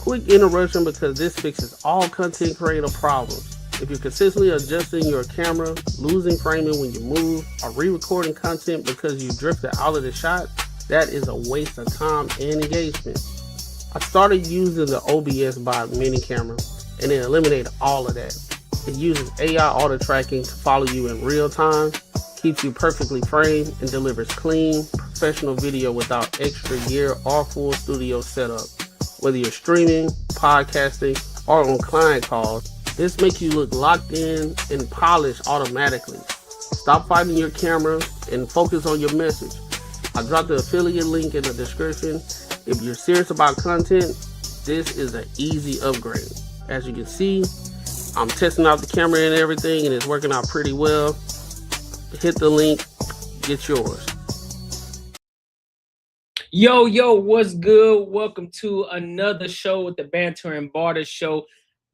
Quick interruption because this fixes all content creator problems. If you're consistently adjusting your camera, losing framing when you move, or re-recording content because you drifted out of the shot, that is a waste of time and engagement. I started using the OBS Bot mini camera and it eliminated all of that. It uses AI auto tracking to follow you in real time, keeps you perfectly framed, and delivers clean, professional video without extra gear or full studio setup. Whether you're streaming, podcasting, or on client calls, this makes you look locked in and polished automatically. Stop fighting your camera and focus on your message. I dropped the affiliate link in the description. If you're serious about content, this is an easy upgrade. As you can see, I'm testing out the camera and everything, and it's working out pretty well. Hit the link, get yours. Yo, what's good? Welcome to another show with the Banter and Barter Show.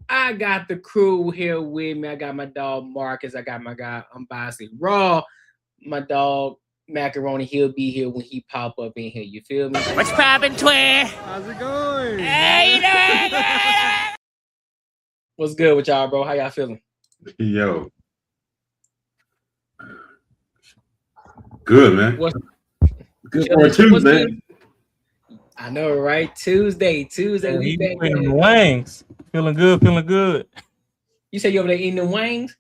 I got the crew here with me. I got my dog Marcus. I got my guy Unbiasedly Raw. My dog Macaroni. He'll be here when he pop up in here. You feel me? What's poppin', Twin? How's it going? Hey, you doing? What's good with y'all, bro? How y'all feeling? Yo. Good, man. What's good for a Tuesday. good? I know, right? Tuesday. We back eating there. wings. Feeling good. You say you over there eating the wings?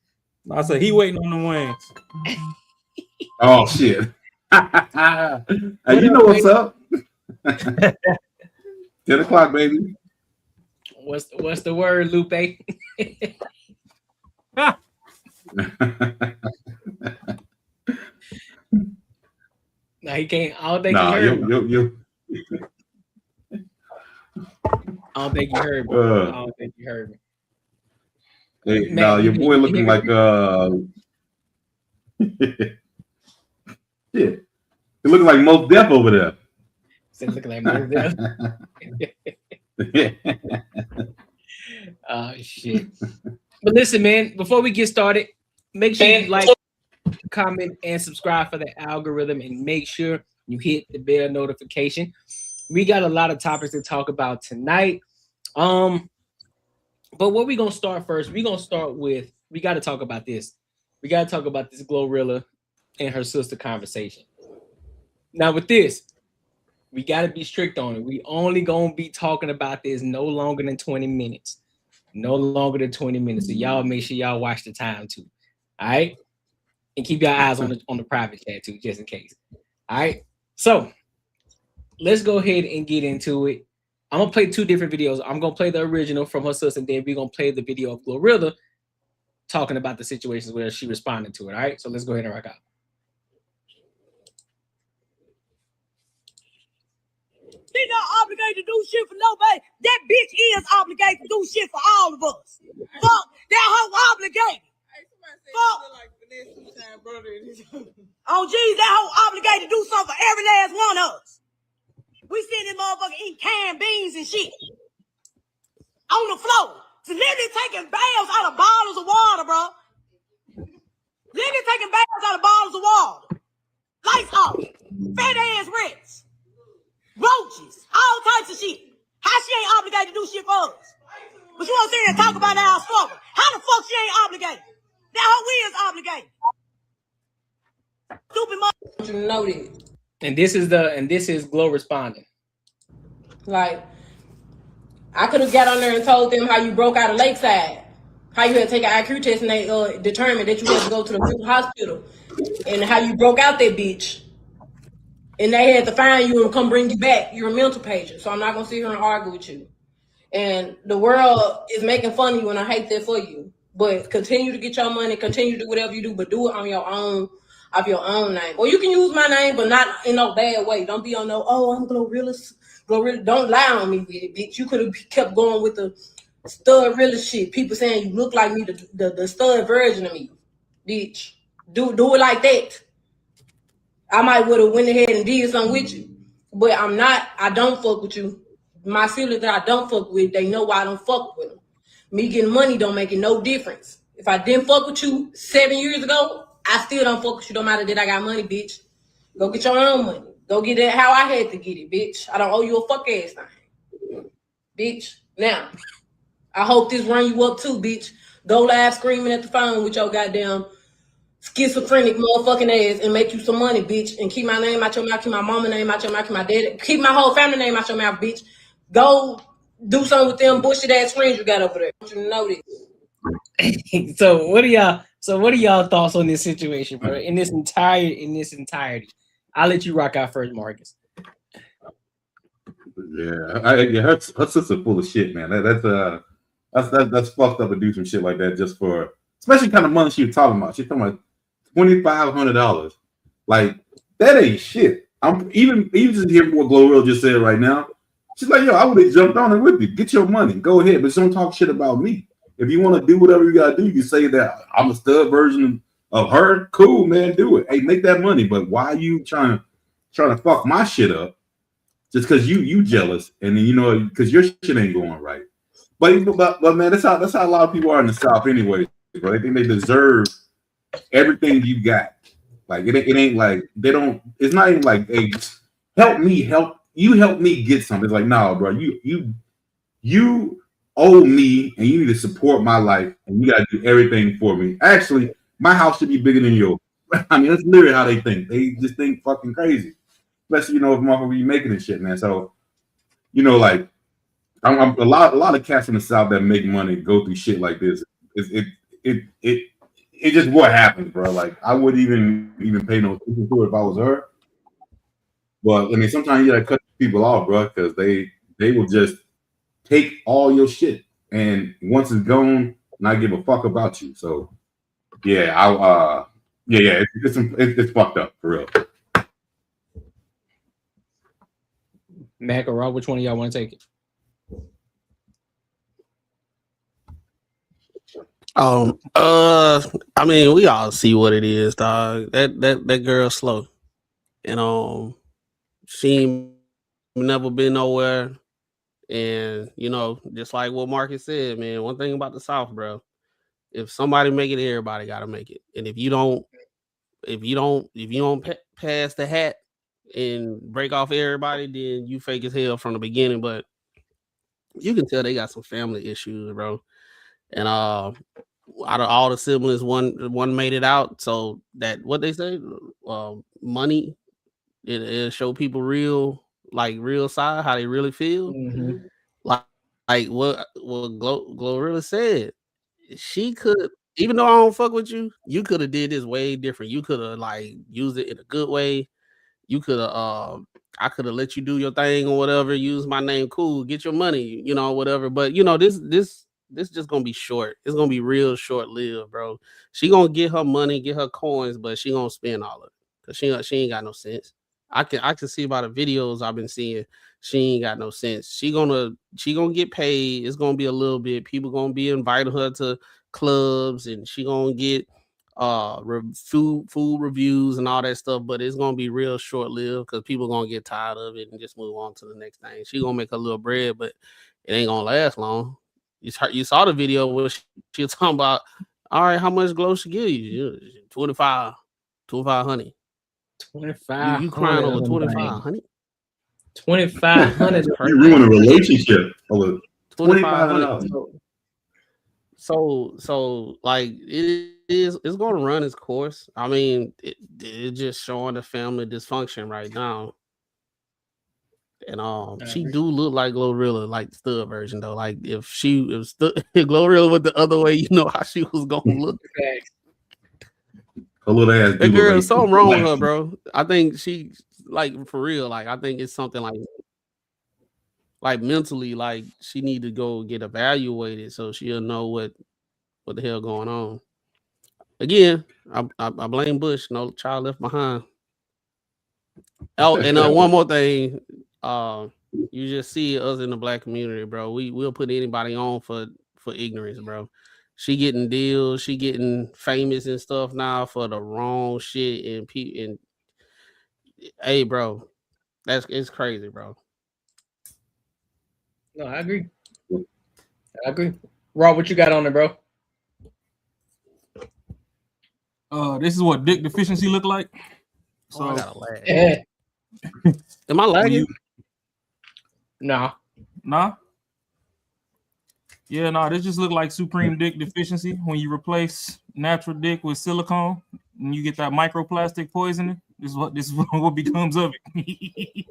I said he waiting on the wings. Oh, shit. Hey, you know what's up. 10 o'clock, baby. What's the word, Lupe? No, he can't. I don't think he heard me. I don't think you heard me. I don't think you heard me. Hey, Man, now your boy looking like yeah. He looking like Most Def over there. He's looking like Mos Def. Oh shit. But listen, man, before we get started, make sure you like, comment, and subscribe for the algorithm, and make sure you hit the bell notification. We got a lot of topics to talk about tonight. But what we gonna start first? We gonna start with, we gotta talk about this. We gotta talk about this Glorilla and her sister conversation. Now with this, we gotta be strict on it. We only gonna be talking about this no longer than 20 minutes. No longer than 20 minutes. So y'all make sure y'all watch the time too. All right. And keep your eyes on the private chat too, just in case. All right. So let's go ahead and get into it. I'm gonna play two different videos. I'm gonna play the original from her sister, and then we're gonna play the video of Glorilla talking about the situations where she responded to it. All right. So let's go ahead and rock out. She's not obligated to do shit for nobody. That bitch is obligated to do shit for all of us. Fuck, that hoe obligated. Fuck. Oh, geez, that hoe obligated to do something for every last one of us. We sitting this motherfucker eating canned beans and shit. On the floor. So literally taking baths out of bottles of water, bro. Literally taking baths out of bottles of water. Lights off. Fat ass rats. Roaches, all types of shit. How she ain't obligated to do shit for us? But you want to sit here and talk about our struggle. How the fuck she ain't obligated? That hoe is obligated. Stupid mother. You know that. And this is Glow responding. Like, I could have got on there and told them how you broke out of Lakeside, how you had to take an IQ test and they determined that you had to go to the mental hospital, and how you broke out that bitch. And they had to find you and come bring you back. You're a mental patient. So I'm not going to sit here and argue with you. And the world is making fun of you, and I hate that for you. But continue to get your money, continue to do whatever you do, but do it on your own, of your own name. Or you can use my name, but not in no bad way. Don't be on no, oh, I'm Glorilla. Don't lie on me with it, bitch. You could have kept going with the stud realist shit. People saying you look like me, the stud version of me. Bitch. Do it like that. I might would have went ahead and did something with you, but I don't fuck with you. My siblings that I don't fuck with, they know why I don't fuck with them. Me getting money don't make it no difference. If I didn't fuck with you 7 years ago, I still don't fuck with you no matter that I got money, bitch. Go get your own money. Go get it how I had to get it, bitch. I don't owe you a fuck ass thing. Bitch, Now, I hope this run you up too, bitch. Go live screaming at the phone with your goddamn schizophrenic motherfucking ass and make you some money, bitch. And keep my name out your mouth, keep my mama name out your mouth, keep my daddy, keep my whole family name out your mouth, bitch. Go do something with them bullshit ass friends you got over there. I want you to know this. So what are y'all thoughts on this situation, bro? In this entirety. I'll let you rock out first, Marcus. Yeah, her sister full of shit, man. That's fucked up to do some shit like that just for, especially kind of money she was talking about. She's talking about $2,500. Like that ain't shit. I'm even just hearing what Glorilla just said right now. She's like, yo, I would have jumped on it with you. Get your money, go ahead, but don't talk shit about me. If you want to do whatever you gotta do, you say that I'm a stud version of her. Cool, man, do it. Hey, make that money. But why are you trying to fuck my shit up? Just because you jealous, and then because your shit ain't going right. But man, that's how a lot of people are in the South anyway, bro. They think they deserve everything you got. Like it ain't like they don't. It's not even like, hey, help me get something. It's like, no, bro, you owe me, and you need to support my life, and you gotta do everything for me. Actually, my house should be bigger than yours. I mean, that's literally how they think. They just think fucking crazy. Especially, if motherfuckers be making this shit, man. So, like, I'm a lot of cats in the South that make money go through shit like this. It just what happens, bro. Like, I wouldn't even pay no attention to it if I was her. But I mean, sometimes you gotta cut people off, bro, because they will just take all your shit, and once it's gone, not give a fuck about you. So, yeah, it's fucked up for real. Mac or Rob, which one of y'all want to take it? I mean, we all see what it is, dog. That girl's slow, and she ain't never been nowhere. And just like what Marcus said, man, one thing about the South, bro, if somebody make it, everybody gotta make it. And if you don't pass the hat and break off everybody, then you fake as hell from the beginning. But you can tell they got some family issues, bro. And out of all the siblings, one made it out. So that what they say, money, it'll show people real side, how they really feel. Mm-hmm. Like what Glorilla said, she could, even though I don't fuck with you, you could have did this way different. You could have used it in a good way. You could have, I could have let you do your thing or whatever. Use my name, cool, get your money, whatever. But this just gonna be short. It's gonna be real short lived, bro. She gonna get her money, get her coins, but she gonna spend all of it because she ain't got no sense. I can see by the videos I've been seeing, she ain't got no sense. She gonna get paid. It's gonna be a little bit. People gonna be inviting her to clubs, and she gonna get food reviews and all that stuff, but it's gonna be real short lived because people gonna get tired of it and just move on to the next thing. She gonna make a little bread, but it ain't gonna last long. You saw the video where she was talking about, all right, how much glow she give you? 2500. 25. You crying over 2500? 2500. You ruin a relationship over $2,500. So it's going to run its course. I mean, it's just showing the family dysfunction right now. And she do look like Glorilla, like the stud version though. Like if Glorilla went the other way, how she was gonna look. Her little ass. That girl, something wrong with her, bro. I think she for real. I think it's something like mentally, she need to go get evaluated so she'll know what the hell going on. Again, I blame Bush. No child left behind. Oh, and one more thing. You just see us in the Black community, bro. We'll put anybody on for ignorance, bro. She getting deals, she getting famous and stuff now for the wrong shit, and hey, bro, it's crazy, bro. No, I agree. Rob, what you got on there, bro? This is what dick deficiency look like. So I gotta lag. Am I lagging? Nah. Yeah, no, this just look like supreme dick deficiency when you replace natural dick with silicone and you get that microplastic poisoning. This is what becomes of it.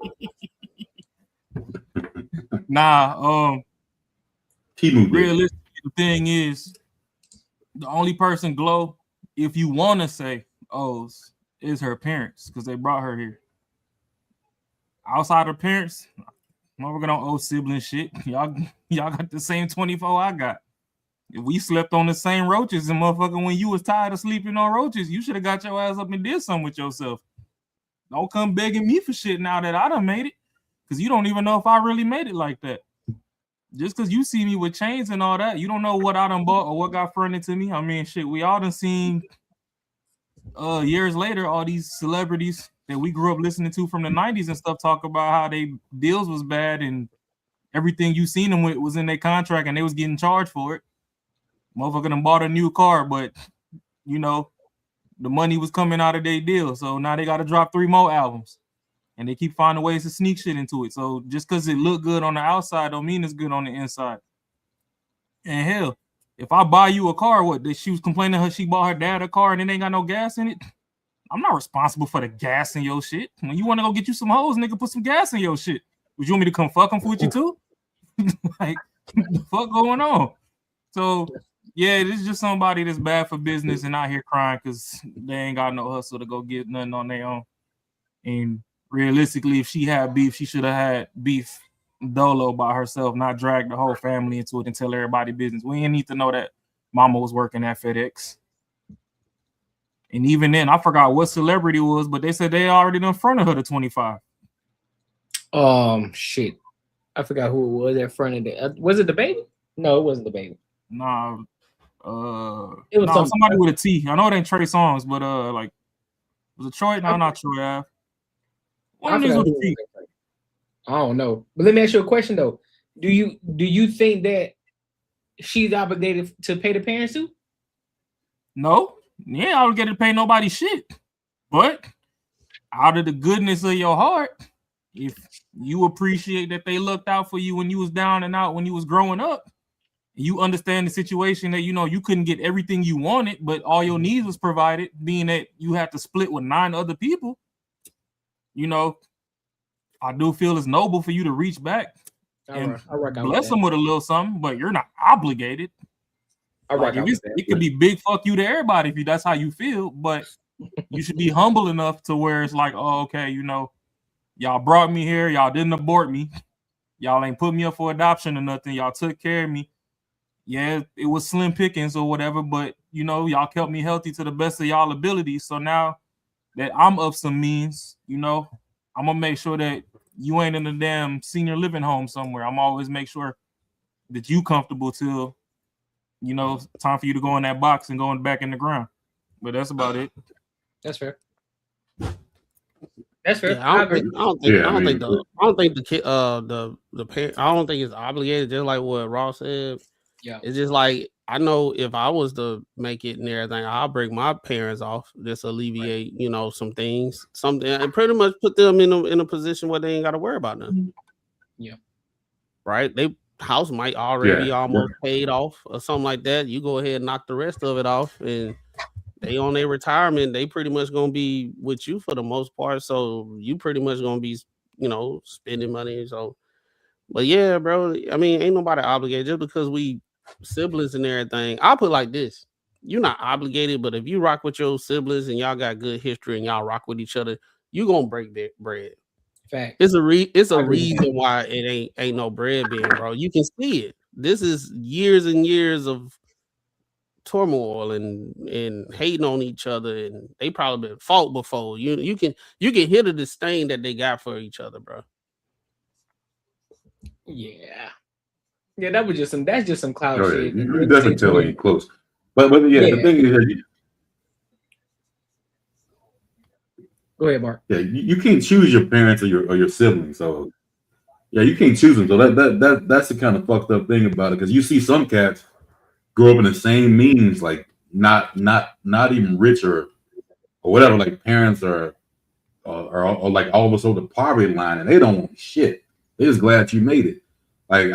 Realistically, the thing is, the only person glow, if you want to say O's, is her parents because they brought her here. Outside her parents, we're gonna owe sibling shit. Y'all got the same 24 I got. If we slept on the same roaches and motherfucker, when you was tired of sleeping on roaches, you should have got your ass up and did something with yourself. Don't come begging me for shit now that I done made it, because you don't even know if I really made it like that. Just because you see me with chains and all that, you don't know what I done bought or what got fronted to me. I mean, shit, we all done seen years later all these celebrities that we grew up listening to from the 90s and stuff talk about how they deals was bad and everything you seen them with was in their contract and they was getting charged for it. Motherfucker done bought a new car, but you know, the money was coming out of their deal. So now they got to drop 3 more albums and they keep finding ways to sneak shit into it. So just because it look good on the outside don't mean it's good on the inside. And hell, if I buy you a car, she was complaining she bought her dad a car and it ain't got no gas in it. I'm not responsible for the gas in your shit. When you want to go get you some hoes, nigga, put some gas in your shit. Would you want me to come fuck them with you too? Like, what the fuck going on? So, yeah, this is just somebody that's bad for business and out here crying because they ain't got no hustle to go get nothing on their own. And realistically, if she had beef, she should have had beef dolo by herself, not drag the whole family into it and tell everybody business. We didn't need to know that mama was working at FedEx. And even then, I forgot what celebrity it was, but they said they already done fronted her to 25. Shit. I forgot who it was that fronted it. Was it the baby? No, it wasn't the baby. Nah. It was somebody with a T. I know it ain't Trey Songz, but like, was it Troy? No, not Troy. One of these with a T. I don't know. But let me ask you a question though. Do you think that she's obligated to pay the parents too? No. You ain't obligated to pay nobody shit. But out of the goodness of your heart, if you appreciate that they looked out for you when you was down and out when you was growing up, you understand the situation that, you know, you couldn't get everything you wanted, but all your needs was provided, being that you had to split with 9 other people. You know, I do feel it's noble for you to reach back and bless them with a little something, but you're not obligated. It could be big fuck you to everybody if that's how you feel, but you should be humble enough to where it's like, oh, okay, you know, y'all brought me here, y'all didn't abort me, y'all ain't put me up for adoption or nothing, y'all took care of me. Yeah, it was slim pickings or whatever, but you know, y'all kept me healthy to the best of y'all abilities. So now that I'm of some means, you know, I'm gonna make sure that you ain't in a damn senior living home somewhere. I'm always make sure that you comfortable till, you know, time for you to go in that box and going back in the ground. But that's about it. That's fair. That's fair. Yeah, I don't think it's obligated. Just like what Ross said. Yeah, it's just like, I know if I was to make it and everything, I'll break my parents off, just alleviate, you know, some things, something, and pretty much put them in a position where they ain't got to worry about nothing. Yeah, right. They house might already be almost paid off or something like that. You go ahead and knock the rest of it off, and they on their retirement, they pretty much gonna be with you for the most part. So you pretty much gonna be, you know, spending money. So, but yeah, bro, I mean, ain't nobody obligated just because we siblings and everything. I'll put it like this: you're not obligated, but if you rock with your siblings and y'all got good history and y'all rock with each other, you gonna break that bread. Fact. It's a reason why it ain't no bread being, bro. You can see it. This is years and years of turmoil and hating on each other, and they probably been fought before. You can hear the disdain that they got for each other, bro. Yeah, that's just some cloud shit. You definitely tell you close, but yeah, the thing is that go ahead, Mark. Yeah, you can't choose your parents or your siblings, so yeah, you can't choose them. So that's the kind of fucked up thing about it, because you see some cats grow up in the same means, like not even rich or whatever, like parents are like almost over the poverty line, and they don't want shit. They're just glad you made it. Like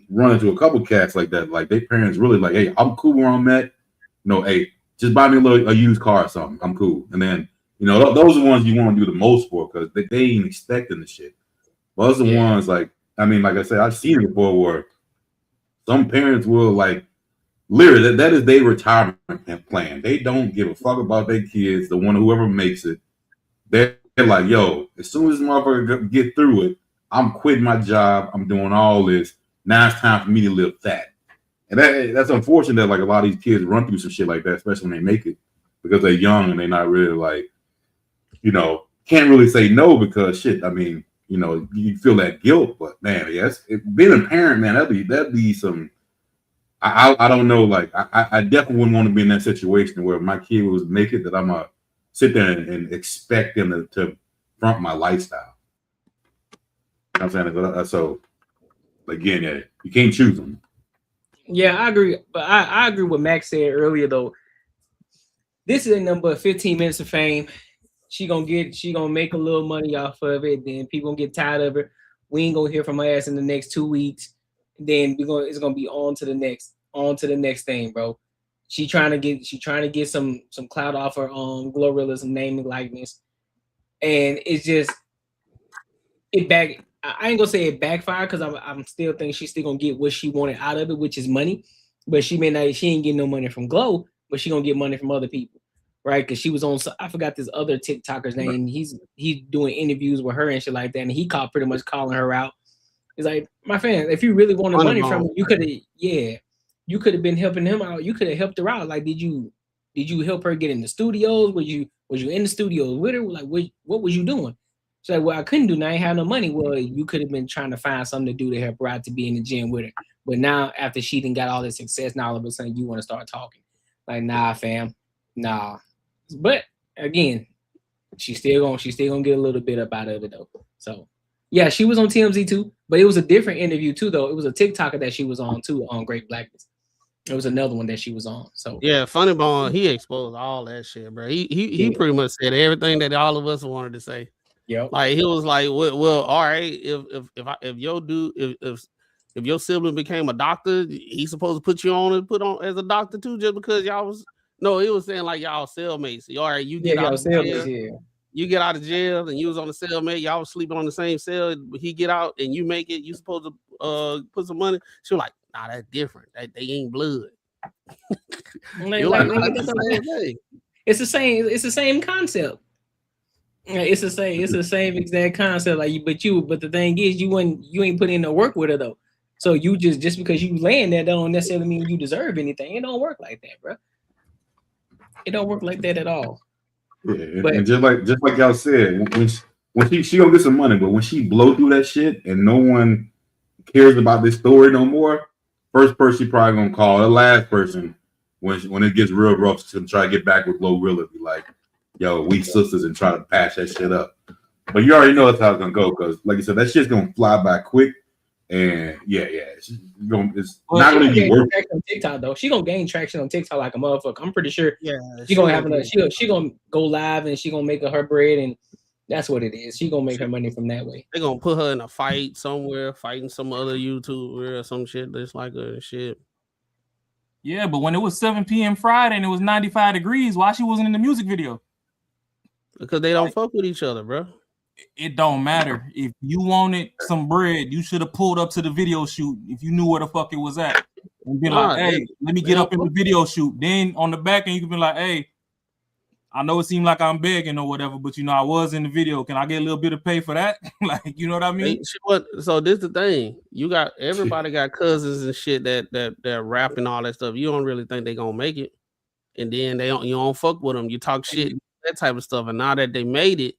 run into a couple cats like that. Like their parents really like, hey, I'm cool where I'm at. No, hey, just buy me a used car or something. I'm cool. And then those are the ones you want to do the most for because they ain't expecting the shit. Those are the ones like I said, I've seen it before where some parents will like literally that is their retirement plan. They don't give a fuck about their kids. The one whoever makes it, they're like, yo, as soon as this motherfucker get through it, I'm quitting my job. I'm doing all this. Now it's time for me to live that. And that's unfortunate that like a lot of these kids run through some shit like that, especially when they make it because they're young and they're not really like, can't really say no because shit. I mean, you feel that guilt, but man, yes, being a parent, man, that'd be some. I don't know, like I definitely wouldn't want to be in that situation where my kid was make it that I'm gonna sit there and expect them to front my lifestyle. You know what I'm saying? So again, yeah, you can't choose them. Yeah, I agree, but I agree with Max said earlier though. This is a number 15 minutes of fame. She gonna make a little money off of it. Then people gonna get tired of her. We ain't gonna hear from her ass in the next 2 weeks. Then it's gonna be on to the next thing, bro. She trying to get some clout off her Glorilla, some name and likeness, and it's just I ain't gonna say it backfired because I'm still think she's still gonna get what she wanted out of it, which is money. But she ain't getting no money from Glow, but she gonna get money from other people, right? Because she was on, I forgot this other TikToker's name. He's doing interviews with her and shit like that, and he pretty much calling her out. It's like, my friend, if you really wanted money from him, you could have been helping him out. You could have helped her out. Like, did you help her get in the studios? Was you in the studios with her? Like, what was you doing? She's like, well, I couldn't do nothing. I ain't have no money. Well, you could have been trying to find something to do to help her out to be in the gym with her. But now, after she done got all this success, now all of a sudden you want to start talking. Like, nah, fam, nah. But again, she's still gonna get a little bit up out of it though. So yeah, she was on TMZ too, but it was a different interview too though. It was a TikToker that she was on too on Great Blackness. It was another one that she was on. So yeah, Funny Bone, he exposed all that shit, bro. He pretty much said everything that all of us wanted to say. Yeah, like he was like, well, all right, if your sibling became a doctor, he's supposed to put on as a doctor too, just because y'all was he was saying like y'all cellmates. All right, you get out of jail. You get out of jail and you was on the cellmate, y'all was sleeping on the same cell, he get out and you make it, you supposed to put some money. She was like, nah, that's different. They ain't blood. It's the same concept. It's the same exact concept. Like, but the thing is, you ain't put in no work with her though. So you just because you laying there don't necessarily mean you deserve anything. It don't work like that, bro. It don't work like that at all. Yeah, but, and just like y'all said, when she gonna get some money, but when she blow through that shit and no one cares about this story no more, first person she probably gonna call, the last person when it gets real rough, she's gonna try to get back with Glorilla, be like, yo, we sisters, and try to patch that shit up. But you already know that's how it's gonna go, because like you said, that shit's gonna fly by quick. And it's not gonna be worth it. On TikTok though, she gonna gain traction on TikTok like a motherfucker. I'm pretty sure. Yeah, she gonna go live and she gonna make her bread, and that's what it is. She gonna make her money from that way. They gonna put her in a fight somewhere, fighting some other YouTuber or some shit that's like her shit. Yeah, but when it was 7 p.m. Friday and it was 95 degrees, why she wasn't in the music video? Because they don't fuck with each other, bro. It don't matter. If you wanted some bread, you should have pulled up to the video shoot if you knew where the fuck it was at. And be like, hey, let me get up in the video shoot. Then on the back end, you can be like, hey, I know it seemed like I'm begging or whatever, but I was in the video. Can I get a little bit of pay for that? Like, you know what I mean? So this is the thing. You got everybody got cousins and shit that rap and all that stuff. You don't really think they gonna make it. And then you don't fuck with them. You talk shit, that type of stuff. And now that they made it,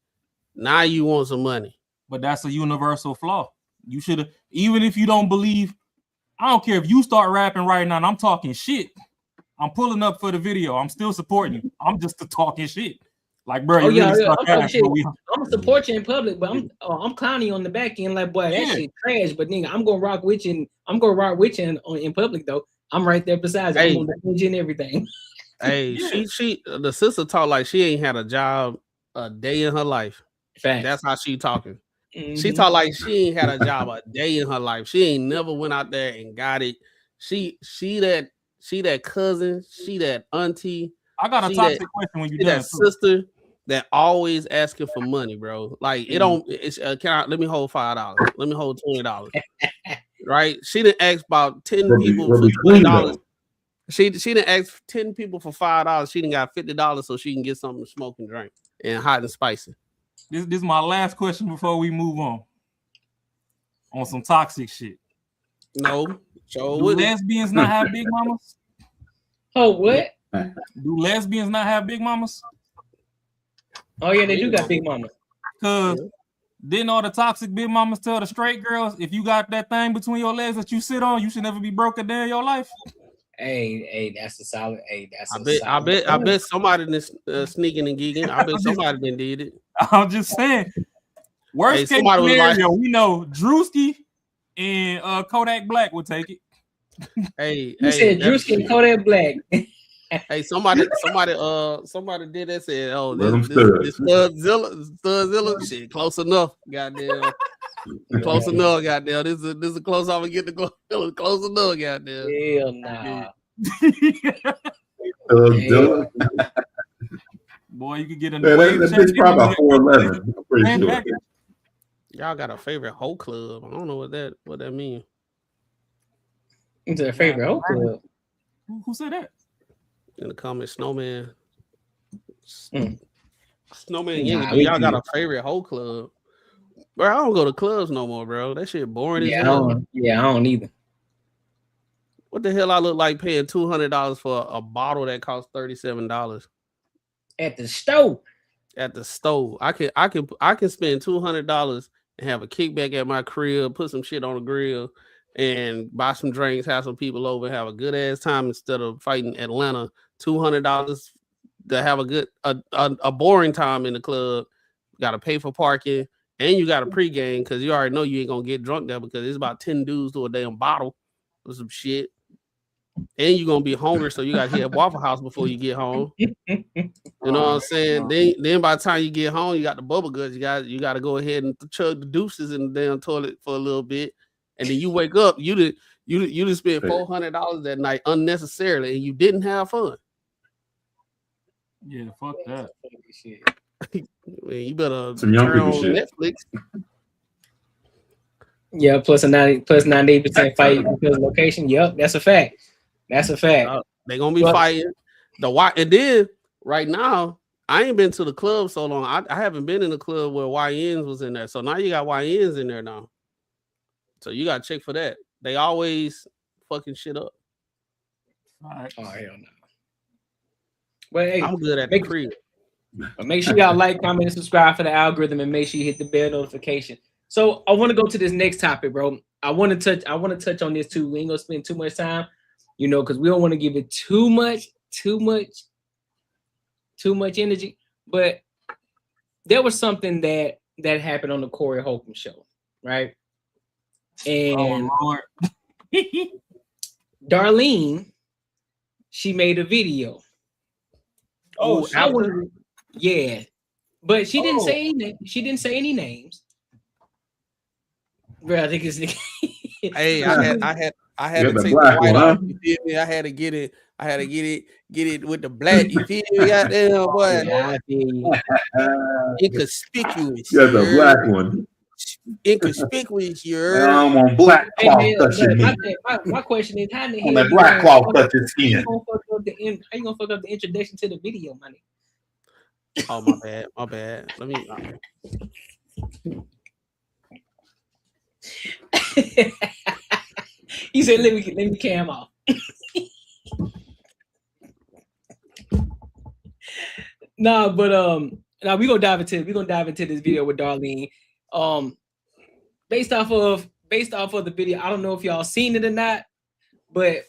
now you want some money. But that's a universal flaw. You should have, even if you don't believe, I don't care if you start rapping right now and I'm talking shit. I'm pulling up for the video. I'm still supporting you. I'm just talking shit. Like, bro, I'm gonna support you in public, but I'm clowning you on the back end. Like, boy, that shit trash. But nigga, I'm gonna rock with you. I'm gonna rock with you in public though. I'm right there beside you. I'm gonna defend you and everything. Hey, she the sister talk like she ain't had a job a day in her life. Fact. That's how she talking. She talk like she ain't had a job a day in her life. She ain't never went out there and got it. She that cousin, she that auntie. I got a She toxic that, question when you she done. that sister that always asking for money, bro. Like it don't. It's let me hold $5. Let me hold $20. Right? She didn't ask about 10 people for $20. She didn't ask 10 people for $5. She didn't got $50 so she can get something to smoke and drink and hot and spicy. This is my last question before we move on some toxic shit. No. So do lesbians not have big mamas? Oh, what? Do lesbians not have big mamas? Oh yeah, they do got big mamas. Cause didn't all the toxic big mamas tell the straight girls if you got that thing between your legs that you sit on, you should never be broke a day in your life? Hey, that's a solid. Hey, that's I bet somebody sneaking and geeking. I bet somebody done did it. I'm just saying. Worst case scenario, we know Drewski and Kodak Black will take it. Hey, you said Drewski and Kodak Black. Hey, somebody did that. Said, "Oh, this Studzilla shit, close enough, goddamn, close enough, goddamn. This is a close. I'm gonna get the close enough, goddamn." Hell nah. Boy, you could get a. That bitch probably about 4'11". I'm pretty sure. Y'all got a favorite hoe club? I don't know what that means. It's a favorite hoe club. Who said that? In the comments, Snowman. Mm. Snowman, y'all got a favorite hoe club? Bro, I don't go to clubs no more, bro. That shit boring as hell. I don't either. What the hell I look like paying $200 for a bottle that costs $37 at the stove? At the stove, I can spend $200 and have a kickback at my crib, put some shit on the grill, and buy some drinks, have some people over, have a good ass time instead of fighting Atlanta. $200 to have a boring time in the club. Got to pay for parking, and you got to pregame because you already know you ain't gonna get drunk there because it's about 10 dudes to a damn bottle or some shit. And you're gonna be hungry, so you gotta hit a Waffle House before you get home. You know what I'm saying? Then by the time you get home, you got the bubble guts. You got to go ahead and chug the deuces in the damn toilet for a little bit, and then you wake up. You just spent $400 that night unnecessarily, and you didn't have fun. Yeah, fuck that. Man, you better some young turn on shit. Netflix. Yeah, plus 98% fight because of location. Yep, that's a fact. That's a fact. They're gonna be fighting and then right now, I ain't been to the club so long. I haven't been in the club where YNs was in there. So now you got YNs in there now. So you gotta check for that. They always fucking shit up. All right. Oh hell no. But hey, I'm good at the crib. But make sure y'all like, comment, and subscribe for the algorithm, and make sure you hit the bell notification. So I want to go to this next topic, bro. I want to touch on this too. We ain't gonna spend too much time, because we don't want to give it too much energy. But there was something that happened on the Corey Holcomb show, right? And Darlene, she made a video. Yeah, but she didn't say any names. Bro, I think it's hey, I had to take the white off. You feel me? I had to get it. I had to get it with the black. You feel me? Goddamn, boy. Yeah, I feel you. Inconspicuous. Yeah, the black one. Inconspicuous. I'm on black cloth touching me. My question is, how in the on hell that black cloth touching skin? How you gonna fuck up the introduction to the video, money? Oh, my bad. Let me. He said, "Let me cam off." Nah, but now we're gonna dive into this video with Darlene. Based off of the video, I don't know if y'all seen it or not, but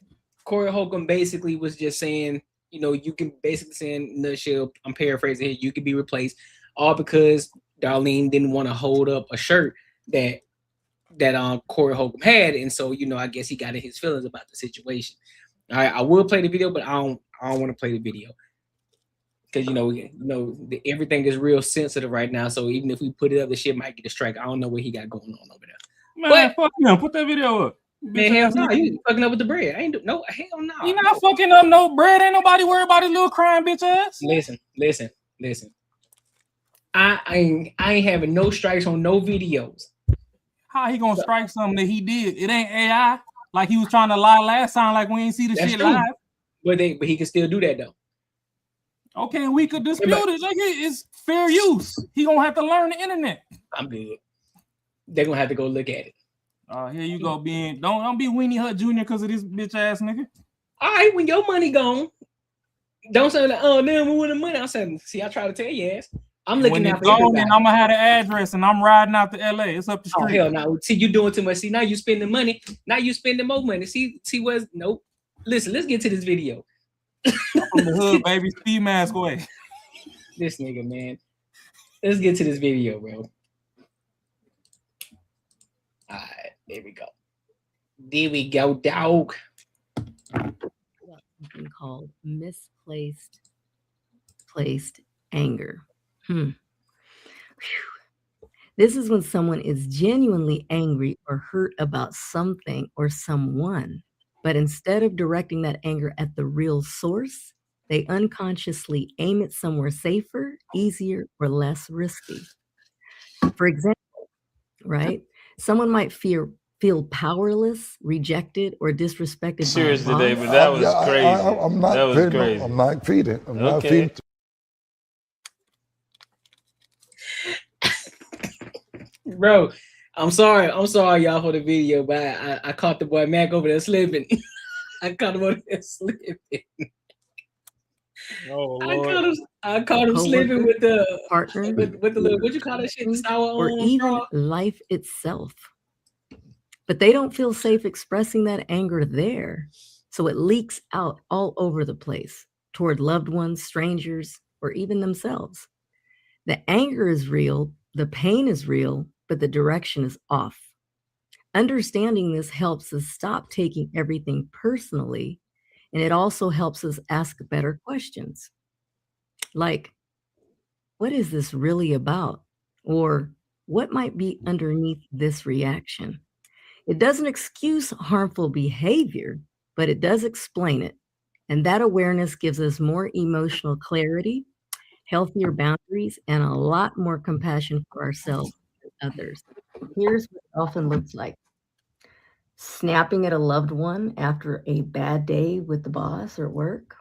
Corey Holcomb basically was just saying, you can basically say in a nutshell, I'm paraphrasing here, you can be replaced, all because Darlene didn't want to hold up a shirt that Corey Holcomb had, and so I guess he got in his feelings about the situation. All right, I will play the video, but I don't want to play the video. because everything is real sensitive right now. So even if we put it up, the shit might get a strike. I don't know what he got going on over there. Man, fuck him. Put that video up. Man, hell no, you fucking up with the bread. I ain't do no hell no. You not fucking up no bread. Ain't nobody worried about his little crying bitch ass. Listen. I ain't having no strikes on no videos. How he gonna strike something that he did? It ain't AI. Like he was trying to lie last time. Like we ain't see the That's shit true. live. But he can still do that though. Okay, we could dispute it. Like it's fair use. He gonna have to learn the internet. I'm good. They're gonna have to go look at it. Here you go, being don't be Weenie Hut Jr. because of this bitch ass nigga. All right, when your money gone, don't say like, oh damn, we win the money. I'm saying, see, I try to tell you ass. I'm looking out for everybody. And I'm gonna have the address and I'm riding out to LA. It's up the street. Oh hell no. See, you doing too much. See, now you spending money. Now you spending more money. See what's nope. Listen, let's get to this video. From the hood, baby, ski mask way. This nigga, man. Let's get to this video, bro. All right, there we go. There we go, dog. Something called misplaced anger. This is when someone is genuinely angry or hurt about something or someone, but instead of directing that anger at the real source, they unconsciously aim it somewhere safer, easier, or less risky. For example, right? Someone might feel powerless, rejected, or disrespected. Seriously, David, that was crazy. I'm not that was feeding. crazy. I'm not feeding. I'm not Okay. feeding. Bro, I'm sorry, y'all, for the video, but I caught the boy Mac over there slipping. I caught him over there slipping. Oh, Lord. I caught him slipping with the partner, with the little, what you call that shit, sour or even life itself. But they don't feel safe expressing that anger there. So it leaks out all over the place toward loved ones, strangers, or even themselves. The anger is real, the pain is real, but the direction is off. Understanding this helps us stop taking everything personally, and it also helps us ask better questions. Like, what is this really about? Or what might be underneath this reaction? It doesn't excuse harmful behavior, but it does explain it. And that awareness gives us more emotional clarity, healthier boundaries, and a lot more compassion for ourselves and others. Here's what it often looks like. Snapping at a loved one after a bad day with the boss or work.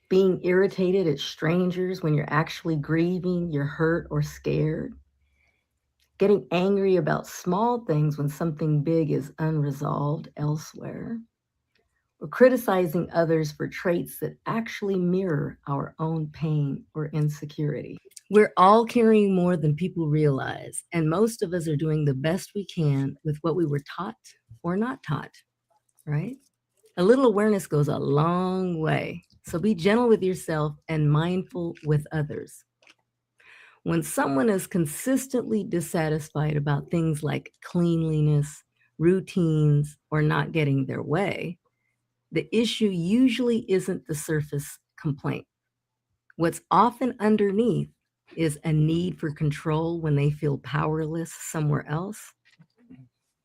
Being irritated at strangers when you're actually grieving, you're hurt or scared. Getting angry about small things when something big is unresolved elsewhere. Or criticizing others for traits that actually mirror our own pain or insecurity. We're all carrying more than people realize, and most of us are doing the best we can with what we were taught or not taught, right? A little awareness goes a long way. So be gentle with yourself and mindful with others. When someone is consistently dissatisfied about things like cleanliness, routines, or not getting their way, the issue usually isn't the surface complaint. What's often underneath is a need for control when they feel powerless somewhere else,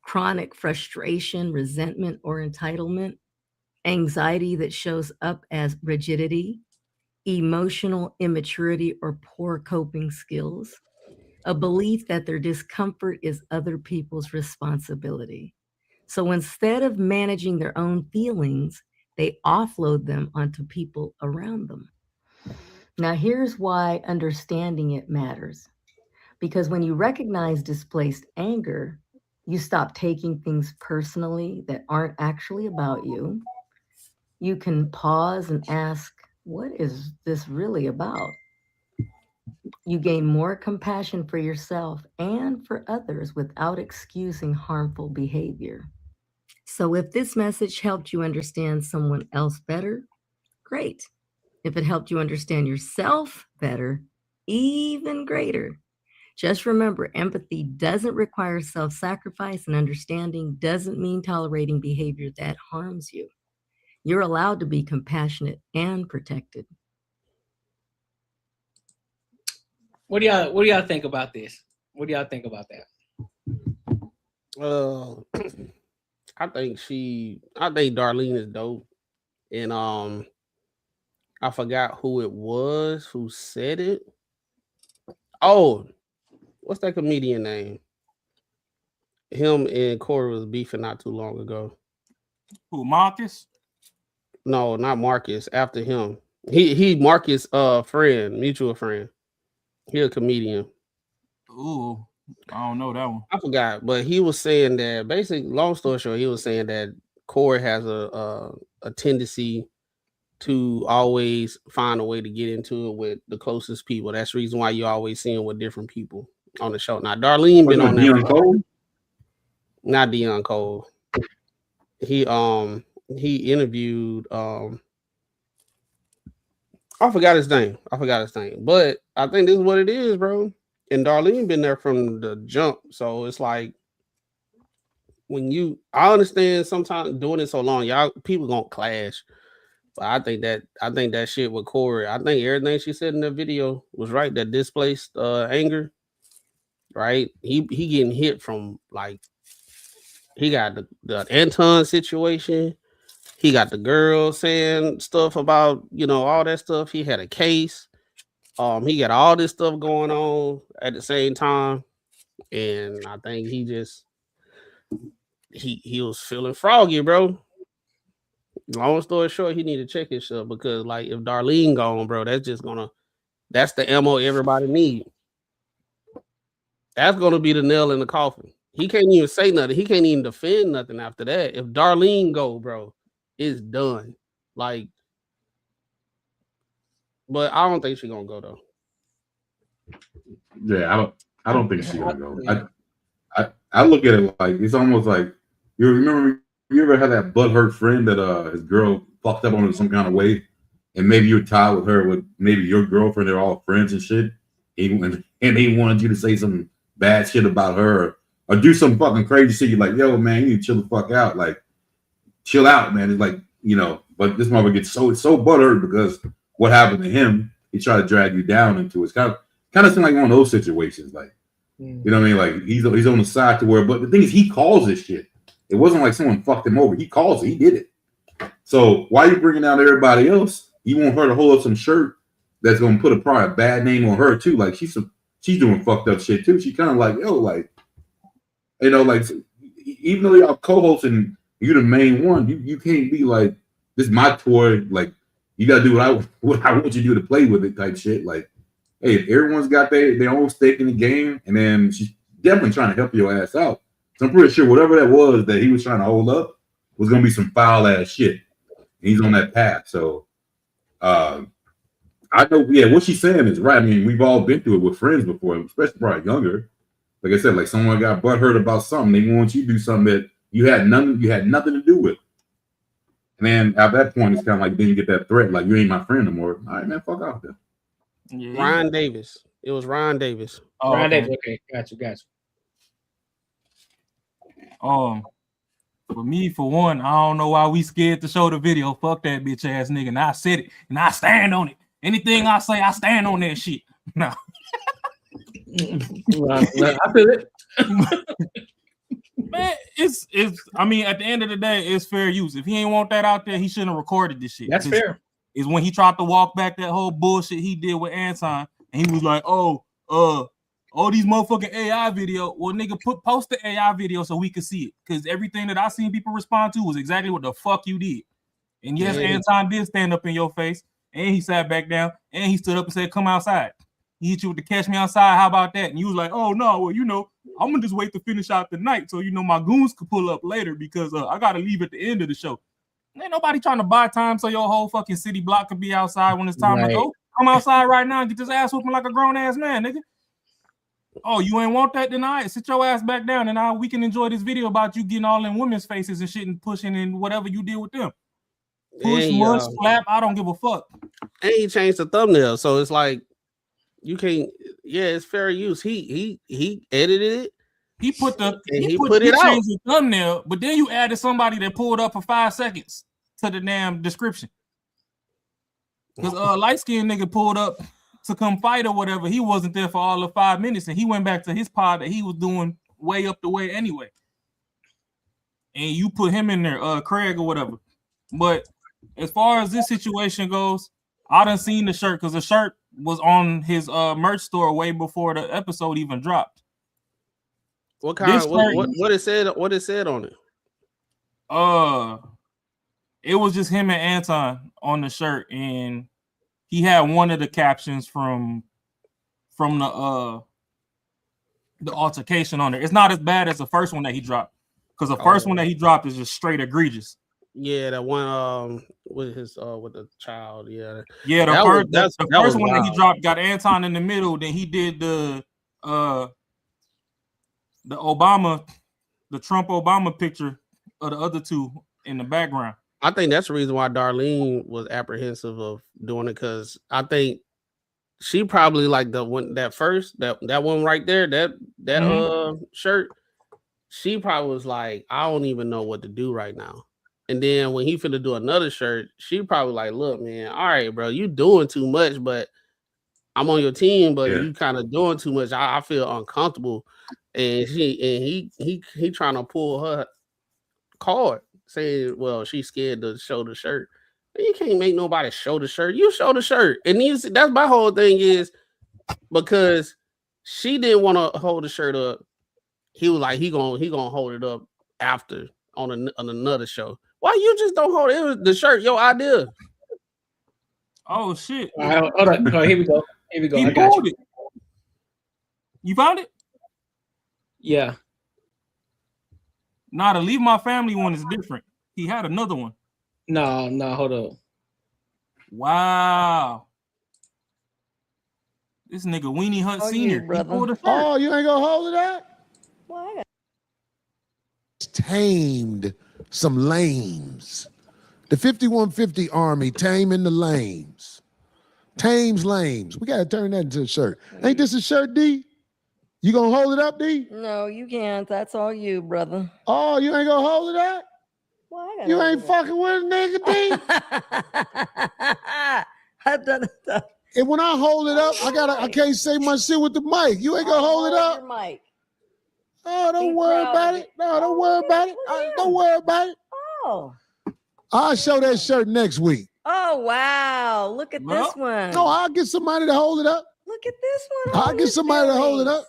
chronic frustration, resentment, or entitlement, anxiety that shows up as rigidity, emotional immaturity or poor coping skills, a belief that their discomfort is other people's responsibility. So instead of managing their own feelings, they offload them onto people around them. Now, here's why understanding it matters. Because when you recognize displaced anger, you stop taking things personally that aren't actually about you. You can pause and ask, what is this really about? You gain more compassion for yourself and for others without excusing harmful behavior. So if this message helped you understand someone else better, great. If it helped you understand yourself better, even greater. Just remember, empathy doesn't require self-sacrifice, and understanding doesn't mean tolerating behavior that harms you. You're allowed to be compassionate and protected. What do y'all think about this? What do y'all think about that? I think Darlene is dope. And I forgot who it was who said it. Oh, what's that comedian name? Him and Corey was beefing not too long ago. Who, Marcus? No, not Marcus. After him. He Marcus friend, mutual friend. He a comedian. Ooh, I don't know that one. I forgot, but he was saying that basically, long story short, he was saying that Corey has a tendency to always find a way to get into it with the closest people. That's the reason why you always see him with different people on the show. Now, Darlene been on Deion Cole? Not Deion Cole. He interviewed I forgot his name. But I think this is what it is, bro. And Darlene been there from the jump. So it's like I understand sometimes doing it so long, y'all people gonna clash. But I think that shit with Corey, I think everything she said in the video was right. That displaced anger, right? He getting hit from like he got the Anton situation. He got the girl saying stuff about, all that stuff. He had a case. He got all this stuff going on at the same time. And I think he was feeling froggy, bro. Long story short, he need to check himself because like if Darlene gone, bro, that's the ammo everybody need. That's gonna be the nail in the coffin. He can't even say nothing. He can't even defend nothing after that. If Darlene go, bro, it's done. Like, but I don't think she's gonna go though. Yeah, I don't think she's gonna go. I look at it like it's almost like you ever had that butthurt friend that his girl fucked up on him some kind of way, and maybe you're tied with her with maybe your girlfriend, they're all friends and shit, and he wanted you to say some bad shit about her or do some fucking crazy shit. You're like, yo, man, you need to chill the fuck out. Like, chill out, man. It's like, but this mother gets so butthurt because what happened to him, he tried to drag you down into it. It's kind of seemed like one of those situations. Like, you know what I mean? Like he's on the side to where, but the thing is, he calls this shit. It wasn't like someone fucked him over. He calls it. He did it. So why are you bringing out everybody else? You want her to hold up some shirt that's gonna put probably a bad name on her too. Like she's doing fucked up shit too. She kind of like, yo, like, like even though you're co-hosting, you're the main one. You can't be like, this is my toy. Like you gotta do what I want you to do to play with it type shit. Like, hey, if everyone's got their own stake in the game, and then she's definitely trying to help your ass out. So I'm pretty sure whatever that was that he was trying to hold up was gonna be some foul ass shit. And he's on that path. So I know, yeah, what she's saying is right. I mean, we've all been through it with friends before, especially probably younger. Like I said, like someone got butthurt about something, they want you to do something that you had nothing to do with. And then at that point, it's kind of like then you get that threat, like you ain't my friend no more. All right, man, fuck off there. Yeah. Ryan Davis. It was Ryan Davis. Oh, Ryan Davis. Okay, got you. For me, for one, I don't know why we scared to show the video. Fuck that bitch ass nigga. And I said it, and I stand on it. Anything I say, I stand on that shit. No. I feel it. Man, it's. I mean, at the end of the day, it's fair use. If he ain't want that out there, he shouldn't have recorded this shit. That's fair. Is when he tried to walk back that whole bullshit he did with Anton, and he was like, all these motherfucking AI video. Well, nigga, post the AI video so we could see it. Because everything that I seen people respond to was exactly what the fuck you did. And yes, Anton did stand up in your face, and he sat back down, and he stood up and said, come outside. He hit you with the catch me outside. How about that? And you was like, oh no, well, I'm gonna just wait to finish out the night so my goons could pull up later because I gotta leave at the end of the show. Ain't nobody trying to buy time so your whole fucking city block could be outside when it's time to go. Come outside right now and get this ass whooping like a grown ass man, nigga. Oh, you ain't want that? Then all right, sit your ass back down and now we can enjoy this video about you getting all in women's faces and shit and pushing and whatever you did with them. Push, mush, slap, I don't give a fuck. And he changed the thumbnail, so it's like you can't. Yeah, it's fair use. He edited it. He put it out. Changed the thumbnail, but then you added somebody that pulled up for 5 seconds to the damn description. Because light skinned nigga pulled up to come fight or whatever, he wasn't there for all of 5 minutes, and he went back to his pod that he was doing way up the way anyway. And you put him in there, Craig or whatever. But as far as this situation goes, I done seen the shirt because the shirt was on his merch store way before the episode even dropped. What kind? What it said? What it said on it? It was just him and Anton on the shirt, and he had one of the captions from the altercation on there. It's not as bad as the first one that he dropped, because the first one that he dropped is just straight egregious. Yeah, that one with his with the child. Yeah, the first one that he dropped got Anton in the middle. Then he did the Trump Obama picture of the other two in the background. I think that's the reason why Darlene was apprehensive of doing it, because I think she probably like the one that one right there, that shirt. She probably was like, I don't even know what to do right now. And then when he finna do another shirt, she probably like, look, man, all right, bro, you doing too much, but I'm on your team, but you kind of doing too much. I feel uncomfortable. And he trying to pull her card, saying, well, she's scared to show the shirt. You can't make nobody show the shirt. You show the shirt. And that's my whole thing, is because she didn't want to hold the shirt up. He was like, he gonna hold it up after on another show. Why you just don't hold it? It was the shirt, your idea. Oh shit! All right, hold on. Here we go. He pulled it. You found it? Yeah. Nah, the Leave My Family one is different. He had another one. No, hold on. Wow. This nigga Weenie Hunt Sr. You ain't gonna hold it up? Why? Tamed some lames. The 5150 Army taming the lames. Tames lames. We gotta turn that into a shirt. Ain't this a shirt, D? You gonna hold it up, D? No, you can't. That's all you, brother. Oh, you ain't gonna hold it up? Well, you ain't fucking with a nigga, D? I've done it. And when I hold it up, I can't say my shit with the mic. You ain't gonna hold it up? Your mic. Oh, don't worry about it. No, don't worry about it. Don't worry about it. Oh. I'll show that shirt next week. Oh, wow. Look at this one. No, I'll get somebody to hold it up. Look at this one. I'll get somebody to hold it up.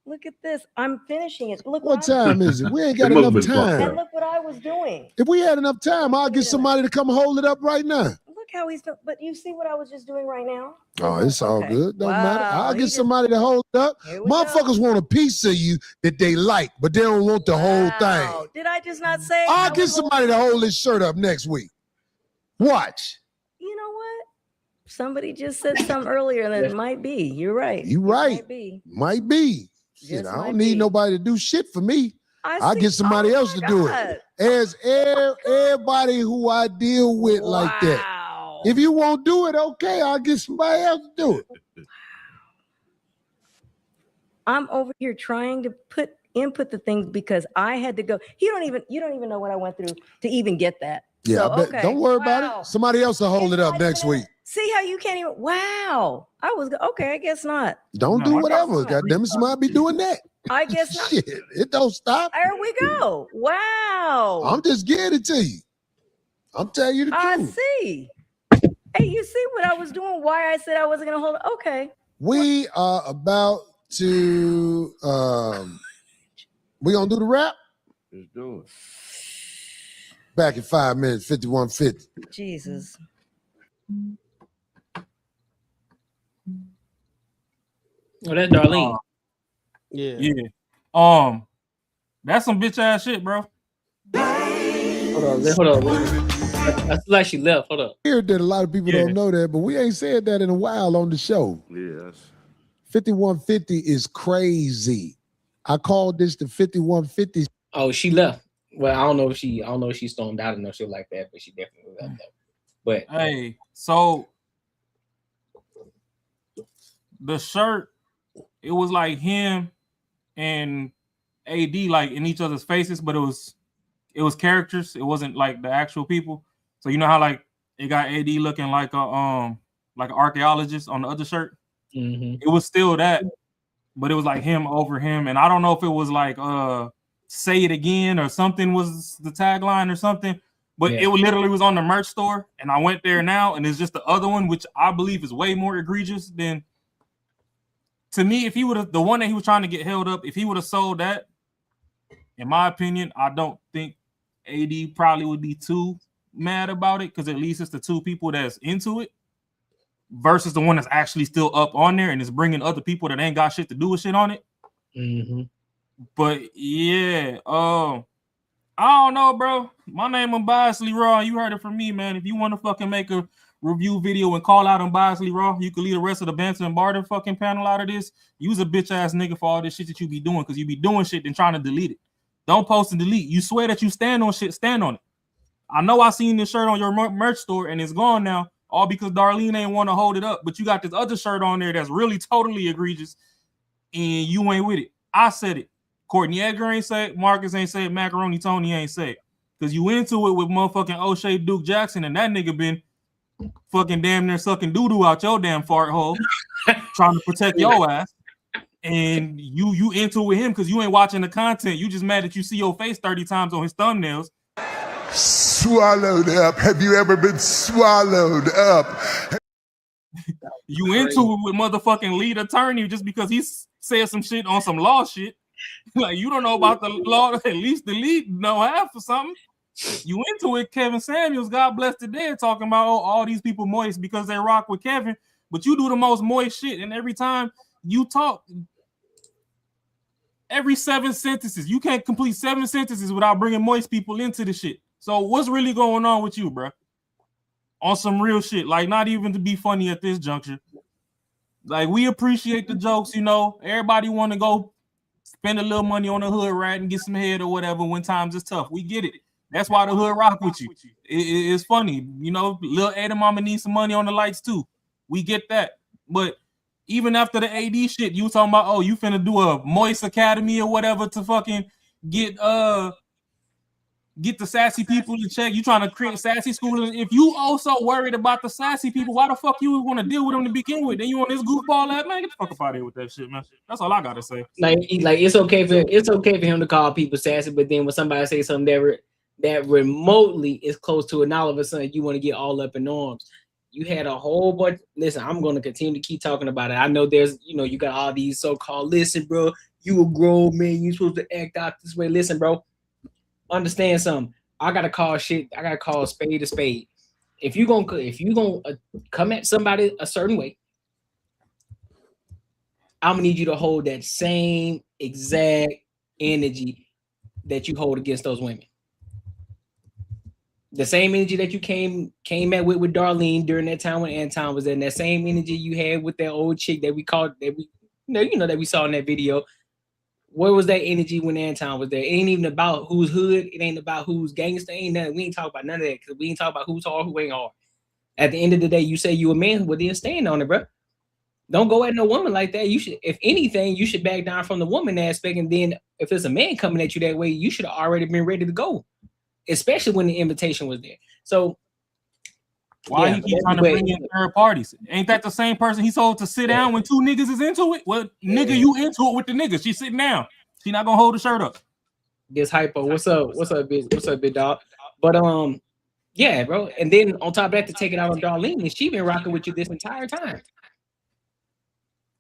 Look at this. I'm finishing it. Look what time is it? We ain't got enough time. And look what I was doing. If we had enough time, I'll get somebody to come hold it up right now. Look how he's doing. But you see what I was just doing right now? Oh, it's all good. Don't matter. I'll get somebody to hold it up. Motherfuckers want a piece of you that they like, but they don't want the whole thing. Did I just not say? I'll get somebody to hold this shirt up next week. Watch. You know what? Somebody just said something earlier that it might be. You're right. You're right. Might be. Shit, I don't need nobody to do shit for me. I'll get somebody else to do it. As everybody who I deal with like that. If you won't do it, okay, I'll get somebody else to do it. I'm over here trying to input the things because I had to go. You don't even know what I went through to even get that. Yeah, so, I bet. Okay. Don't worry about it. Somebody else will hold it up next week. See how you can't even. Wow. Okay. I guess not. Don't do whatever. Goddamn it, somebody be doing that. I guess not. Shit, it don't stop. There we go. Wow. I'm just getting it to you. I'm telling you the truth. I see. Hey, you see what I was doing? Why I said I wasn't gonna hold it? Okay. We are about to. We gonna do the rap. Let's do it. Back in 5 minutes, 5150. Jesus. Oh, that's Darlene. Yeah. That's some bitch ass shit, bro. Hold on. That's like she left. Hold up. Here that a lot of people don't know that, but we ain't said that in a while on the show. Yes. 5150 is crazy. I called this the 5150. Oh, she left. Well, I don't know if she stormed out or no shit like that, but she definitely left though. But hey, so the shirt, it was like him and AD like in each other's faces, but it was characters. It wasn't like the actual people. So you know how like it got AD looking like an archaeologist on the other shirt. It was still that, but it was like him over him. And I don't know if it was like say it again or something was the tagline or something, but it literally was on the merch store. And I went there now, and it's just the other one, which I believe is way more egregious than, to me, if he would have, the one that he was trying to get held up, if he would have sold that, in my opinion, I don't think AD probably would be too mad about it, because at least it's the two people that's into it versus the one that's actually still up on there and is bringing other people that ain't got shit to do with shit on it. But yeah, I don't know, bro. My name is Unbiasedly Raw. You heard it from me, man. If you want to fucking make a review video and call out Unbiasedly Raw, you can leave the rest of the banter and barter fucking panel out of this. Use a bitch ass nigga for all this shit that you be doing, because you be doing shit and trying to delete it. Don't post and delete. You swear that you stand on shit, stand on it. I know I seen this shirt on your merch store and it's gone now, all because Darlene ain't want to hold it up. But you got this other shirt on there that's really totally egregious, and you ain't with it. I said it. Courtney Edgar ain't say it. Marcus ain't say it. Macaroni Tony ain't say it. Because you into it with motherfucking O'Shea Duke Jackson, and that nigga been fucking damn near sucking doo-doo out your damn fart hole trying to protect your ass. And you into it with him because you ain't watching the content. You just mad that you see your face 30 times on his thumbnails. Swallowed up. Have you ever been swallowed up? You into it with motherfucking lead attorney just because he said some shit on some law shit. Like, you don't know about the law, at least the lead know half or something. You into it, Kevin Samuels, God bless the dead, talking about all these people moist because they rock with Kevin, but you do the most moist shit, and every time you talk, every 7 sentences, you can't complete 7 sentences without bringing moist people into the shit. So what's really going on with you, bro? On some real shit, like not even to be funny at this juncture. Like, we appreciate the jokes, you know. Everybody want to go spend a little money on the hood rat and get some head or whatever when times is tough. We get it. That's why the hood rock with you. It's funny, you know. Lil Ada Mama needs some money on the lights too. We get that. But even after the AD shit, you talking about, oh, you finna do a Moist Academy or whatever to fucking get the sassy people to check. You trying to create sassy schools. If you also worried about the sassy people, why the fuck you would want to deal with them to begin with? Then you want this goofball ass, man, get the fuck up out of here with that shit, man. That's all I gotta say. Like it's okay for him to call people sassy, but then when somebody say something that remotely is close to it, and all of a sudden you want to get all up in arms. You had a whole bunch. Listen, I'm going to continue to keep talking about it. I know there's, you got all these so-called, listen, bro, you a grown man, you supposed to act out this way. Listen, bro, understand something. I got to call a spade a spade. If you gonna come at somebody a certain way, I'm going to need you to hold that same exact energy that you hold against those women. The same energy that you came at with Darlene during that time when Anton was there, and that same energy you had with that old chick that we saw in that video. Where was that energy when Anton was there? It ain't even about who's hood. It ain't about who's gangster. Ain't nothing. We ain't talk about none of that, because we ain't talk about who's hard, who ain't hard. At the end of the day, you say you a man, well then stand on it, bro. Don't go at no woman like that. You should, if anything, you should back down from the woman aspect, and then if it's a man coming at you that way, you should have already been ready to go. Especially when the invitation was there. So why he keep trying to bring in third parties? Ain't that the same person he told to sit down when two niggas is into it? Well, nigga, you into it with the niggas. She sitting down. She not gonna hold the shirt up. This hypo. What's up? What's up, big dog? But yeah, bro. And then on top of that, to take it out on Darlene, and she been rocking with you this entire time.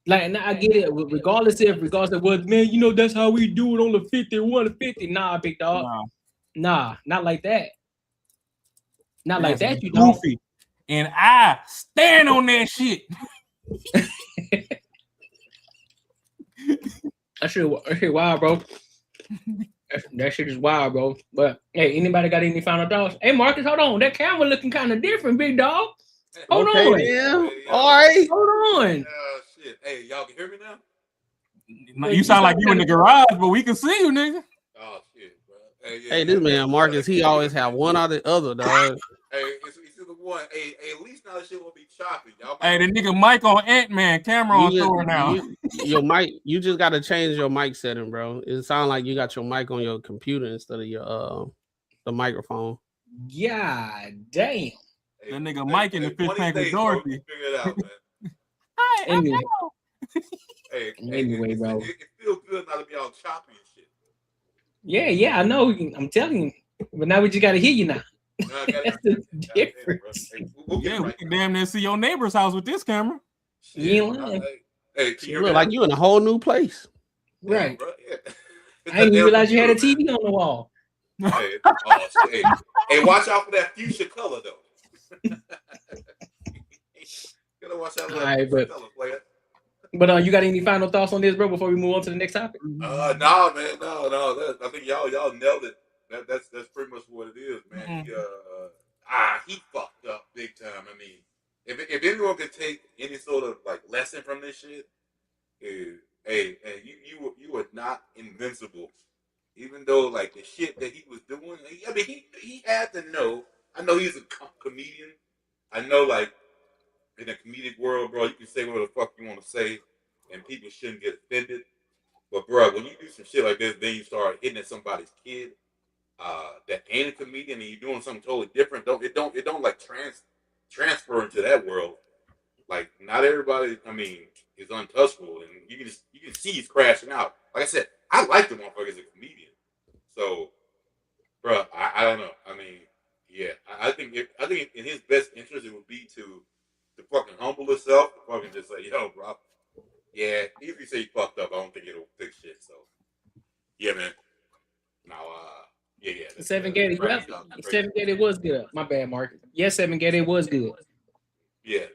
Like, and I get it, regardless of what, man, that's how we do it on the 51 to 50. Nah, big dog. Nah, not like that. Not like that, you goofy. And I stand on that shit. That shit wild, bro. That shit is wild, bro. But hey, anybody got any final thoughts? Hey, Marcus, hold on. That camera looking kind of different, big dog. Hold on. Yeah. All right. Hold on. Shit. Hey, y'all can hear me now? You sound like you in the garage, but we can see you, nigga. Oh shit, bro. Hey, this man Marcus, he always have one or the other, dog. Hey, it's either one. Hey, at least now the shit won't be choppy, y'all. Hey, the nigga mic on Ant-Man, camera on Thor now. Your mic, you just got to change your mic setting, bro. It sounds like you got your mic on your computer instead of your the microphone. God damn. That nigga Mike in the fish tank with Dorothy. Figure it out, man. Anyway, Anyway, bro. It feels good not to be all choppy and shit. Yeah, I know. I'm telling you. But now we just got to hear you now. That's the difference. We'll yeah, we can damn near see your neighbor's house with this camera. You ain't lying. Hey, you look like you in a whole new place. Right. Bro, yeah. I didn't even realize you had a TV on the wall. Hey, watch out for that fuchsia color though. Gotta watch out for that fuchsia color, player. But you got any final thoughts on this, bro? Before we move on to the next topic? No, man, no. I think y'all nailed it. That's pretty much what it is, man. He fucked up big time. I mean, if anyone could take any sort of like lesson from this shit, you are not invincible. Even though like the shit that he was doing, I mean, he had to know. I know he's a comedian. I know like in the comedic world, bro, you can say whatever the fuck you want to say, and people shouldn't get offended. But bro, when you do some shit like this, then you start hitting at somebody's kid that ain't a comedian, and you're doing something totally different. It don't like transfer into that world. Like not everybody, I mean, is untouchable, and you can see he's crashing out. Like I said, I like the motherfucker as a comedian. So, bro, I don't know. I mean, yeah, I think in his best interest it would be to fucking humble himself, to fucking just say, yo, bro, yeah, even if you say he fucked up, I don't think it'll fix shit. So, yeah, man. Now, yeah. 7 Gate, it was good. My bad, Mark. Yeah, 7 Gate, it was good. Yeah.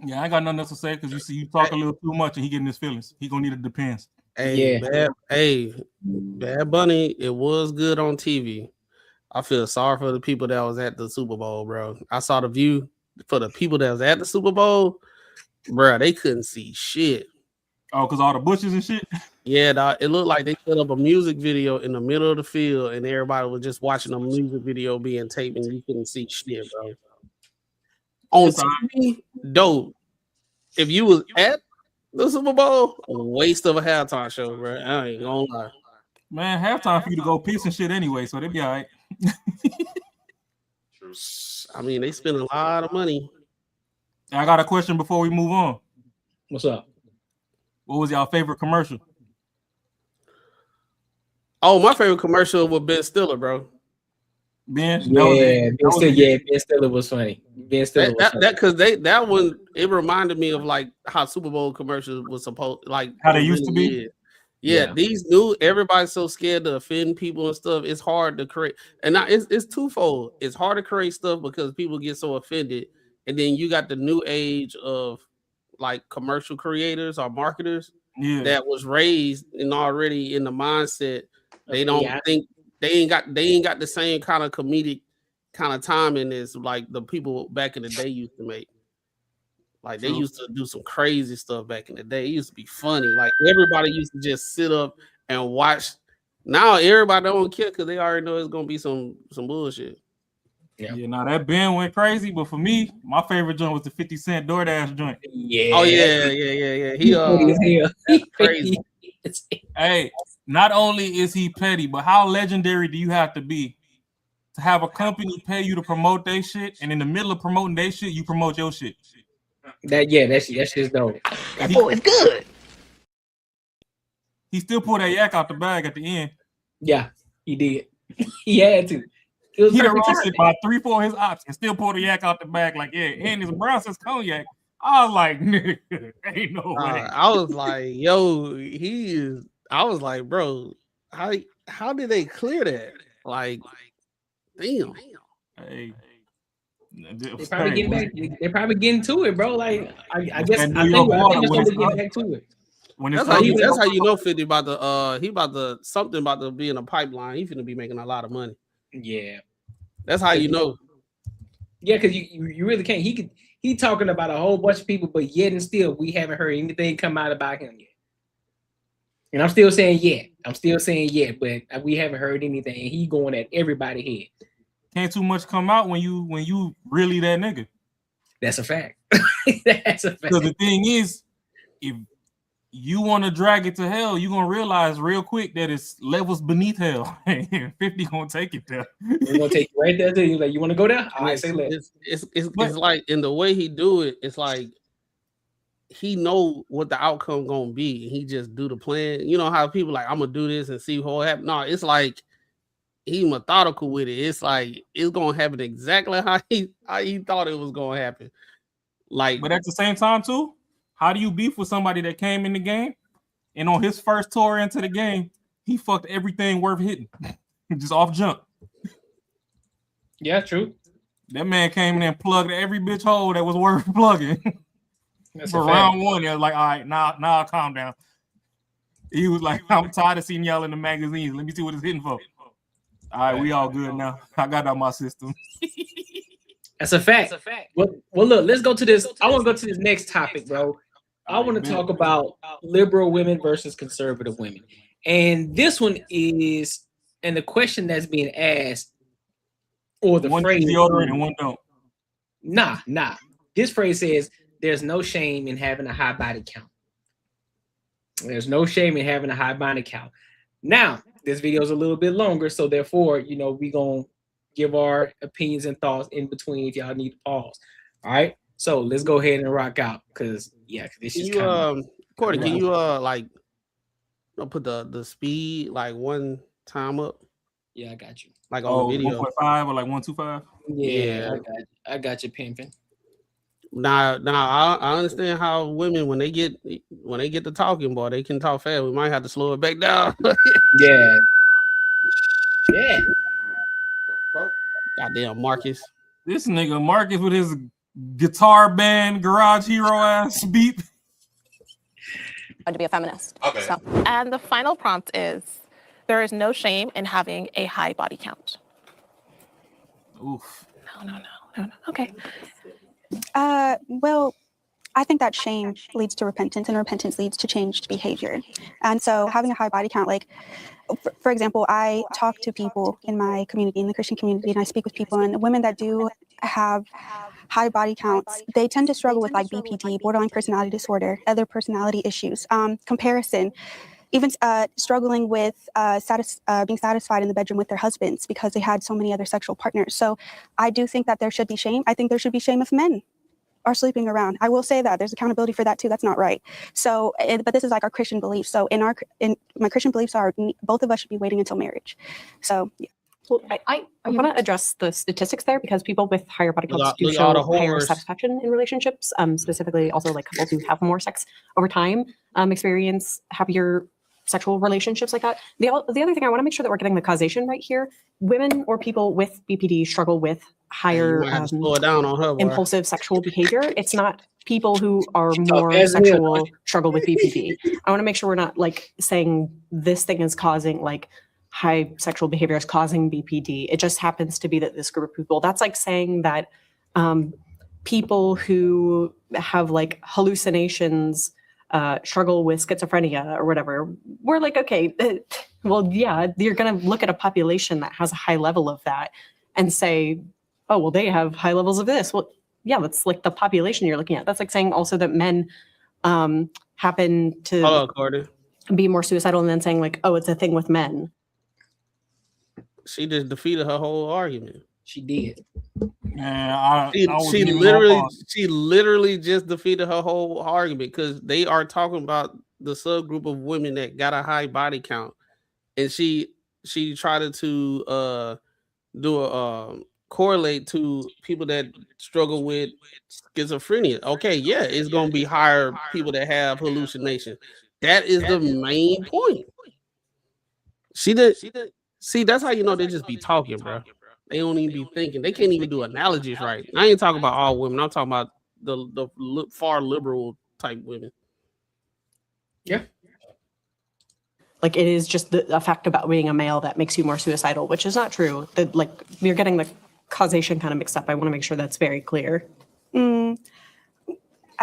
Yeah, I ain't got nothing else to say because you see you talk a little too much and he getting his feelings. He gonna need a depends. Bad Bunny, it was good on TV. I feel sorry for the people that was at the Super Bowl, bro. I saw the view for the people that was at the Super Bowl, bro. They couldn't see shit. Oh, because all the bushes and shit? Yeah, dog, it looked like they put up a music video in the middle of the field and everybody was just watching a music video being taped and you couldn't see shit, bro. On TV, dope. If you was at the Super Bowl, a waste of a halftime show, bro. I ain't gonna lie. Man, halftime for you to go piss and shit anyway, so they be all right. I mean, they spend a lot of money. I got a question before we move on. What's up? What was y'all favorite commercial? Oh, my favorite commercial was Ben Stiller, bro. Ben Stiller was funny. Ben Stiller was funny. Because that one, it reminded me of like how Super Bowl commercials was supposed like how they used to be. Yeah, these new everybody's so scared to offend people and stuff. It's hard to create, and it's twofold. It's hard to create stuff because people get so offended, and then you got the new age of like commercial creators or marketers that was raised and already in the mindset. They don't think they ain't got the same kind of comedic kind of timing as like the people back in the day used to make. Like they used to do some crazy stuff back in the day. It used to be funny. Like everybody used to just sit up and watch. Now everybody don't care because they already know it's gonna be some bullshit. Yeah. Now that Ben went crazy, but for me, my favorite joint was the 50 Cent DoorDash joint. Yeah. Oh yeah. He crazy. Hey, not only is he petty, but how legendary do you have to be to have a company pay you to promote their shit, and in the middle of promoting their shit, you promote your shit? That's just dope. That boy is good. He still pulled that yak out the bag at the end. Yeah, he did. He had to. He done roasted by 3-4 of his ops and still pulled the yak out the bag like, and his brown says cognac. I was like, nigga, ain't no way. I was like, yo, I was like, bro, how did they clear that? Like, damn. Hey. They're probably getting to it, bro. Like I guess I think they're getting back to it. That's how you know 50 about to something about to be in a pipeline. He's gonna be making a lot of money. Yeah, that's how you know. Yeah, because you really can't. He talking about a whole bunch of people, but yet and still we haven't heard anything come out about him yet. And I'm still saying but we haven't heard anything. And he going at everybody's head. Can't too much come out when you really that nigga. That's a fact. That's a fact. Because the thing is, if you want to drag it to hell, you're gonna realize real quick that it's levels beneath hell. 50 gonna take it there. We're gonna take you right there. You like, you want to go there? I say let. It's like in the way he do it. It's like he know what the outcome gonna be, and he just do the plan. You know how people like, I'm gonna do this and see what happens. No, it's like he methodical with it. It's like it's gonna happen exactly how he thought it was gonna happen. Like, but at the same time too, how do you beef with somebody that came in the game and on his first tour into the game, he fucked everything worth hitting, just off jump? Yeah, true. That man came in and plugged every bitch hole that was worth plugging. For round one, they was like, all right, now calm down. He was like, I'm tired of seeing y'all in the magazines. Let me see what it's hitting for. All right, we all good now. I got out my system. That's a fact. Well, look, let's go to this. I want to go to this next topic, bro. I want to talk about liberal women versus conservative women. And this one is, and the question that's being asked, or the one phrase, deodorant and one don't. Nah. This phrase says, there's no shame in having a high body count. There's no shame in having a high body count. Now, this video is a little bit longer, so therefore, we're going to give our opinions and thoughts in between if y'all need to pause. All right? So let's go ahead and rock out, because this is kind of... Cordy, can you put the speed like one time up? Yeah, I got you. Like on the video. 1.5 or like 1.25? Yeah. I got you pimping. Now I understand how women when they get to talking, boy, they can talk fast. We might have to slow it back down. Yeah. Goddamn Marcus. This nigga Marcus with his guitar band garage hero ass beat. To be a feminist. Okay. So. And the final prompt is, there is no shame in having a high body count. Oof. No. Okay. Well, I think that shame leads to repentance, and repentance leads to changed behavior. And so having a high body count, like, for example, I talk to people in my community, in the Christian community, and I speak with people, and women that do have high body counts, they tend to struggle with like BPD, borderline personality disorder, other personality issues, comparison, even struggling with being satisfied in the bedroom with their husbands because they had so many other sexual partners. So I do think that there should be shame. I think there should be shame if men are sleeping around. I will say that there's accountability for that too. That's not right. So, but this is like our Christian beliefs. So in my Christian beliefs are both of us should be waiting until marriage. So yeah. Well, I want to address the statistics there, because people with higher body counts do show higher satisfaction in relationships. Specifically, also like couples who have more sex over time experience happier sexual relationships like that. The other thing, I want to make sure that we're getting the causation right here. Women or people with BPD struggle with higher slow it down on her, impulsive sexual behavior. It's not people who are more sexual struggle with BPD. I want to make sure we're not like saying this thing is causing like high sexual behavior is causing BPD. It just happens to be that this group of people, that's like saying that people who have like hallucinations struggle with schizophrenia or whatever. We're like, okay, well, yeah, you're going to look at a population that has a high level of that and say, oh, well, they have high levels of this. Well, yeah, that's like the population you're looking at. That's like saying also that men happen to be more suicidal, and then saying like, oh, it's a thing with men. She just defeated her whole argument. She did. Yeah, she literally just defeated her whole argument, because they are talking about the subgroup of women that got a high body count, and she tried to do a correlate to people that struggle with schizophrenia. Okay, yeah, it's gonna be higher people that have hallucination. That is the main point. She did. See, that's how you know they just be talking, bro. They don't even be thinking. They can't even do analogies right. I ain't talking about all women. I'm talking about the far liberal type women. Yeah. Like it is just a fact about being a male that makes you more suicidal, which is not true. That like you're getting the causation kind of mixed up. I want to make sure that's very clear. I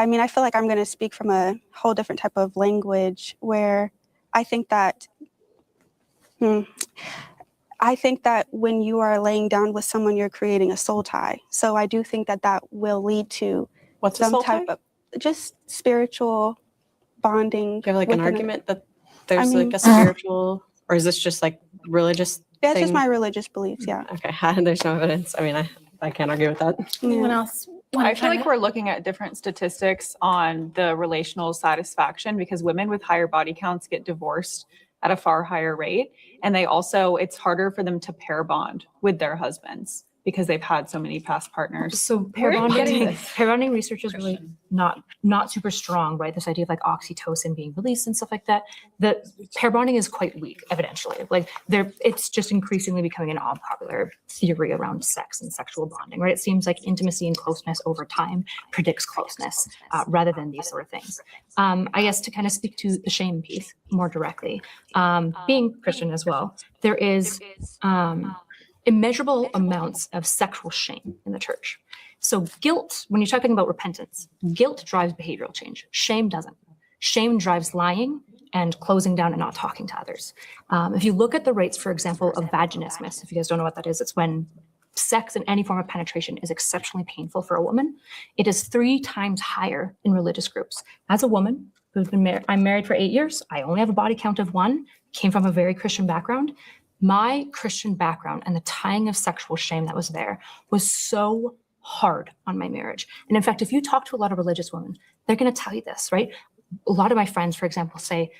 mean, I feel like I'm going to speak from a whole different type of language where I think that when you are laying down with someone, you're creating a soul tie. So I do think that will lead to some type of just spiritual bonding. Do you have like an argument that there's like a spiritual, or is this just like religious? Yeah, it's just my religious beliefs. Yeah. Okay. There's no evidence. I mean, I can't argue with that. Anyone else I feel like we're looking at different statistics on the relational satisfaction because women with higher body counts get divorced at a far higher rate. And they also, it's harder for them to pair bond with their husbands because they've had so many past partners. So pair bonding research is really not super strong, right? This idea of like oxytocin being released and stuff like that. The pair bonding is quite weak, evidentially. Like it's just increasingly becoming an unpopular theory around sex and sexual bonding, right? It seems like intimacy and closeness over time predicts closeness rather than these sort of things. I guess to kind of speak to the shame piece more directly, being Christian as well, there is immeasurable amounts of sexual shame in the church. So guilt, when you're talking about repentance, guilt drives behavioral change. Shame doesn't. Shame drives lying and closing down and not talking to others. If you look at the rates, for example, of vaginismus, if you guys don't know what that is, it's when sex and any form of penetration is exceptionally painful for a woman. It is 3 times higher in religious groups. As a woman who's been married, I'm married for 8 years. I only have a body count of 1, came from a very Christian background. My Christian background and the tying of sexual shame that was there was so hard on my marriage. And in fact, if you talk to a lot of religious women, they're going to tell you this, right? A lot of my friends, for example, say,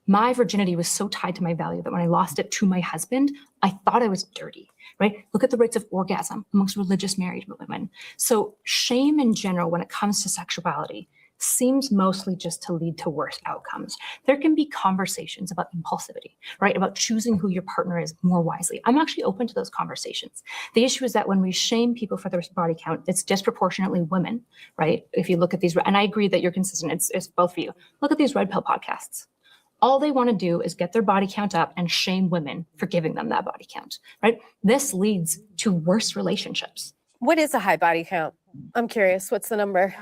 my virginity was so tied to my value that when I lost it to my husband, I thought I was dirty, right? Look at the rates of orgasm amongst religious married women. So shame in general, when it comes to sexuality, seems mostly just to lead to worse outcomes. There can be conversations about impulsivity, right? About choosing who your partner is more wisely. I'm actually open to those conversations. The issue is that when we shame people for their body count, it's disproportionately women, right? If you look at these, and I agree that you're consistent, it's both for you. Look at these red pill podcasts. All they want to do is get their body count up and shame women for giving them that body count, right? This leads to worse relationships. What is a high body count? I'm curious. What's the number?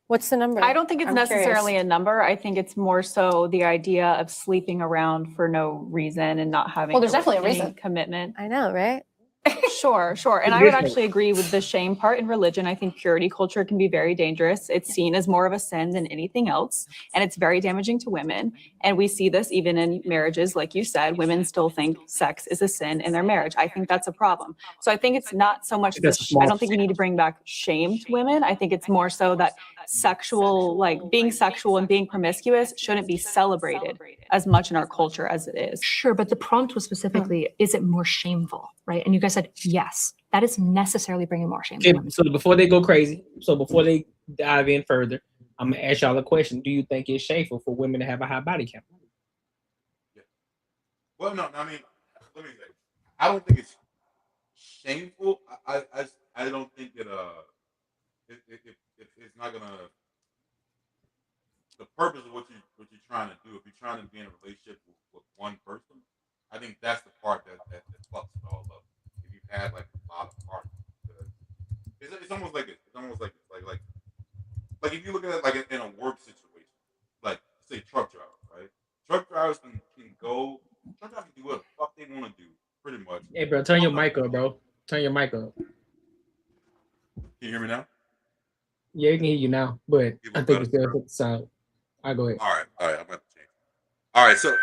What's the number? I don't think it's necessarily a number. I think it's more so the idea of sleeping around for no reason and not having there's definitely a any reason. Commitment. I know, right? Sure. And I would actually agree with the shame part in religion. I think purity culture can be very dangerous. It's seen as more of a sin than anything else, and it's very damaging to women. And we see this even in marriages. Like you said, women still think sex is a sin in their marriage. I think that's a problem. So I think it's not so much, I don't think we need to bring back shame to women. I think it's more so that sexual, like being sexual and being promiscuous shouldn't be celebrated as much in our culture as it is. Sure, but the prompt was specifically, is it more shameful, right? And you guys said, yes, that is necessarily bringing more shame. Okay, so before they go crazy, before they dive in further, I'm gonna ask y'all a question. Do you think it's shameful for women to have a high body count? Yeah. Well, no, I mean, let me say, I don't think it's shameful. I don't think that it's not gonna. The purpose of what you're trying to do, if you're trying to be in a relationship with one person, I think that's the part that fucks it all up. If you've had like a lot of partners, it's almost like like if you look at it like in a work situation, like say truck drivers, right? Truck drivers can do what the fuck they want to do, pretty much. Hey, bro, turn your mic up, bro. Turn your mic up. Can you hear me now? Yeah, you can hear you now, but I think it's still the sound. I'll go ahead. All right, I'm about to change. All right, so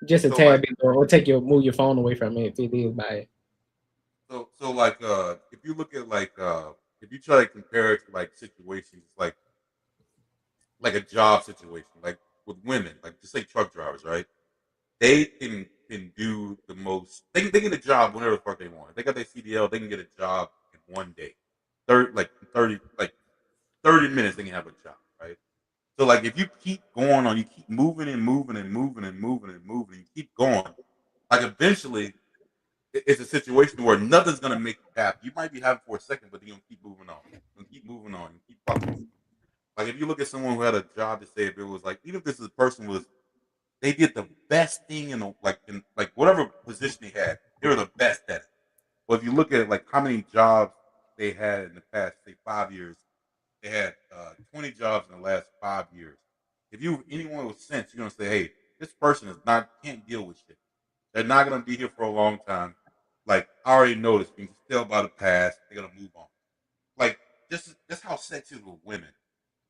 just a tad bit, or move your phone away from it if it is bad. So like if you look at like if you try to compare it to like situations like a job situation, like with women, like just say truck drivers, right? They can do the most. They can get a job whenever the fuck they want. If they got their CDL, they can get a job in one day. 30 minutes, they can have a job, right? So like if you keep going on, you keep moving and moving and moving and moving and moving, you keep going, like eventually it's a situation where nothing's gonna make you happy. You might be happy for a second, but then you're gonna keep moving on. You're gonna keep moving on and keep fucking. Like if you look at someone who had a job to say if it was like, even if this person was, they did the best thing in whatever position they had, they were the best at it. But if you look at it, like how many jobs they had in the past, say 5 years, they had 20 jobs in the last 5 years. If anyone with sense, you're gonna say, hey, this person can't deal with shit. They're not gonna be here for a long time. Like I already noticed, you can tell by the past, they're gonna move on. Like that's how sex is with women.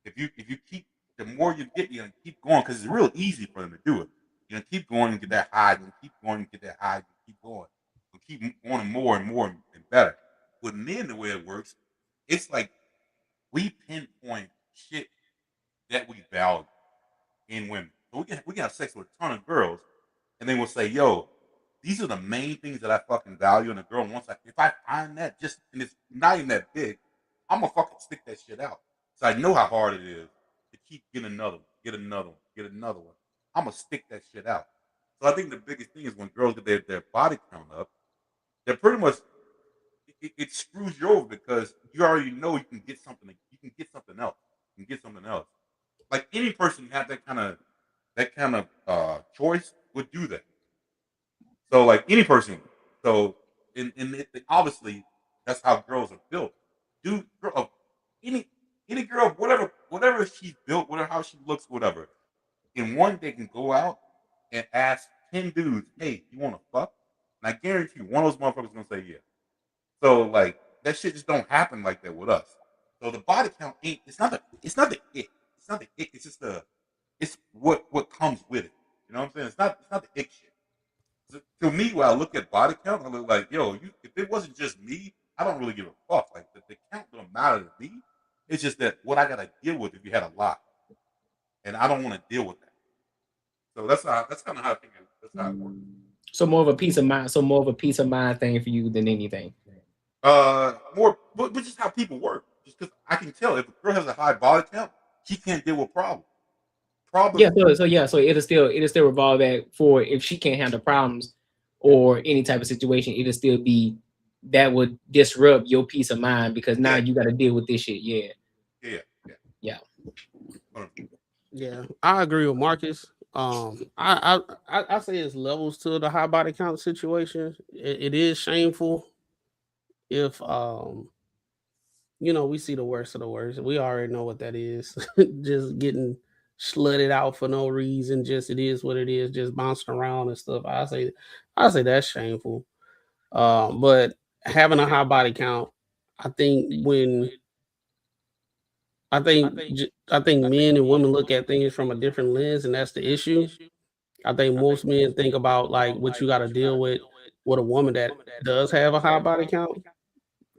If you keep, the more you get, you're gonna keep going because it's real easy for them to do it. You're gonna keep going and get that high, and keep going and get that high, and keep going. You keep wanting more and more and better. With men, the way it works, it's like we pinpoint shit that we value in women. So we can have sex with a ton of girls, and then we'll say, "Yo, these are the main things that I fucking value in a girl." And if I find that and it's not even that big, I'm gonna fucking stick that shit out. So I know how hard it is to keep getting another one, get another one, get another one. I'm gonna stick that shit out. So I think the biggest thing is when girls get their body count up, they're pretty much it screws you over because you already know you can get something. You can get something else. You can get something else. Like any person who have that kind of choice would do that. So like any person. So obviously that's how girls are built. Any girl, whatever she's built, whatever how she looks, whatever. In one, they can go out and ask 10 dudes, "Hey, you want to fuck?" And I guarantee you, one of those motherfuckers is gonna say yeah. So like that shit just don't happen like that with us. So the body count ain't. It's not the it. It's not the it. It's just it's what comes with it. You know what I'm saying? It's not the ick shit. So, to me, when I look at body count, I look like, yo, if it wasn't just me, I don't really give a fuck. Like the count don't matter to me. It's just that what I gotta deal with if you had a lot, and I don't want to deal with that. So that's kind of how I think that's how it works. So more of a peace of mind. So more of a peace of mind thing for you than anything. More, but just how people work. Just because I can tell if a girl has a high body count, she can't deal with problems. Yeah. So it'll still revolve back for if she can't handle problems or any type of situation, it'll still be that would disrupt your peace of mind because now you got to deal with this shit. Yeah. Yeah, I agree with Marcus. I say it's levels to the high body count situation. It is shameful if we see the worst of the worst. We already know what that is. Just getting slutted out for no reason. Just it is what it is. Just bouncing around and stuff. I say that's shameful. But having a high body count, I think I think men and women look at things from a different lens, and that's the issue. I think most men think about like what you got to deal with a woman that does have a high body count.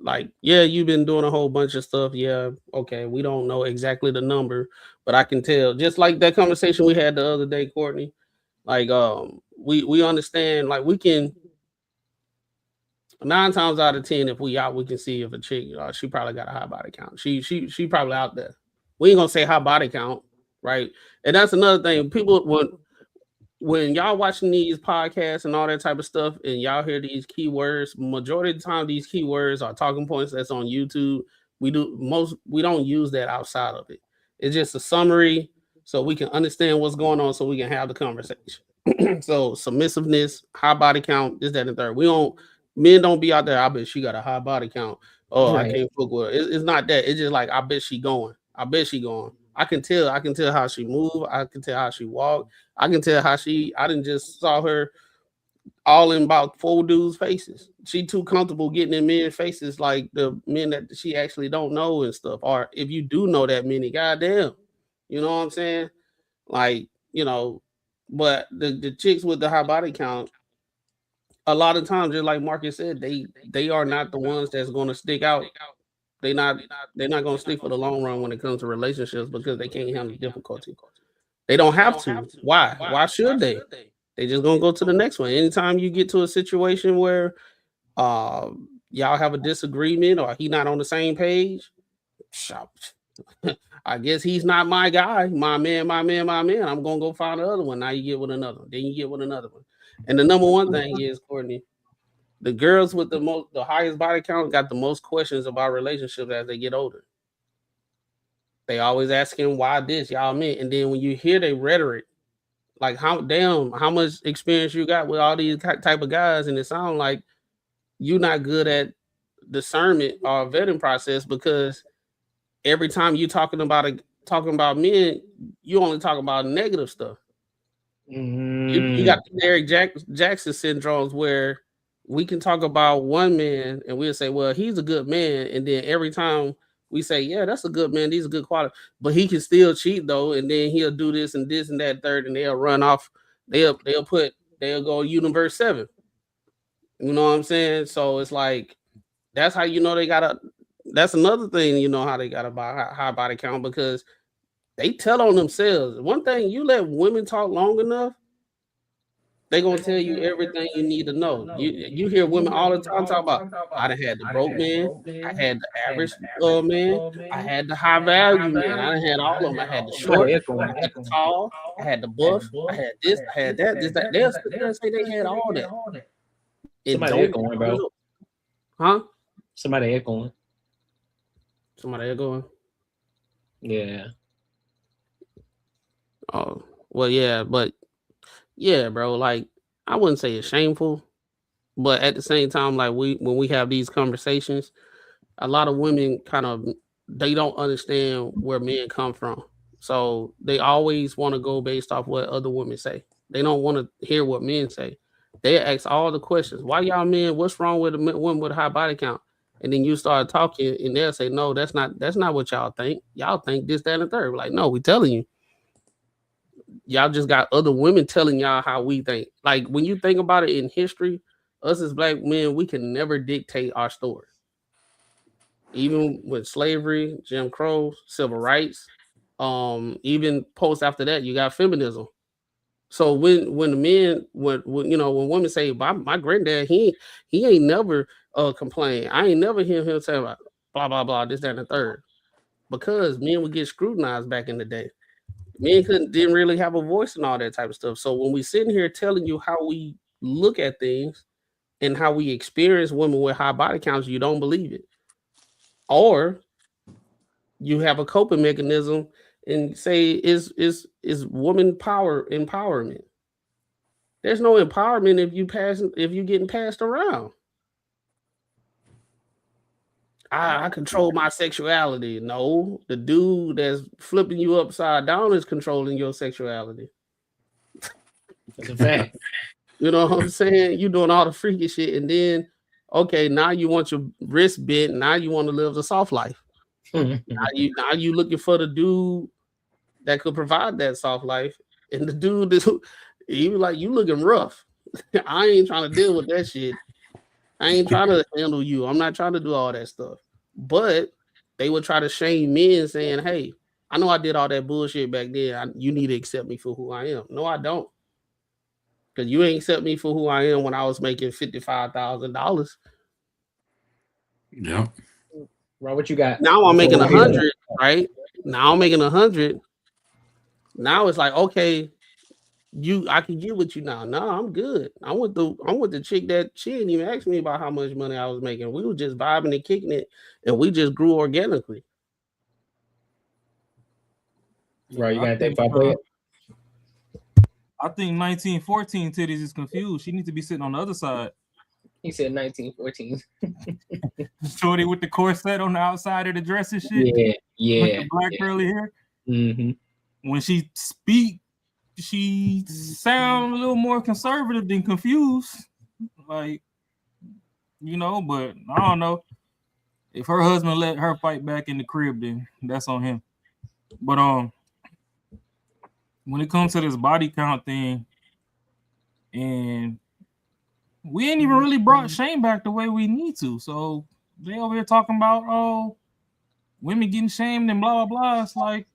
Like, yeah, you've been doing a whole bunch of stuff. Yeah, okay, we don't know exactly the number, but I can tell. Just like that conversation we had the other day, Courtney. Like, we understand. Like, we can 9 times out of 10, if we out, we can see if a chick, she probably got a high body count. She probably out there. We ain't gonna say high body count, right? And that's another thing. People when y'all watching these podcasts and all that type of stuff, and y'all hear these keywords, majority of the time these keywords are talking points that's on YouTube. We don't use that outside of it. It's just a summary so we can understand what's going on, so we can have the conversation. So submissiveness, high body count, this, that, and the third. Men don't be out there. I bet she got a high body count. Oh, right. I can't fuck with her. It's not that. It's just like I bet she going. I can tell how she move. I can tell how she walk. I can tell how I didn't just saw her all in about 4 dudes' faces. She too comfortable getting in men's faces, like the men that she actually don't know and stuff. Or if you do know that many, goddamn, you know what I'm saying? Like, but the chicks with the high body count, a lot of times, just like Marcus said, they are not the ones that's going to stick out. They're not going to stick for the long run when it comes to relationships because they can't handle difficulty. They don't have to. Why? Why should they? They just gonna go to the next one. Anytime you get to a situation where y'all have a disagreement or he not on the same page, I guess he's not my guy, my man. I'm gonna go find another one. Now you get with another one. Then you get with another one. And the number one thing is, Courtney, the girls with the highest body count got the most questions about relationships as they get older. They always asking why this, y'all mean. And then when you hear their rhetoric, like how much experience you got with all these type of guys, and it sounds like you're not good at discernment or vetting process because every time you talking about men, you only talk about negative stuff. You got the Eric Jackson syndromes where we can talk about one man and we'll say, well, he's a good man, and then every time we say, yeah, that's a good man, these are good quality, but he can still cheat though, and then he'll do this and that third, and they'll run off. They'll go universe 7. You know what I'm saying? So it's like that's how you know they got a that's another thing, you know, how they got a high body count, because they tell on themselves. One thing, you let women talk long enough, they gonna tell you everything you need to know. You hear women all the time talk about, I done had the broke man, I had the average man, I had the high value man, I done had all of them. I had the short, I had the tall, I had the buff, I had this, I had that, this, that. They'll say they had all that. Somebody echoing, bro. Huh? Somebody echoing. Somebody echoing? Yeah. Oh, well, yeah, but yeah, bro, like, I wouldn't say it's shameful, but at the same time, like, when we have these conversations, a lot of women they don't understand where men come from. So they always want to go based off what other women say. They don't want to hear what men say. They ask all the questions. Why y'all men? What's wrong with a woman with a high body count? And then you start talking, and they'll say, "No, that's not what y'all think. Y'all think this, that, and the third." Like, no, we telling you. Y'all just got other women telling y'all how we think. Like, when you think about it in history, us as black men, we can never dictate our story. Even with slavery, Jim Crow, civil rights, even post after that, you got feminism. So when the men, when women say, my granddad, he ain't never complained. I ain't never hear him say about blah blah blah, this, that, and the third. Because men would get scrutinized back in the day. Men didn't really have a voice and all that type of stuff. So when we sitting here telling you how we look at things and how we experience women with high body counts, you don't believe it. Or you have a coping mechanism and say is woman power empowerment. There's no empowerment if you getting passed around. I control my sexuality. No, the dude that's flipping you upside down is controlling your sexuality. That's a fact. You know what I'm saying? You doing all the freaky shit, and then okay, now you want your wrist bent. Now you want to live the soft life. now you looking for the dude that could provide that soft life, and the dude is even like, you looking rough. I ain't trying to deal with that shit. I ain't trying to handle you. I'm not trying to do all that stuff. But they would try to shame men, saying, "Hey, I know I did all that bullshit back then. You need to accept me for who I am." No, I don't. Because you ain't accept me for who I am when I was making $55,000. Yeah. Right, what you got? Now I'm making 100, right? Now I'm making 100. Now it's like, okay, I can get with you now. No, I'm good. I'm with the chick that she didn't even ask me about how much money I was making. We were just vibing and kicking it, and we just grew organically. Right, you got that vibe. I think 1914 titties is confused. She needs to be sitting on the other side. He said 1914. Shorty with the corset on the outside of the dress and shit. Yeah. With the black curly hair. Mm-hmm. When she speak, she sound a little more conservative than confused. Like, but I don't know. If her husband let her fight back in the crib, then that's on him. But when it comes to this body count thing, and we ain't even really brought shame back the way we need to. So they over here talking about, women getting shamed and blah, blah, blah. It's like,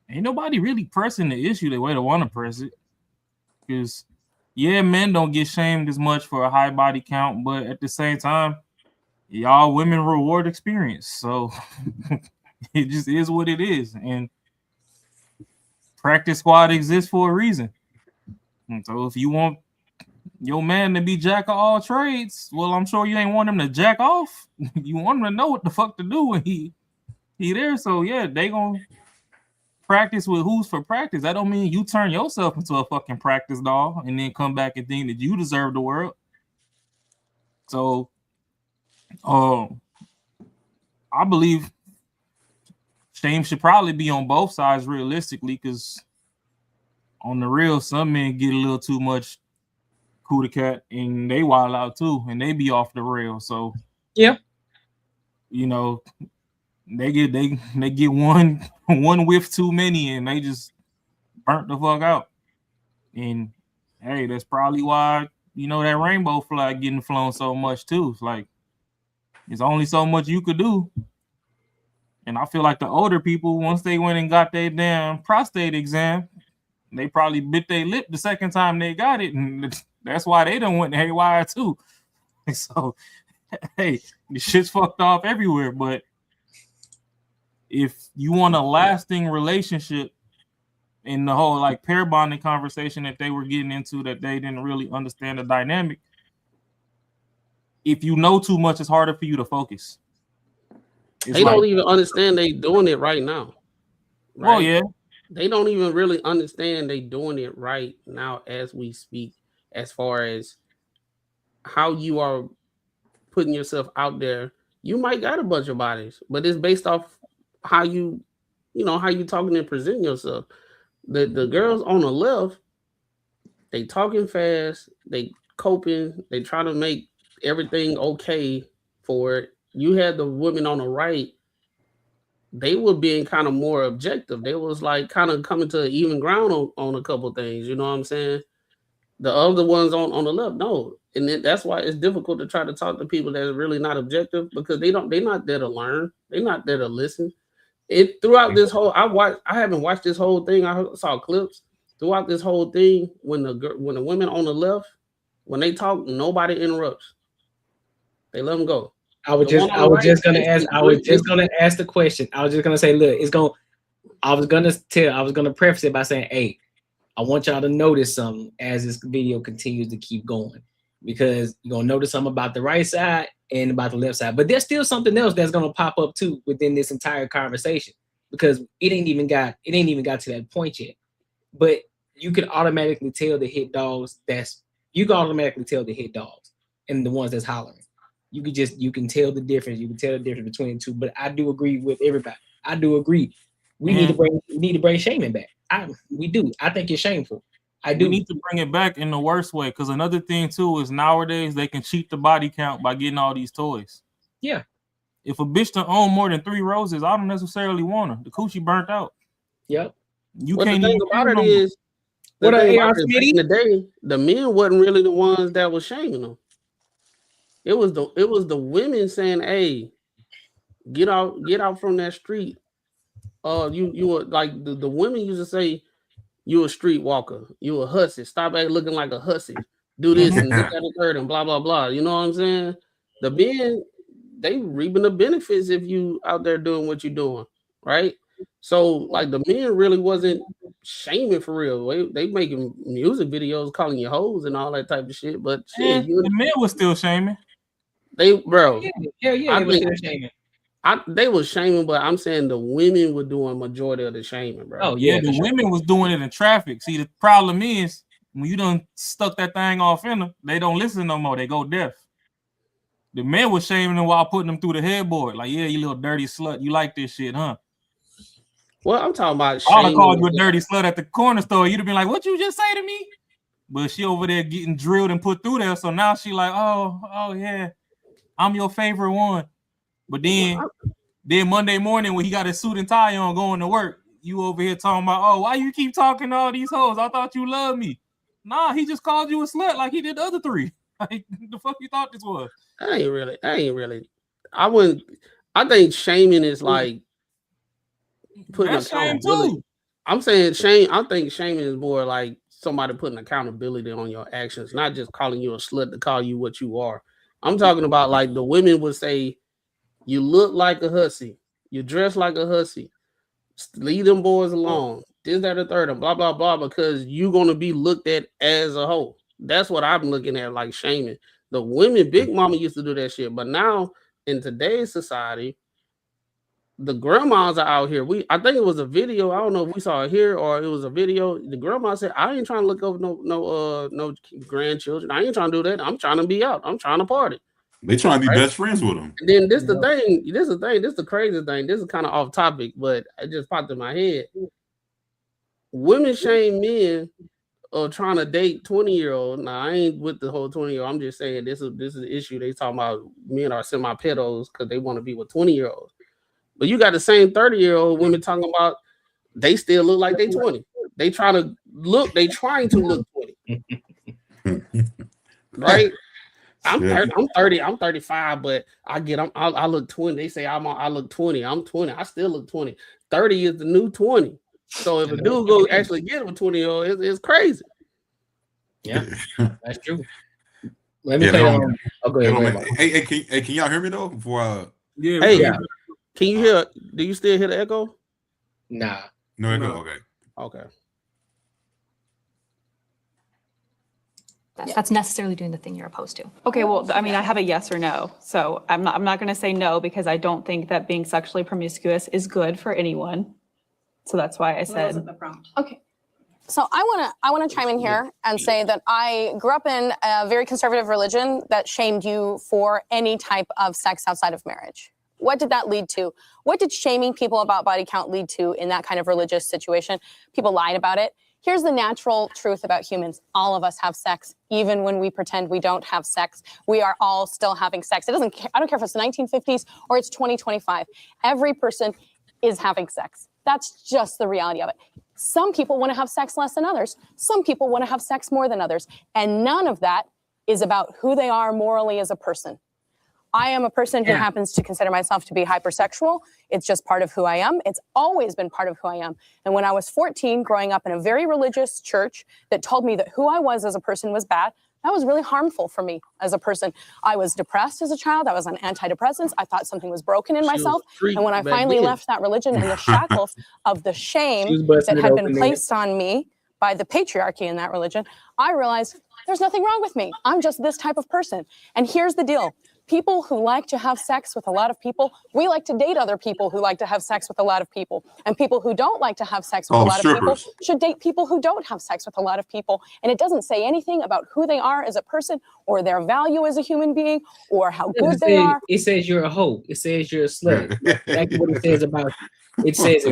ain't nobody really pressing the issue the way they want to press it. Because, yeah, men don't get shamed as much for a high body count, but at the same time, y'all women reward experience. So it just is what it is. And practice squad exists for a reason. And so if you want your man to be jack of all trades, well, I'm sure you ain't want him to jack off. You want him to know what the fuck to do when he there. So yeah, they gonna practice with who's for practice. That don't mean you turn yourself into a fucking practice doll and then come back and think that you deserve the world. So I believe shame should probably be on both sides realistically, because on the real, some men get a little too much coup de cat and they wild out too, and they be off the rail. So yeah, they get one whiff too many and they just burnt the fuck out. And hey, that's probably why that rainbow flag getting flown so much too. It's like There's only so much you could do. And I feel like the older people, once they went and got their damn prostate exam, they probably bit their lip the second time they got it, and that's why they done went haywire too. So, hey, the shit's fucked off everywhere. But if you want a lasting relationship, in the whole like pair bonding conversation that they were getting into, that they didn't really understand the dynamic. If you know too much, it's harder for you to focus. They don't even understand they doing it right now. Right? Oh yeah. They don't even really understand they doing it right now as we speak, as far as how you are putting yourself out there. You might got a bunch of bodies, but it's based off how you how you talking and presenting yourself. The girls on the left, they talking fast, they coping, they trying to make everything okay for it. You had the women on the right, they were being kind of more objective. They was like kind of coming to even ground on a couple things, you know what I'm saying? The other ones on the left, no. And that's why it's difficult to try to talk to people that are really not objective, because they're not there to learn. They're not there to listen. Throughout this whole, I haven't watched this whole thing. I saw clips throughout this whole thing. When the women on the left, when they talk, nobody interrupts. They let them go. I was just gonna ask the question. I was just gonna say, look, I was gonna preface it by saying, hey, I want y'all to notice something as this video continues to keep going, because you're gonna notice something about the right side and about the left side. But there's still something else that's gonna pop up too within this entire conversation, because it ain't even got to that point yet. But you can automatically tell the hit dogs and the ones that's hollering. You can tell the difference. You can tell the difference between the two. But I do agree with everybody. I do agree. We need to bring shaming back. We do. I think it's shameful. We need to bring it back in the worst way, because another thing too is nowadays they can cheat the body count by getting all these toys. Yeah. If a bitch to own more than 3 roses, I don't necessarily want her. The coochie burnt out. Yep. The thing about it is, back in the day, the men wasn't really the ones that was shaming them. It was the women saying, "Hey, get out from that street." You were like the women used to say, "You a street walker. You a hussy. Stop looking like a hussy. Do this and that and the third and blah blah blah." You know what I'm saying? The men, they reaping the benefits if you out there doing what you're doing, right? So like the men really wasn't shaming for real. They making music videos calling you hoes and all that type of shit. But shit, the men was still shaming. They were still shaming. They was shaming, but I'm saying the women were doing majority of the shaming, bro. Oh yeah, the women was doing it in traffic. See, the problem is when you done stuck that thing off in them, they don't listen no more. They go deaf. The men was shaming them while putting them through the headboard. Like, yeah, you little dirty slut. You like this shit, huh? Well, I'm talking about. I'd have called you a dirty slut at the corner store. You'd have been like, "What you just say to me?" But she over there getting drilled and put through there. So now she like, oh yeah, I'm your favorite one. But then Monday morning when he got his suit and tie on going to work, you over here talking about, oh, why you keep talking to all these hoes? I thought you loved me. Nah, he just called you a slut like he did the other 3. Like, the fuck you thought this was? I ain't really. I think shaming is like putting accountability. I'm saying I think shaming is more like somebody putting accountability on your actions, not just calling you a slut to call you what you are. I'm talking about like the women would say, you look like a hussy, you dress like a hussy, leave them boys alone, this, that, or third, and blah, blah, blah, because you're going to be looked at as a hoe. That's what I'm looking at, like shaming. The women, Big Mama used to do that shit, but now in today's society, the grandmas are out here. I think it was a video. I don't know if we saw it here or it was a video. The grandma said, I ain't trying to look over no grandchildren. I ain't trying to do that. I'm trying to be out. I'm trying to party. They trying to be best friends with them. And then this the thing. This is the crazy thing. This is kind of off topic, but it just popped in my head. Women shame men of trying to date 20-year-old. Now I ain't with the whole 20-year-old. I'm just saying this is an issue. They talking about men are semi-pedos because they want to be with 20-year-olds. But you got the same 30-year-old women talking about they still look like they 20. They trying to look 20. Right? I'm 30. I'm 35, but I look 20. They say I look 20. I'm 20. I still look 20. 30 is the new 20. So if a dude go actually get a 20-year-old, it's crazy. Yeah, that's true. Let me play go ahead. Hey, can y'all hear me though? Before can you hear? Do you still hear the echo? Nah. No echo. Okay. That's necessarily doing the thing you're opposed to. Okay, well, I mean, I have a yes or no. So I'm not going to say no because I don't think that being sexually promiscuous is good for anyone. So that's why I said. Okay. So I want to chime in here and say that I grew up in a very conservative religion that shamed you for any type of sex outside of marriage. What did that lead to? What did shaming people about body count lead to in that kind of religious situation? People lied about it. Here's the natural truth about humans. All of us have sex. Even when we pretend we don't have sex, we are all still having sex. I don't care if it's the 1950s or it's 2025. Every person is having sex. That's just the reality of it. Some people want to have sex less than others. Some people want to have sex more than others. And none of that is about who they are morally as a person. I am a person who happens to consider myself to be hypersexual. It's just part of who I am. It's always been part of who I am. And when I was 14, growing up in a very religious church that told me that who I was as a person was bad, that was really harmful for me as a person. I was depressed as a child. I was on antidepressants. I thought something was broken in myself. And when I finally left that religion and the shackles of the shame that had been placed on me by the patriarchy in that religion, I realized there's nothing wrong with me. I'm just this type of person. And here's the deal. People who like to have sex with a lot of people, we like to date other people who like to have sex with a lot of people. And people who don't like to have sex with a lot of people should date people who don't have sex with a lot of people. And it doesn't say anything about who they are as a person or their value as a human being or how good they are. It says you're a hoe. It says you're a slut. That's exactly what it says about you. It says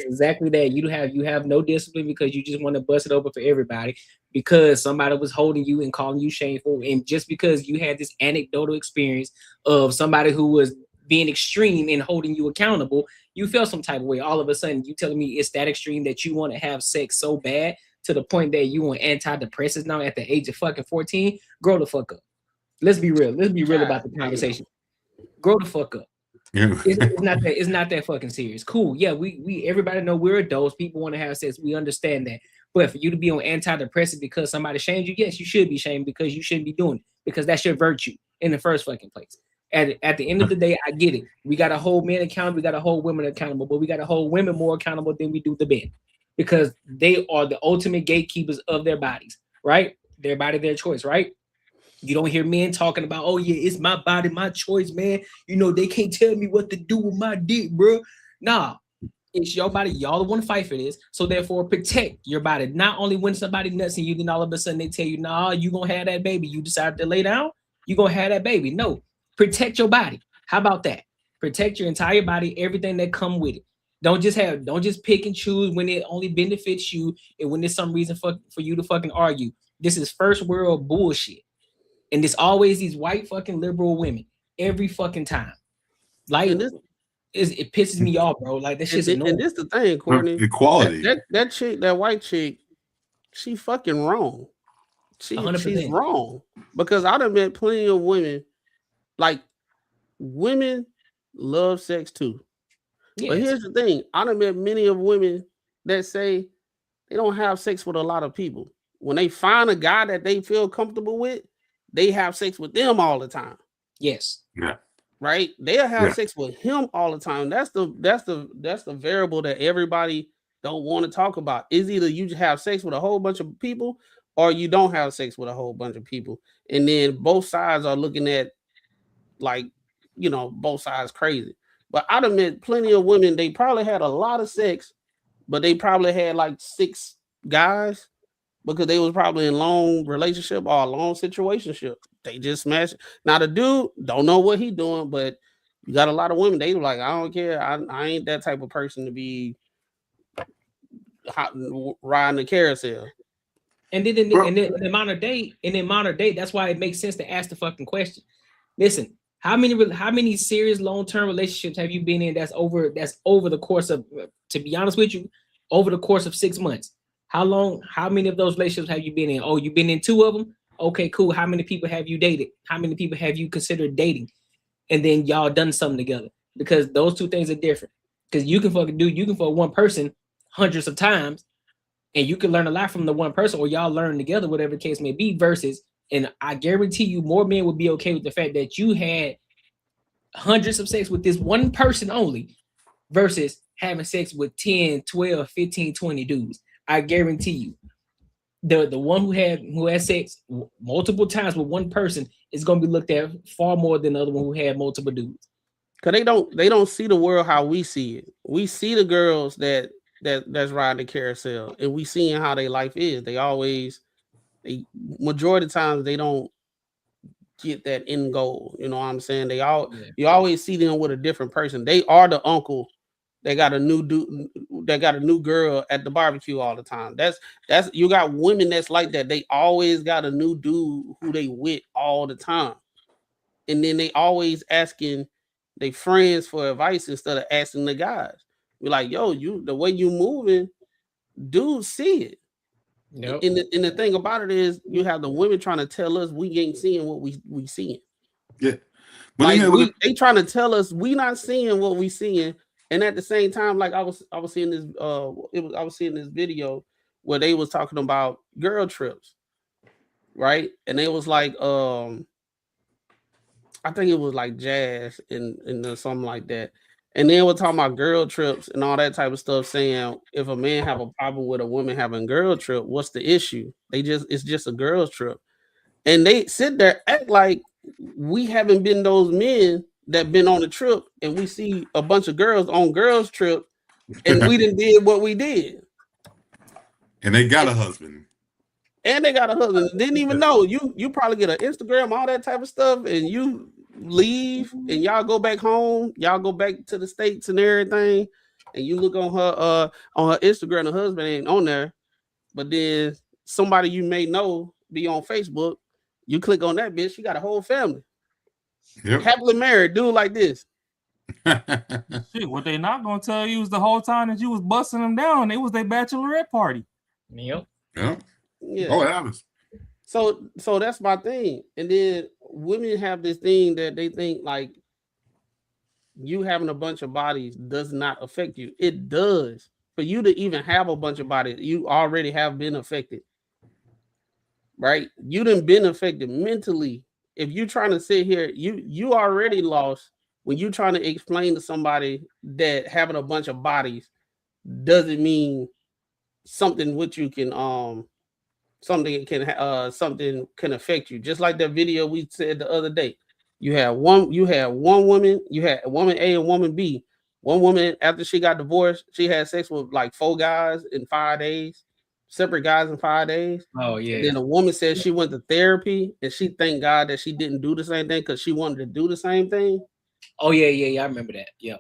exactly that. You have no discipline because you just want to bust it open for everybody because somebody was holding you and calling you shameful, and just because you had this anecdotal experience of somebody who was being extreme and holding you accountable, you felt some type of way. All of a sudden, you telling me it's that extreme that you want to have sex so bad to the point that you want antidepressants now at the age of fucking 14? Grow the fuck up. Let's be real. Let's be real about the conversation. Grow the fuck up. It's not that fucking serious. Cool. Yeah, we everybody know we're adults. People want to have sex. We understand that. But for you to be on antidepressants because somebody shamed you, yes, you should be shamed because you shouldn't be doing it because that's your virtue in the first fucking place. At the end of the day, I get it. We got to hold men accountable. We got to hold women accountable, but we got to hold women more accountable than we do the men because they are the ultimate gatekeepers of their bodies, right? Their body, their choice, right? You don't hear men talking about, oh yeah, it's my body, my choice, man. You know, they can't tell me what to do with my dick, bro. Nah, it's your body. Y'all the one to fight for this. So therefore, protect your body. Not only when somebody nuts and you, then all of a sudden they tell you, nah, you gonna have that baby. You decided to lay down, you gonna have that baby. No, protect your body. How about that? Protect your entire body, everything that come with it. Don't just pick and choose when it only benefits you and when there's some reason for you to fucking argue. This is first world bullshit. And it's always these white fucking liberal women every fucking time. Like it pisses me off, bro. Like that shit's annoying. And this the thing, Courtney. Equality. That chick, that white chick, she fucking wrong. She's wrong. Because I done met plenty of women. Like women love sex too. Yes. But here's the thing. I done met many of women that say they don't have sex with a lot of people. When they find a guy that they feel comfortable with, they have sex with them all the time. Yes. Yeah. Right? They'll have sex with him all the time. That's the variable that everybody don't want to talk about. Is either you have sex with a whole bunch of people or you don't have sex with a whole bunch of people. And then both sides are looking at like, you know, both sides crazy. But I'd have met plenty of women, they probably had a lot of sex, but they probably had like 6 guys. Because they was probably in long relationship or a long situationship. They just smashed. Now the dude don't know what he doing, but you got a lot of women. They like, I don't care. I ain't that type of person to be riding the carousel. And then in the modern day, that's why it makes sense to ask the fucking question. Listen, how many serious long-term relationships have you been in that's over the course of, to be honest with you, over the course of 6 months? How many of those relationships have you been in? Oh, you've been in 2 of them? Okay, cool. How many people have you dated? How many people have you considered dating? And then y'all done something together, because those two things are different. Because you can fuck one person hundreds of times, and you can learn a lot from the one person, or y'all learn together, whatever the case may be. Versus, and I guarantee you, more men would be okay with the fact that you had hundreds of sex with this one person only, versus having sex with 10, 12, 15, 20 dudes. I guarantee you, the one who had sex multiple times with one person is going to be looked at far more than the other one who had multiple dudes. Cause they don't see the world how we see it. We see the girls that's riding the carousel, and we seeing how their life is. Majority of the times they don't get that end goal. You know what I'm saying? You always see them with a different person. They are the uncle. They got a new dude. They got a new girl at the barbecue all the time. That's you got women that's like that. They always got a new dude who they with all the time, and then they always asking their friends for advice instead of asking the guys. We're like, yo, the way you moving, dudes see it. Yep. And the thing about it is, you have the women trying to tell us we ain't seeing what we seeing. Yeah, but like they trying to tell us we not seeing what we seeing, and at the same time, like I was seeing this I was seeing this video where they was talking about girl trips, right? And they was like I think it was like Jazz and something like that. And then we're talking about girl trips and all that type of stuff, saying if a man have a problem with a woman having girl trip, what's the issue? It's just a girl's trip. And they sit there, act like we haven't been those men that been on the trip, and we see a bunch of girls on girls trip, and we did what we did. And they got a husband. And they got a husband. Didn't even know. You probably get an Instagram, all that type of stuff, and you leave and y'all go back home. Y'all go back to the States and everything. And you look on her Instagram, the husband ain't on there. But then somebody you may know be on Facebook. You click on that bitch, you got a whole family. Yep. Happily married, dude like this. Shit, what they not gonna tell you is the whole time that you was busting them down, it was their bachelorette party. Yep. Yep. Yeah. Oh, it happens. So that's my thing. And then women have this thing that they think like you having a bunch of bodies does not affect you. It does. For you to even have a bunch of bodies, you already have been affected. Right? You done been affected mentally. If you trying to sit here, you already lost when you trying to explain to somebody that having a bunch of bodies doesn't mean something which you can something can affect you. Just like that video we said the other day. You had one woman, you had woman A and woman B. One woman, after she got divorced, she had sex with like 4 guys in 5 days, separate guys in 5 days. Oh yeah. And then a woman said she went to therapy and she thanked God that she didn't do the same thing because she wanted to do the same thing. Oh yeah. I remember that. Yeah.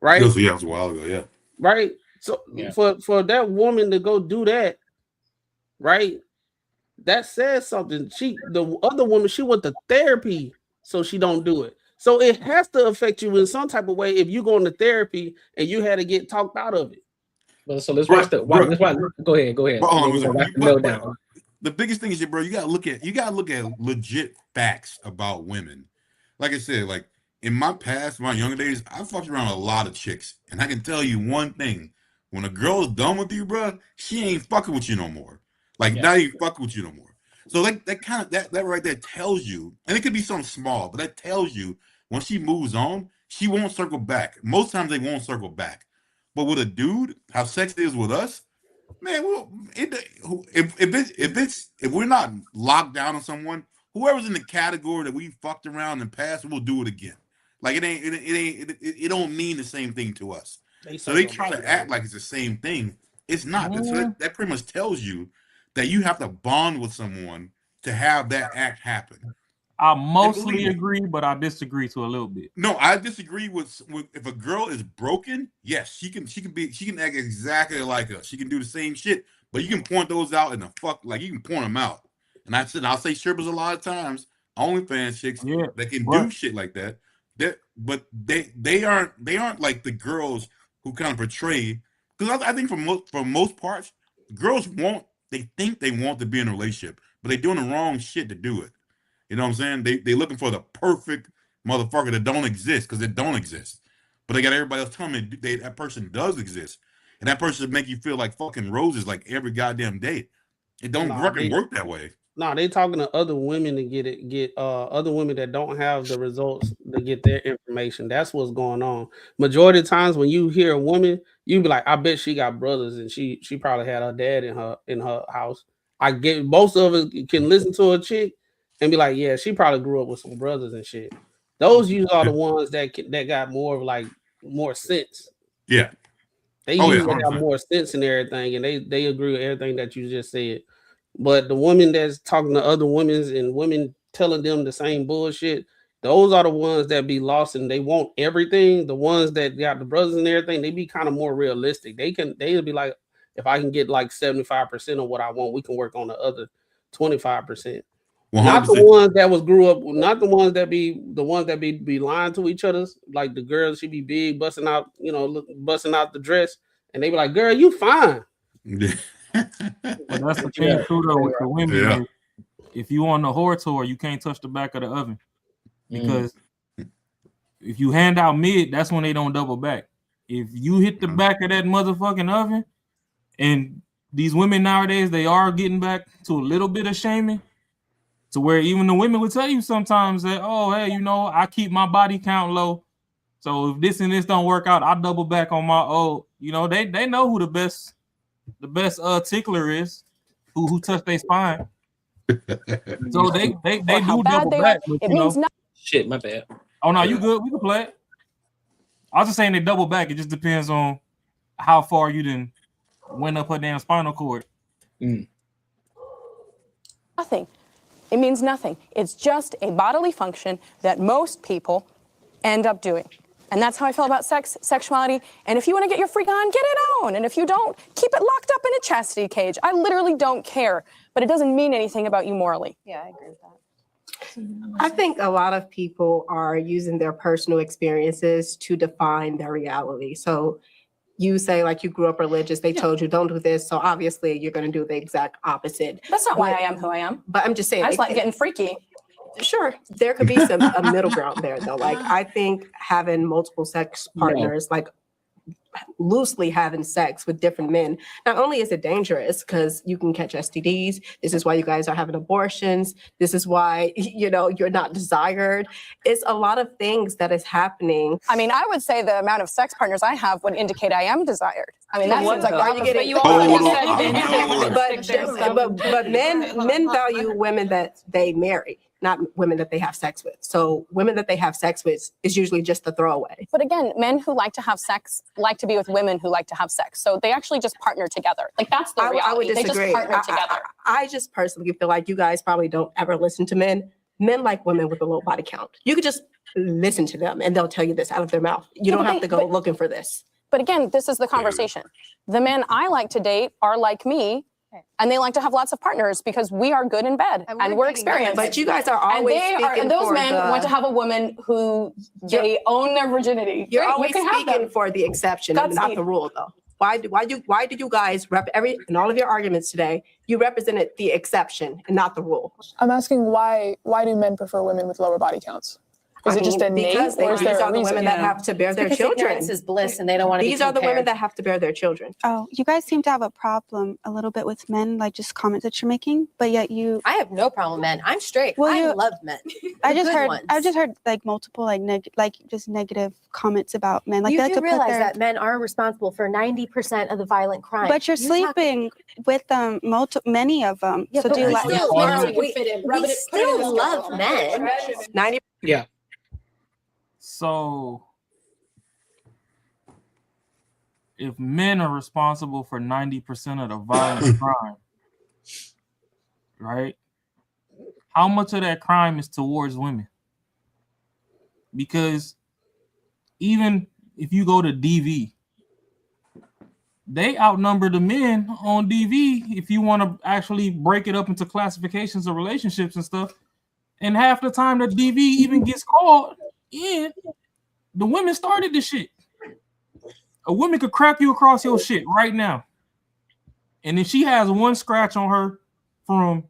Right. Yeah, it was a while ago. Yeah. Right. So for that woman to go do that, right? That says something. The other woman, she went to therapy so she don't do it. So it has to affect you in some type of way if you go into therapy and you had to get talked out of it. Well, so let's watch the. Let's watch, go ahead. The biggest thing is, bro, you gotta look at legit facts about women. Like I said, like in my past, my younger days, I fucked around a lot of chicks, and I can tell you one thing: when a girl's done with you, bro, she ain't fucking with you no more. Like not even fucking with you no more. So like that right there tells you, and it could be something small, but that tells you when she moves on, she won't circle back. Most times they won't circle back. But with a dude, how sex is with us, man, if we're not locked down on someone, whoever's in the category that we fucked around in the past, we'll do it again. Like it don't mean the same thing to us. So they try to act like it's the same thing. It's not. So that pretty much tells you that you have to bond with someone to have that act happen. I mostly agree, but I disagree to a little bit. No, I disagree with if a girl is broken, yes, she can act exactly like us. She can do the same shit, but you can point those out in the you can point them out. And I'll say strippers a lot of times, OnlyFans chicks that can do shit like that. But they aren't like the girls who kind of portray, because I think for most parts, girls think they want to be in a relationship, but they're doing the wrong shit to do it. You know what I'm saying? They looking for the perfect motherfucker that don't exist because it don't exist. But they got everybody else telling me that person does exist. And that person make you feel like fucking roses like every goddamn day. It don't fucking work that way. No, they talking to other women to get other women that don't have the results to get their information. That's what's going on. Majority of times when you hear a woman, you be like, I bet she got brothers and she probably had her dad in her house. I get most of us can listen to a chick and be like, yeah, she probably grew up with some brothers and shit. Those usually are the ones that got more of like more sense. Yeah. They usually have more sense in everything, and they agree with everything that you just said. But the women that's talking to other women and women telling them the same bullshit, those are the ones that be lost and they want everything. The ones that got the brothers and everything, they be kind of more realistic. They'll be like, if I can get like 75% of what I want, we can work on the other 25%. Not the ones that grew up, not the ones that be lying to each other. Like the girls, she be big, busting out the dress, and they be like, "Girl, you fine." But that's the thing too, though, with the women. Yeah. If you on the whore tour, you can't touch the back of the oven because if you hand out mid, that's when they don't double back. If you hit the back of that motherfucking oven, and these women nowadays, they are getting back to a little bit of shaming, to where even the women will tell you sometimes that, oh, hey, I keep my body count low. So if this and this don't work out, I double back on my old. They know who the best tickler is, who touch their spine. So they do double back. It means nothing. Shit, my bad. Oh no, you good? We can play it. I was just saying they double back. It just depends on how far you done went up her damn spinal cord. Nothing. It means nothing. It's just a bodily function that most people end up doing. And that's how I feel about sexuality. And if you want to get your freak on, get it on. And if you don't, keep it locked up in a chastity cage. I literally don't care. But it doesn't mean anything about you morally. Yeah, I agree with that. I think a lot of people are using their personal experiences to define their reality. So you say like you grew up religious, they told you don't do this. So obviously you're going to do the exact opposite. That's not why I am who I am. But I'm just saying. I just like getting freaky. Sure, there could be a middle ground there though. Like I think having multiple sex partners, like loosely having sex with different men, not only is it dangerous because you can catch STDs. This is why you guys are having abortions. This is why you're not desired. It's a lot of things that is happening. I mean, I would say the amount of sex partners I have would indicate I am desired. I mean, that seems like are you getting? But men value women that they marry, not women that they have sex with. So women that they have sex with is usually just a throwaway. But again, men who like to have sex like to be with women who like to have sex. So they actually just partner together. Like that's the reality. I would disagree. They just partner together. I just personally feel like you guys probably don't ever listen to men. Men like women with a low body count. You could just listen to them and they'll tell you this out of their mouth. You don't have to go looking for this. But again, this is the conversation. The men I like to date are like me. And they like to have lots of partners because we are good in bed and we're experienced. But you guys are always and those men want to have a woman who they own their virginity. You're always speaking for the exception and not the rule, though. Why do you guys in all of your arguments today? You represented the exception and not the rule. I'm asking why do men prefer women with lower body counts? Is it just innate? Because these are the women that have to bear their children. Ignorance is bliss, and they don't want to. These are the women that have to bear their children. Oh, you guys seem to have a problem a little bit with men, like just comments that you're making, but yet you. I have no problem with men. I'm straight. Well, I love men. I just heard like multiple just negative comments about men. Like you they like do to realize put that men are responsible for 90% of the violent crime. But you're sleeping with many of them. Yeah, so but do you we like? still love men. 90. Yeah. So, if men are responsible for 90% of the violent crime, right? How much of that crime is towards women? Because even if you go to DV, they outnumber the men on DV if you want to actually break it up into classifications of relationships and stuff. And half the time that DV even gets called in, the women started this shit. A woman could crack you across your shit right now. And if she has one scratch on her from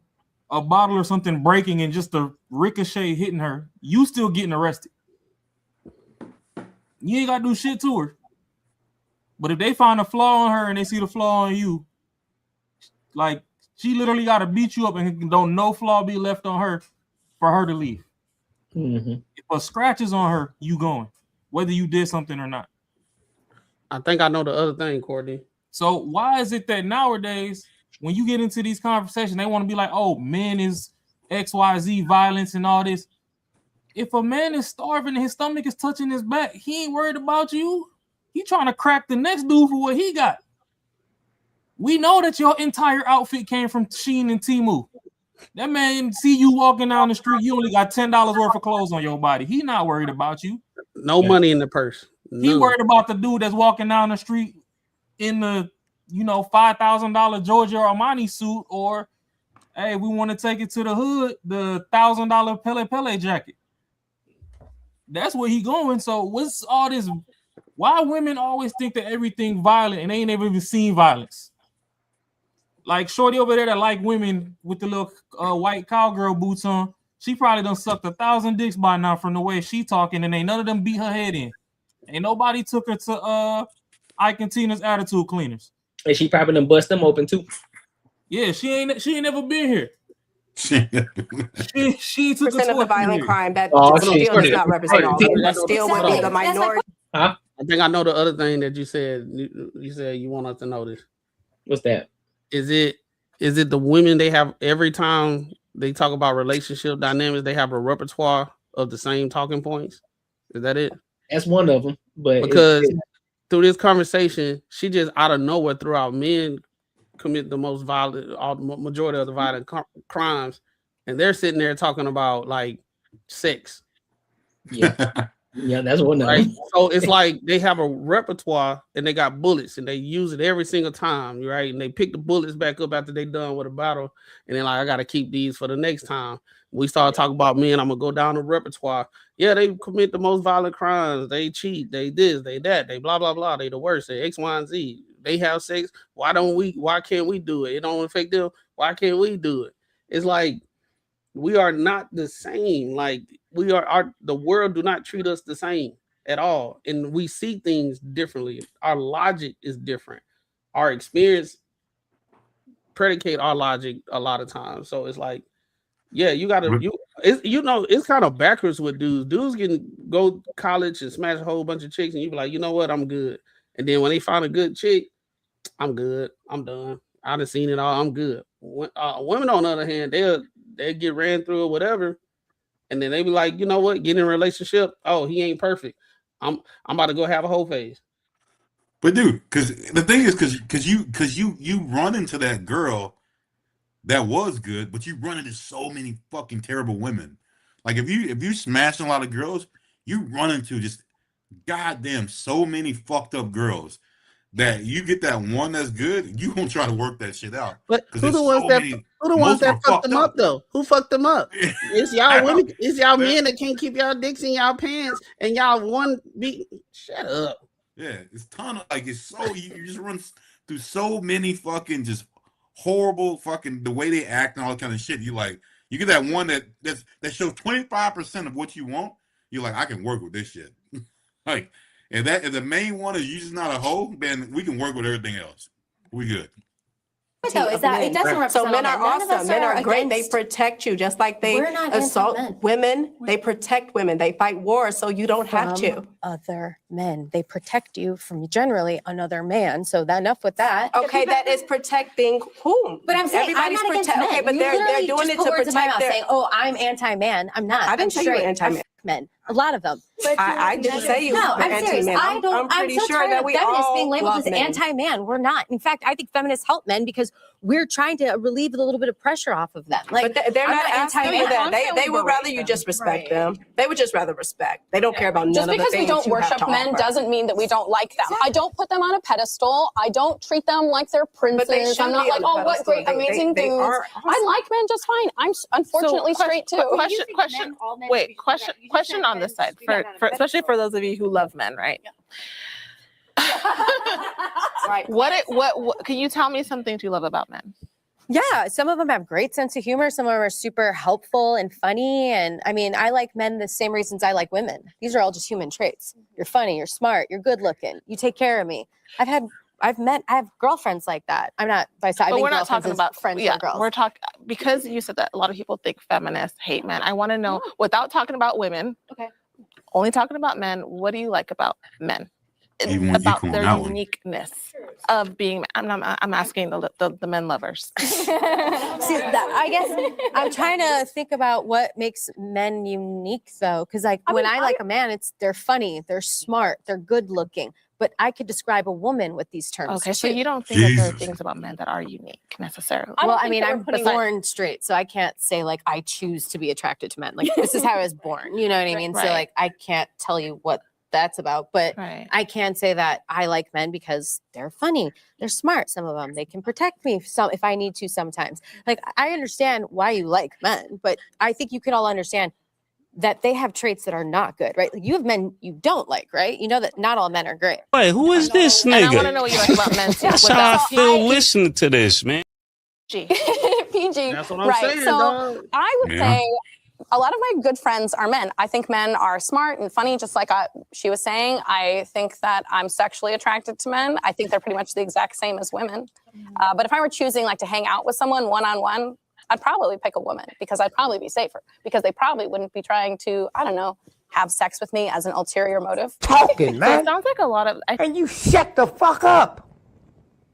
a bottle or something breaking and just a ricochet hitting her, you still getting arrested. You ain't got to do shit to her. But if they find a flaw on her and they see the flaw on you, like, she literally got to beat you up and don't no flaw be left on her for her to leave. Mm-hmm. If a scratch is on her, you going, whether you did something or not. I think I know the other thing, Courtney. So why is it that nowadays, when you get into these conversations, they want to be like, oh, men is XYZ violence and all this. If a man is starving and his stomach is touching his back, he ain't worried about you. He trying to crack the next dude for what he got. We know that your entire outfit came from Shein and Temu. That man see you walking down the street, you only got $10 worth of clothes on your body. He not worried about you. No money in the purse. He worried about the dude that's walking down the street in the, $5,000 Giorgio Armani suit, or, hey, we want to take it to the hood, the $1,000 Pele Pele jacket. That's where he going. So what's all this? Why women always think that everything violent and they ain't never even seen violence? Like shorty over there that like women with the little white cowgirl boots on, she probably done sucked 1,000 dicks by now from the way she talking, and ain't none of them beat her head in. Ain't nobody took her to Ike and Tina's attitude cleaners. And she probably done bust them open too. Yeah, she ain't never been here. She took percent of the violent crime that still does not represent all. That still would be the minority. Huh? I think I know the other thing that you said. You said you want us to know this. What's that? Is it the women they have every time they talk about relationship dynamics, they have a repertoire of the same talking points? Is that it? That's one of them. But because through this conversation, she just out of nowhere throughout men commit the most violent, majority of the violent crimes, and they're sitting there talking about like sex. Yeah. Yeah, that's one of them. So it's like they have a repertoire and they got bullets and they use it every single time, right? And they pick the bullets back up after they done with a battle, and they're like, I gotta keep these for the next time. We start talking about men, I'm gonna go down the repertoire. Yeah, they commit the most violent crimes, they cheat, they this, they that, they blah blah blah, they the worst, they X, Y, and Z. They have sex. Why can't we do it? It don't affect them. Why can't we do it? It's like we are not the same. Like the world do not treat us the same at all. And we see things differently. Our logic is different. Our experience predicate our logic a lot of times. So it's like, yeah, you gotta it's kind of backwards with dudes. Dudes can go to college and smash a whole bunch of chicks, and you be like, you know what, I'm good. And then when they find a good chick, I'm good. I'm done. I done seen it all. I'm good. Women, on the other hand, they get ran through or whatever, and then they be like, you know what? Get in a relationship. Oh, he ain't perfect. I'm about to go have a whole phase. But dude, because the thing is, because you run into that girl that was good, but you run into so many fucking terrible women. Like if you smashing a lot of girls, you run into just goddamn so many fucked up girls that you get that one that's good, you gonna try to work that shit out. But who the ones that fucked them up though? Who fucked them up? It's y'all women. It's y'all men that can't keep y'all dicks in y'all pants, and y'all one beat. Shut up. Yeah, it's ton of like it's so you just run through so many fucking just horrible fucking the way they act and all that kind of shit. You get that one that shows 25% of what you want. You're like, I can work with this shit. Like. If the main one is you just not a hoe, then we can work with everything else. We good. So is that it doesn't represent so men all are men. None of awesome. us Men are great. against- They protect you just like they We're not assault anti-men. women. They protect women. They fight wars so you don't have to. From other men. They protect you from generally another man. So that enough with that. Okay, that is protecting whom? But I'm saying everybody's I'm not against men. okay, but You they're literally doing just it put to words in my protect mouth their. saying, "Oh, I'm anti-man." I'm not. I didn't I'm say you were straight. anti-man. Men, a lot of them. I didn't say you No, were I'm serious. anti-man. I'm pretty so sure tired that of we feminists all being labeled love as men. anti-man. We're not. In fact, I think feminists help men because we're trying to relieve a little bit of pressure off of them. Like But they're I'm not asking anti-man. for that. They would rather you just respect them. They would just rather respect. They don't care about none Just of the because things we don't you have worship to men offer. doesn't mean that we don't like them. I don't put them on a pedestal. I don't treat them like they're But they princes. should I'm not be like, on a oh, what pedestal. great, They amazing they dudes. are I like men just fine. I'm unfortunately straight too. Question on this side, especially for those of you who love men, right? Right. What can you tell me some things you love about men? Yeah, some of them have great sense of humor. Some of them are super helpful and funny. And I mean, I like men the same reasons I like women. These are all just human traits. You're funny, you're smart, you're good looking, you take care of me. I have girlfriends like that. I'm not by side. But we're not talking about friends yeah, or girls. we're talking because you said that a lot of people think feminists hate men. I want to know without talking about women. Okay. Only talking about men. What do you like about men? About their uniqueness of being. I'm asking the men lovers. See, I guess I'm trying to think about what makes men unique, though, because like when I like a man, they're funny, they're smart, they're good looking. But I could describe a woman with these terms. Okay, so too. you don't think that there are things about men that are unique necessarily? Well, I mean, I'm born straight, so I can't say like I choose to be attracted to men. Like this is how I was born. You know what I mean? So like I can't tell you what that's about, but I can say that I like men because they're funny, they're smart. Some of them, they can protect me if I need to sometimes. Like I understand why you like men, but I think you can all understand that they have traits that are not good, right? Like you have men you don't like, right? You know that not all men are great. Wait, who is this nigga? And I want to know what you like about men too. That's how I feel listening to this, man. PG. That's what I'm saying, So dog. I would say a lot of my good friends are men. I think men are smart and funny, just like she was saying. I think that I'm sexually attracted to men. I think they're pretty much the exact same as women. But if I were choosing like to hang out with someone one-on-one, I'd probably pick a woman because I'd probably be safer because they probably wouldn't be trying to, I don't know, have sex with me as an ulterior motive. Talking, So it sounds like a lot of. And you shut the fuck up.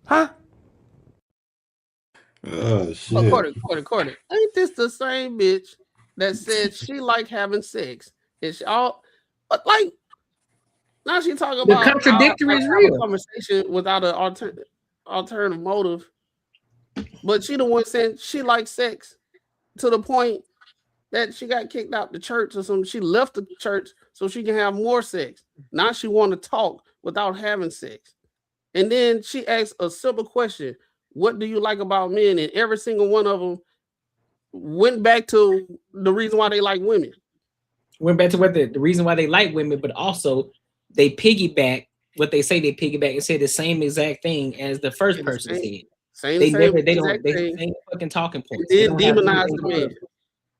Huh? Oh shit. Quarter. Ain't this the same bitch that said she like having sex? And she all like now she talking The about contradictory is have real. a conversation without an alternative motive. But she the one saying she likes sex to the point that she got kicked out the church or something. She left the church so she can have more sex. Now she want to talk without having sex. And then she asked a simple question: what do you like about men? And every single one of them went back to the reason why they like women. Went back to what the reason why they like women, but also they piggyback what they say they piggyback and say the same exact thing as the first person said. They same fucking talking points. They demonize the man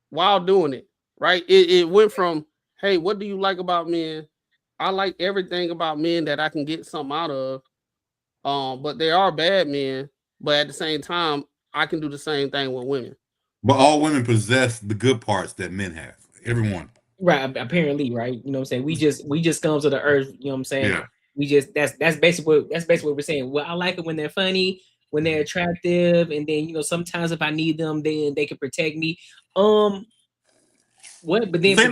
while doing it, right? It went from, hey, what do you like about men? I like everything about men that I can get something out of. But there are bad men, but at the same time, I can do the same thing with women. But all women possess the good parts that men have. Everyone. Right, apparently, right? You know what I'm saying? We just come to the earth, you know what I'm saying? Yeah. We just that's basically what we're saying. Well, I like it when they're funny, when they're attractive, and then sometimes if I need them, then they can protect me. But yet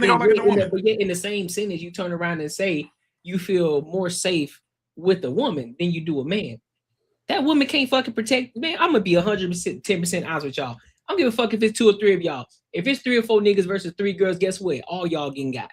in the same sentence, you turn around and say you feel more safe with a woman than you do a man. That woman can't fucking protect, man. I'm gonna be 100%, 10% honest with y'all. I don't give a fuck if it's 2 or 3 of y'all. If it's 3 or 4 niggas versus 3 girls, guess what? All y'all getting got.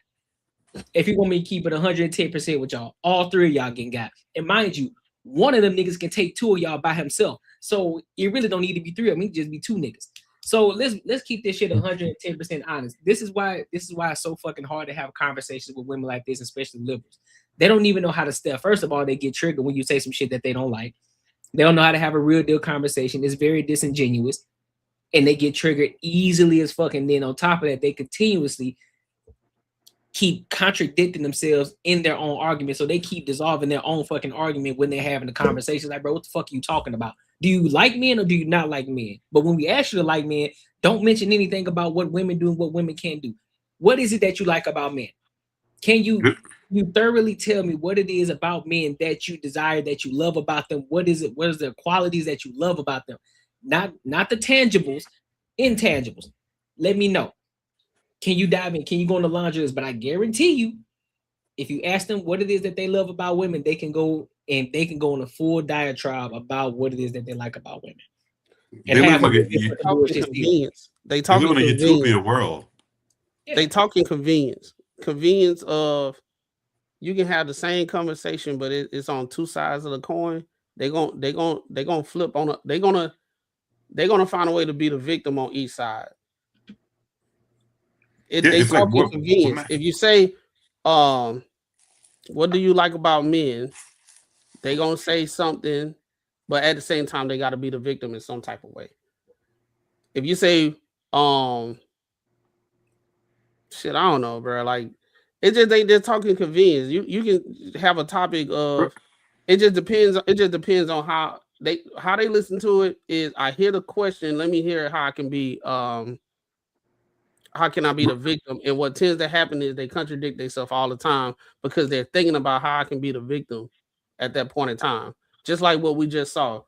If you want me to keep it 110% with y'all, all 3 of y'all getting got. And mind you, one of them niggas can take 2 of y'all by himself. So it really don't need to be 3 of them. It just be 2 niggas. So let's keep this shit 110% honest. This is why it's so fucking hard to have conversations with women like this, especially liberals. They don't even know how to step. First of all, they get triggered when you say some shit that they don't like. They don't know how to have a real deal conversation. It's very disingenuous. And they get triggered easily as fuck. And then on top of that, they continuously keep contradicting themselves in their own argument. So they keep dissolving their own fucking argument when they're having the conversation. Like, bro, what the fuck are you talking about? Do you like men or do you not like men? But when we ask you to like men, don't mention anything about what women do and what women can't do. What is it that you like about men? Can you thoroughly tell me what it is about men that you desire, that you love about them? What is it? What is the qualities that you love about them? Not the tangibles, intangibles. Let me know. Can you dive in? Can you go on the laundry list? But I guarantee you, if you ask them what it is that they love about women, they can go on a full diatribe about what it is that they like about women. And They have live convenience. They talk in a utopia world. They talk in convenience. Convenience of you can have the same conversation, but it's on 2 sides of the coin. They're gonna flip on they're gonna find a way to be the victim on each side. They talk in convenience. If you say, what do you like about men? They're gonna say something, but at the same time, they gotta be the victim in some type of way. if you say shit, I don't know, bro. Like it just they're talking convenience. You can have a topic of it just depends. It just depends on how they listen to it. Is I hear the question, let me hear how I can be how can I be the victim? And what tends to happen is they contradict themselves all the time because they're thinking about how I can be the victim at that point in time. Just like what we just saw.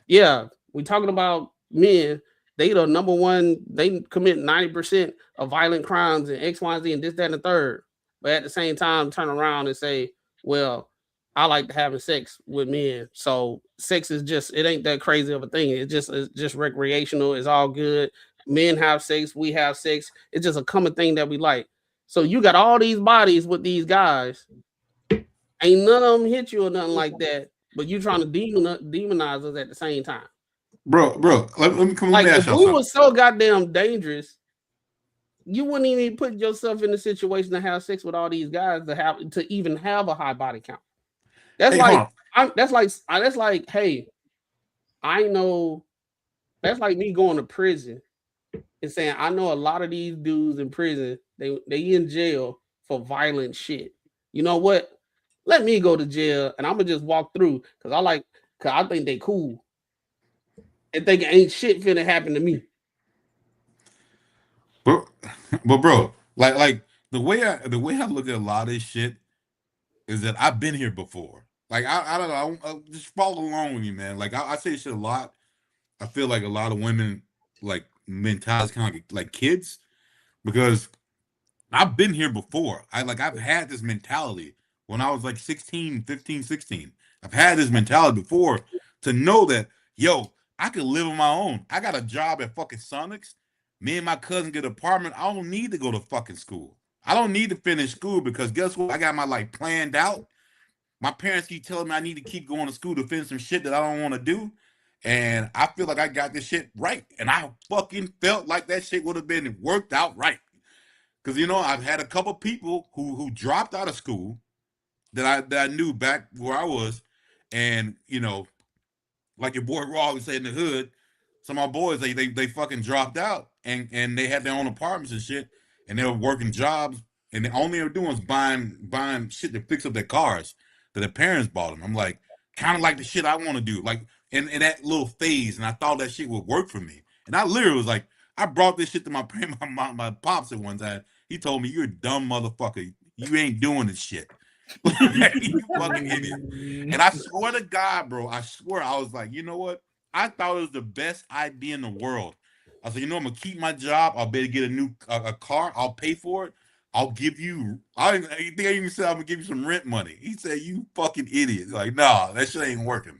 Yeah, we talking about men. They the number one, they commit 90% of violent crimes and X, Y, Z, and this, that, and the third. But at the same time, turn around and say, well, I like having sex with men. So sex is just, it ain't that crazy of a thing. It's just recreational. It's all good. Men have sex, we have sex. It's just a common thing that we like. So you got all these bodies with these guys. Ain't none of them hit you or nothing like that, but you trying to demonize us at the same time. Bro, let me come like let me if ask y'all we something. was so goddamn dangerous, you wouldn't even put yourself in the situation to have sex with all these guys to even have a high body count. That's that's like, hey, I know that's like me going to prison and saying I know a lot of these dudes in prison, they in jail for violent shit. You know what? Let me go to jail and I'm gonna just walk through because I think they cool and think ain't shit finna happen to me. But bro, like the way I look at a lot of this shit is that I've been here before. Like I don't know, I just follow along with me, man. Like I say shit a lot. I feel like a lot of women like mentality kind of like kids because I've been here before. I've had this mentality when I was like 16, 15, 16. I've had this mentality before to know that, yo, I could live on my own. I got a job at fucking Sonics. Me and my cousin get an apartment. I don't need to go to fucking school. I don't need to finish school because guess what? I got my life planned out. My parents keep telling me I need to keep going to school to finish some shit that I don't want to do. And I feel like I got this shit right. And I fucking felt like that shit would have been worked out right. Because I've had a couple people who dropped out of school that I knew back where I was, and like your boy Raw would say in the hood, some of my boys they fucking dropped out and they had their own apartments and shit, and they were working jobs, and the only they were doing was buying shit to fix up their cars that their parents bought them. I'm like, kind of like the shit I want to do, like in that little phase, and I thought that shit would work for me, and I literally was like, I brought this shit to my my pops at one time. He told me, "You're a dumb motherfucker. You ain't doing this shit. You fucking idiot." And I swear to God, bro, I swear I was like, you know what? I thought it was the best idea in the world. I said, I'm gonna keep my job. I'll better get a new a car. I'll pay for it. I'll give you. I think I even said I'm gonna give you some rent money. He said, "You fucking idiot!" Like, nah, that shit ain't working.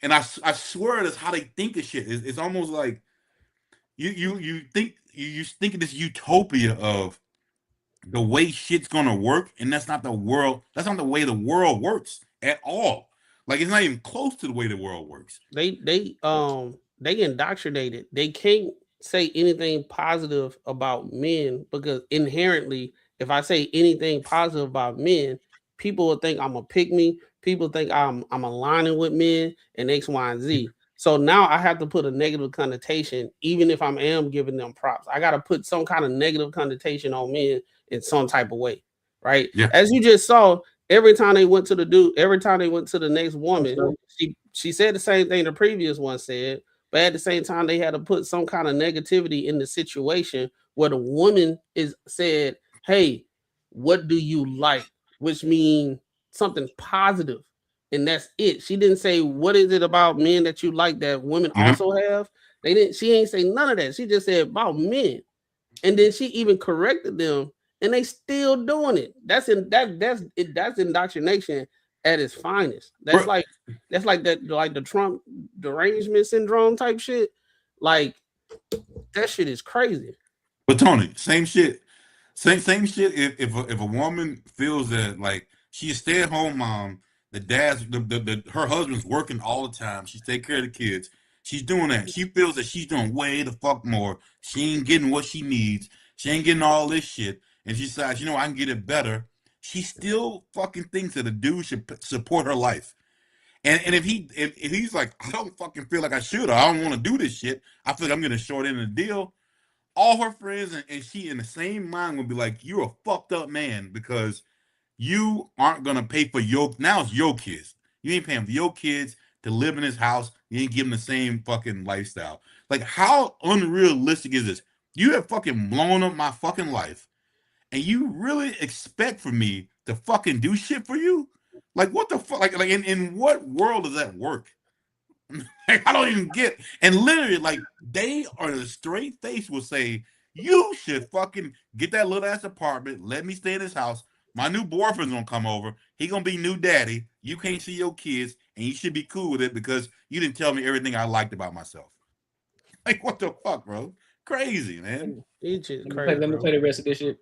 And I swear that's how they think of shit. It's almost like you think of this utopia of the way shit's gonna work, and that's not the world. That's not the way the world works at all. Like it's not even close to the way the world works. They indoctrinated. They can't say anything positive about men because inherently, if I say anything positive about men, people will think I'm a pygmy. People think I'm aligning with men and X, Y, and Z. So now I have to put a negative connotation, even if I am giving them props. I got to put some kind of negative connotation on men in some type of way, right? Yeah. As you just saw, every time they went to the next woman, she said the same thing the previous one said, but at the same time, they had to put some kind of negativity in the situation where the woman is said, "Hey, what do you like?" Which means something positive. And that's it. She didn't say what is it about men that you like that women also have. She ain't say none of that. She just said about men. And then she even corrected them, and they still doing it. That's indoctrination at its finest. That's like the Trump derangement syndrome type shit. Like that shit is crazy. But Tony, same shit. Same shit. If a woman feels that like she's a stay-at-home mom, her husband's working all the time, she's taking care of the kids. She's doing that. She feels that she's doing way the fuck more. She ain't getting what she needs. She ain't getting all this shit. And she decides, I can get it better. She still fucking thinks that a dude should support her life. And if he's like, I don't fucking feel like I should, or I don't want to do this shit, I feel like I'm getting a short end of the deal. All her friends and she in the same mind will be like, you're a fucked up man because you aren't gonna pay for now it's your kids. You ain't paying for your kids to live in this house. You ain't giving the same fucking lifestyle. Like, how unrealistic is this? You have fucking blown up my fucking life, and you really expect for me to fucking do shit for you? Like, what the fuck? Like in what world does that work? Like, I don't even get. And literally, like, they are the straight face will say, you should fucking get that little ass apartment. Let me stay in this house. My new boyfriend's gonna come over. He gonna be new daddy. You can't see your kids, and you should be cool with it because you didn't tell me everything I liked about myself. Like, what the fuck, bro? Crazy, man. Let me play the rest of this shit.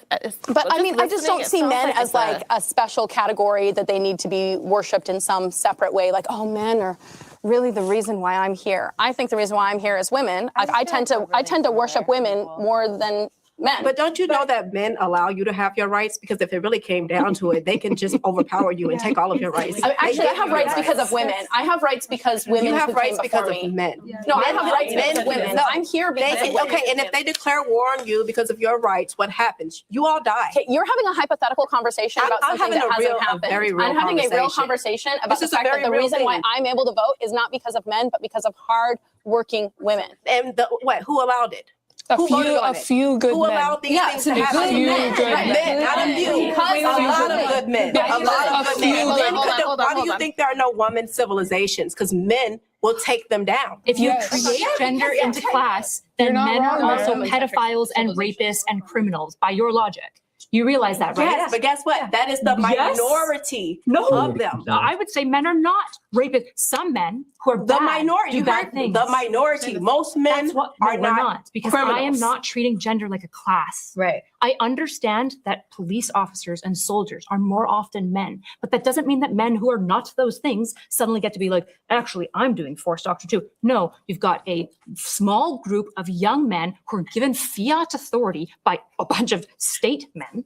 But I mean, I just don't see men as like a special category that they need to be worshipped in some separate way. Like, oh, men are really the reason why I'm here. I think the reason why I'm here is women. I tend to worship women more than men. But don't you know that men allow you to have your rights? Because if it really came down to it, they can just overpower you and take all of your rights. Actually, I have rights because of women. I have rights because women. You have rights because of men. No, I have rights because of women. No, I'm here because of women. Okay, and if they declare war on you because of your rights, what happens? You all die. Okay, you're having a hypothetical conversation about something that hasn't happened. I'm having a real conversation about the fact that the reason why I'm able to vote is not because of men, but because of hard-working women. And who allowed it? A few good men. Who allowed these things to happen? Men, not a few. A lot of good men. A lot of good men. Why do you think there are no woman civilizations? Because men will take them down. If you create gender into class, then men are also pedophiles and rapists and criminals by your logic. You realize that, right? Yes, but guess what? That is the minority of them. I would say men are not rapists. Some men who are the bad minority. do bad things. The minority. Most men are not because criminals. I am not treating gender like a class. Right. I understand that police officers and soldiers are more often men, but that doesn't mean that men who are not those things suddenly get to be like, actually, I'm doing forced doctrine too. No, you've got a small group of young men who are given fiat authority by a bunch of state men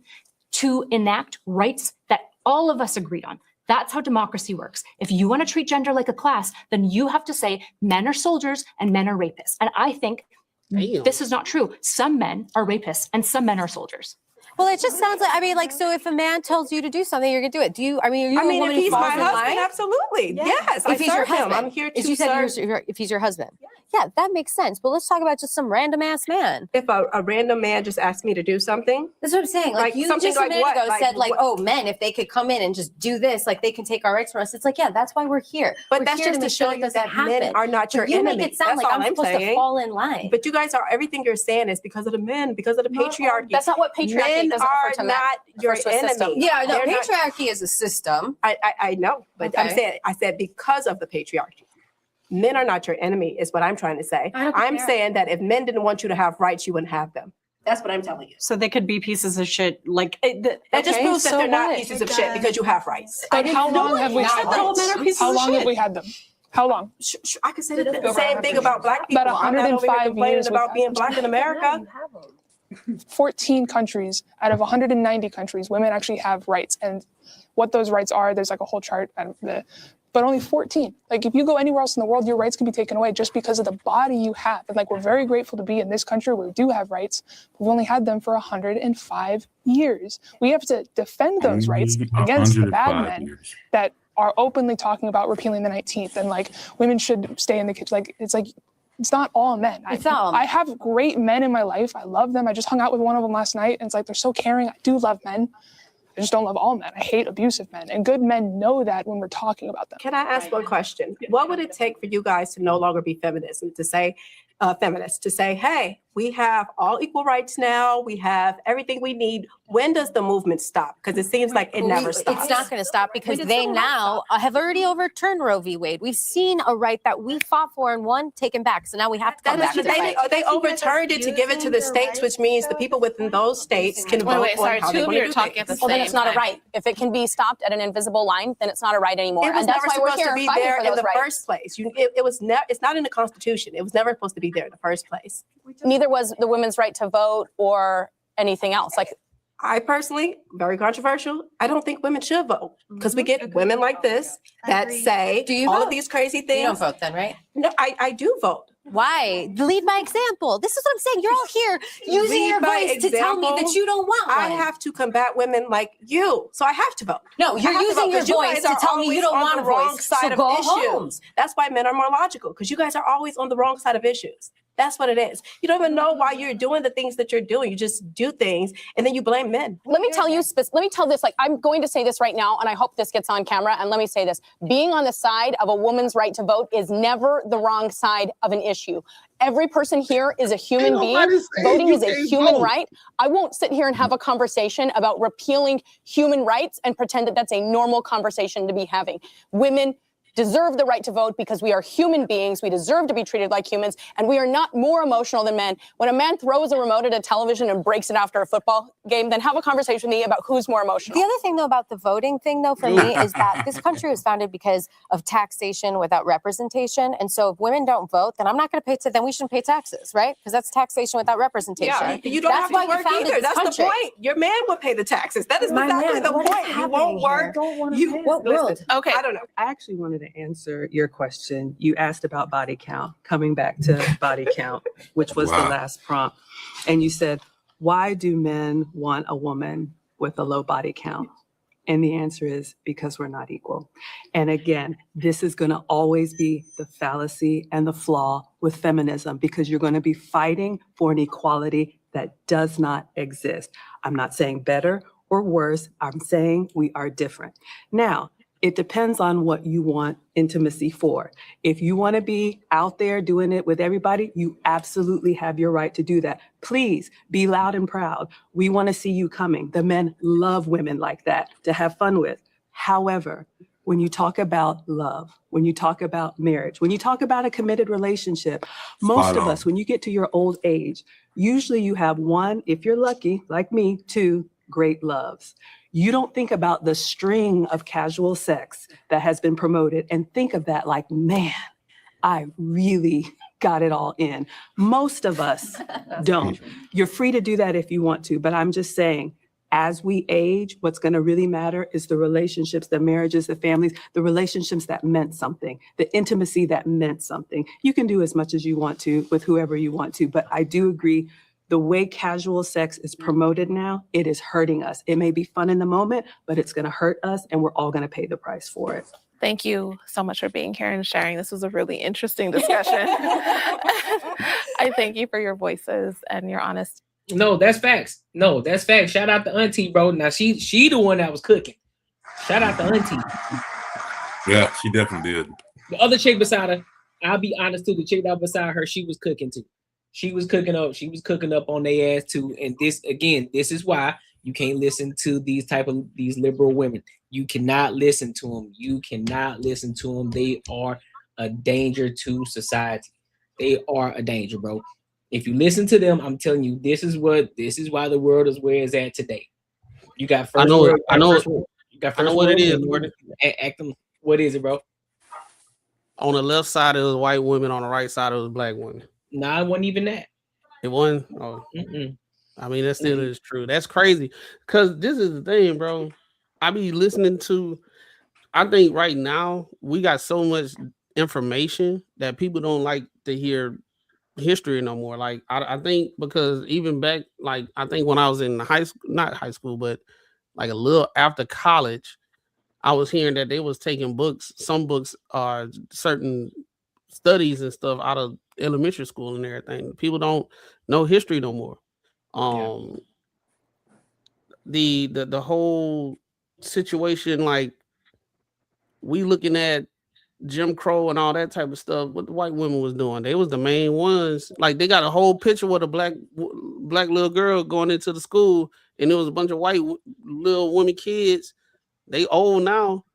to enact rights that all of us agreed on. That's how democracy works. If you want to treat gender like a class, then you have to say men are soldiers and men are rapists. And I think this is not true. Some men are rapists and some men are soldiers. Well, it just sounds like, I mean, like, so if a man tells you to do something, you're going to do it. Are you a woman if he's who my falls in husband, line? absolutely. Yes, If he's your husband. I'm here to If you said if he's your husband. Yeah, that makes sense. But let's talk about just some random ass man. If a random man just asked me to do something. That's what I'm saying. Like you just a minute ago said, like, oh, men, if they could come in and just do this, like they can take our rights from us. It's like, yeah, that's why we're here. But that's just to show you that men are not your enemy. You make it sound like I'm supposed to fall in line. But you guys are, everything you're saying is because of the men, because of the patriarchy. That's not what patriarchy does offer to men. Not your enemy. Yeah, no, patriarchy is a system. I know, but I said because of the patriarchy. Men are not your enemy, is what I'm trying to say. I'm saying that if men didn't want you to have rights, you wouldn't have them. That's what I'm telling you. So they could be pieces of shit. Like that just proves that they're not pieces of shit because you have rights. But how long have we had rights? How long have we had them? How long? I could say the same thing about black people. About 105 years about being black in America. 14 countries out of 190 countries, women actually have rights. And what those rights are, there's like a whole chart, but only 14. Like if you go anywhere else in the world, your rights can be taken away just because of the body you have. And like, we're very grateful to be in this country where we do have rights. We've only had them for 105 years. We have to defend those rights against the bad men that are openly talking about repealing the 19th and like women should stay in the kitchen. Like, it's not all men. I have great men in my life. I love them. I just hung out with one of them last night and it's like, they're so caring. I do love men. I just don't love all men. I hate abusive men. And good men know that when we're talking about them. Can I ask one question? What would it take for you guys to no longer be feminists and to say, hey, we have all equal rights now. We have everything we need. When does the movement stop? Because it seems like it never stops. It's not going to stop because they now have already overturned Roe v. Wade. We've seen a right that we fought for and won taken back. So now we have to come back to that. They overturned it to give it to the states, which means the people within those states can vote on how they want to do things. Well, then it's not a right. If it can be stopped at an invisible line, then it's not a right anymore. It was never supposed to be there in the first place. It's not in the Constitution. It was never supposed to be there in the first place. Neither was the women's right to vote or anything else. Like I personally, very controversial, I don't think women should vote because we get women like this that say Do you all vote? of these crazy things. You don't vote then, right? No, I do vote. Why? Lead by example. This is what I'm saying. You're all here using Lead your by voice to tell me that example. you don't want one. I have to combat women like you, so I have to vote. No, you're I have to using vote, your 'cause you voice guys to are tell me you always don't on want the a wrong voice, side so of go issues. home. That's why men are more logical, because you guys are always on the wrong side of issues. That's what it is. You don't even know why you're doing the things that you're doing. You just do things and then you blame men. Let me tell you, let me tell this, like, I'm going to say this right now, and I hope this gets on camera, and let me say this. Being on the side of a woman's right to vote is never the wrong side of an issue. Every person here is a human being. Voting is a human right. I won't sit here and have a conversation about repealing human rights and pretend that that's a normal conversation to be having. Women deserve the right to vote because we are human beings. We deserve to be treated like humans, and we are not more emotional than men. When a man throws a remote at a television and breaks it after a football game, then have a conversation with me about who's more emotional. The other thing, though, about the voting thing, though, for me, is that this country was founded because of taxation without representation. And so if women don't vote, then I'm not going to pay then we shouldn't pay taxes, right? Because that's taxation without representation. Yeah, you don't have to work either. That's the point. Your man would pay the taxes. That is exactly the point. You won't work. Okay. I don't know. I actually wanted to answer your question. You asked about body count, coming back to body count, which was the last prompt. And you said, why do men want a woman with a low body count? And the answer is because we're not equal. And again, this is going to always be the fallacy and the flaw with feminism, because you're going to be fighting for an equality that does not exist. I'm not saying better or worse. I'm saying we are different. Now, it depends on what you want intimacy for. If you want to be out there doing it with everybody, you absolutely have your right to do that. Please be loud and proud. We want to see you coming. The men love women like that to have fun with. However, when you talk about love, when you talk about marriage, when you talk about a committed relationship, most of us, when you get to your old age, usually you have one, if you're lucky, like me, two great loves. You don't think about the string of casual sex that has been promoted and think of that like, man, I really got it all in. Most of us don't. You're free to do that if you want to, but I'm just saying, as we age, what's going to really matter is the relationships, the marriages, the families, the relationships that meant something, the intimacy that meant something. You can do as much as you want to with whoever you want to, but I do agree, the way casual sex is promoted now, it is hurting us. It may be fun in the moment, but it's going to hurt us, and we're all going to pay the price for it. Thank you so much for being here and sharing. This was a really interesting discussion. I thank you for your voices and your honesty. No, that's facts. No, that's facts. Shout out to Auntie, bro. Now she the one that was cooking. Shout out to Auntie. Yeah, she definitely did. The other chick beside her, I'll be honest too, the chick that was beside her, she was cooking too. She was cooking up on their ass too. And this is why you can't listen to these liberal women. You cannot listen to them. You cannot listen to them. They are a danger to society. They are a danger, bro. If you listen to them, I'm telling you, this is why the world is where it's at today. You got first world. I know what it is. Act them. What is it, bro? On the left side, it was white women. On the right side, it was black women. Nah, it wasn't even that. It wasn't. Oh, I mean, that still is true. That's crazy. Because this is the thing, bro. I be listening to. I think right now we got so much information that people don't like to hear history no more. Like I think because even back, like I think when I was in not high school, but like a little after college, I was hearing that they was taking some books, certain studies and stuff out of elementary school and everything. People don't know history no more. The whole situation, like we looking at Jim Crow and all that type of stuff, what the white women was doing. They was the main ones. Like they got a whole picture with a black little girl going into the school, and it was a bunch of white little women kids. They old now,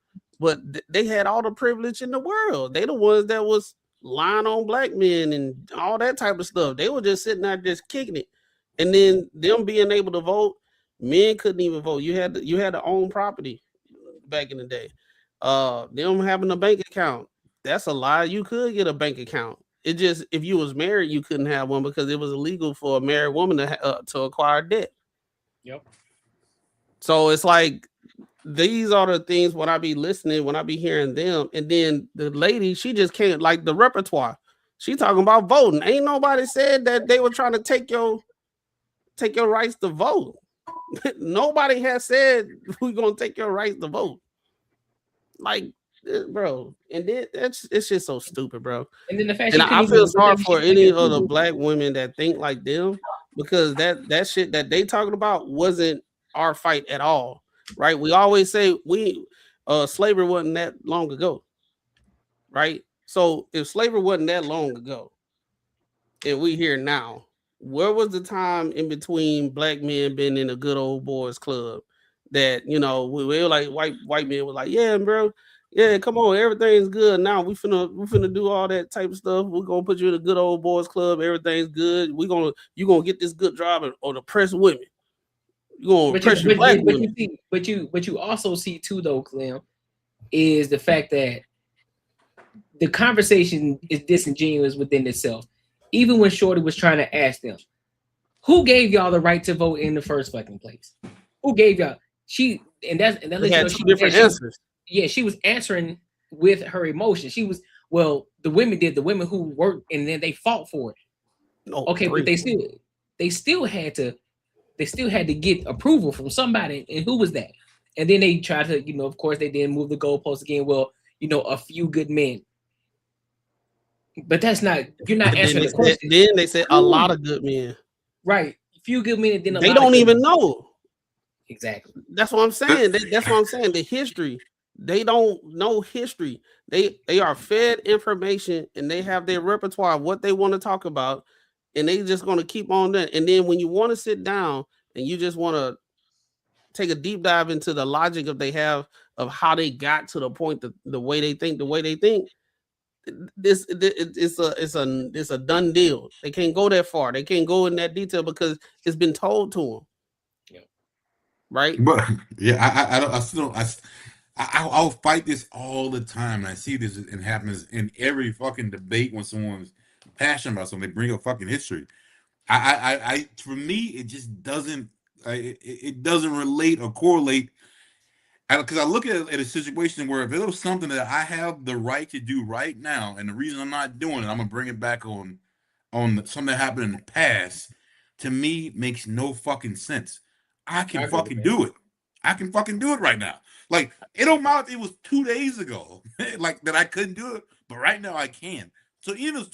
but they had all the privilege in the world. They the ones that was lying on black men and all that type of stuff. They were just sitting there just kicking it. And then them being able to vote, men couldn't even vote. You had to own property back in the day. Them having a bank account, that's a lie. You could get a bank account. It just, if you was married, you couldn't have one because it was illegal for a married woman to acquire debt. Yep. So it's like these are the things when I be listening, when I be hearing them, and then the lady, she just can't like the repertoire. She talking about voting. Ain't nobody said that they were trying to take your rights to vote. Nobody has said we're gonna take your rights to vote. Like, bro, and then it's just so stupid, bro. And then the fact And she couldn't I feel even sorry she for couldn't any get of the approval. black women that think like them, because that shit that they talking about wasn't our fight at all, right? We always say slavery wasn't that long ago, right? So if slavery wasn't that long ago, and we here now, where was the time in between black men being in a good old boys club that we were like white men was like, yeah, bro, yeah, come on, everything's good now. We finna do all that type of stuff. We're gonna put you in a good old boys club. Everything's good. You gonna get this good job or oppress women. You gonna oppress your black women. But you also see too though, Clem, is the fact that the conversation is disingenuous within itself. Even when Shorty was trying to ask them, who gave y'all the right to vote in the first fucking place? Who gave y'all? That lets you know two different answers. She was answering with her emotions. She was, well, the women did, the women who worked and then they fought for it. No, okay, but they still had to get approval from somebody, and who was that? And then they tried to, of course, they didn't move the goalposts again. Well, a few good men. But that's not, you're not answering the question. Then they said a lot of good men. Right. A few good men, then they don't even know. Exactly. That's what I'm saying. That's what I'm saying. The history. They don't know history. They are fed information and they have their repertoire of what they want to talk about, and they just going to keep on that. And then when you want to sit down and you just want to take a deep dive into the logic of how they got to the point, the way they think, it's a done deal. They can't go that far. They can't go in that detail because it's been told to them. Yeah. Right. But yeah, I'll fight this all the time. And I see this and happens in every fucking debate when someone's passionate about something. They bring up fucking history. For me, it just doesn't. It doesn't relate or correlate. Because I look at a situation where if it was something that I have the right to do right now, and the reason I'm not doing it, I'm gonna bring it back on something that happened in the past. To me, makes no fucking sense. I can fucking do it. I can fucking do it right now. Like, it don't matter if it was 2 days ago, like that I couldn't do it, but right now I can. So even if it was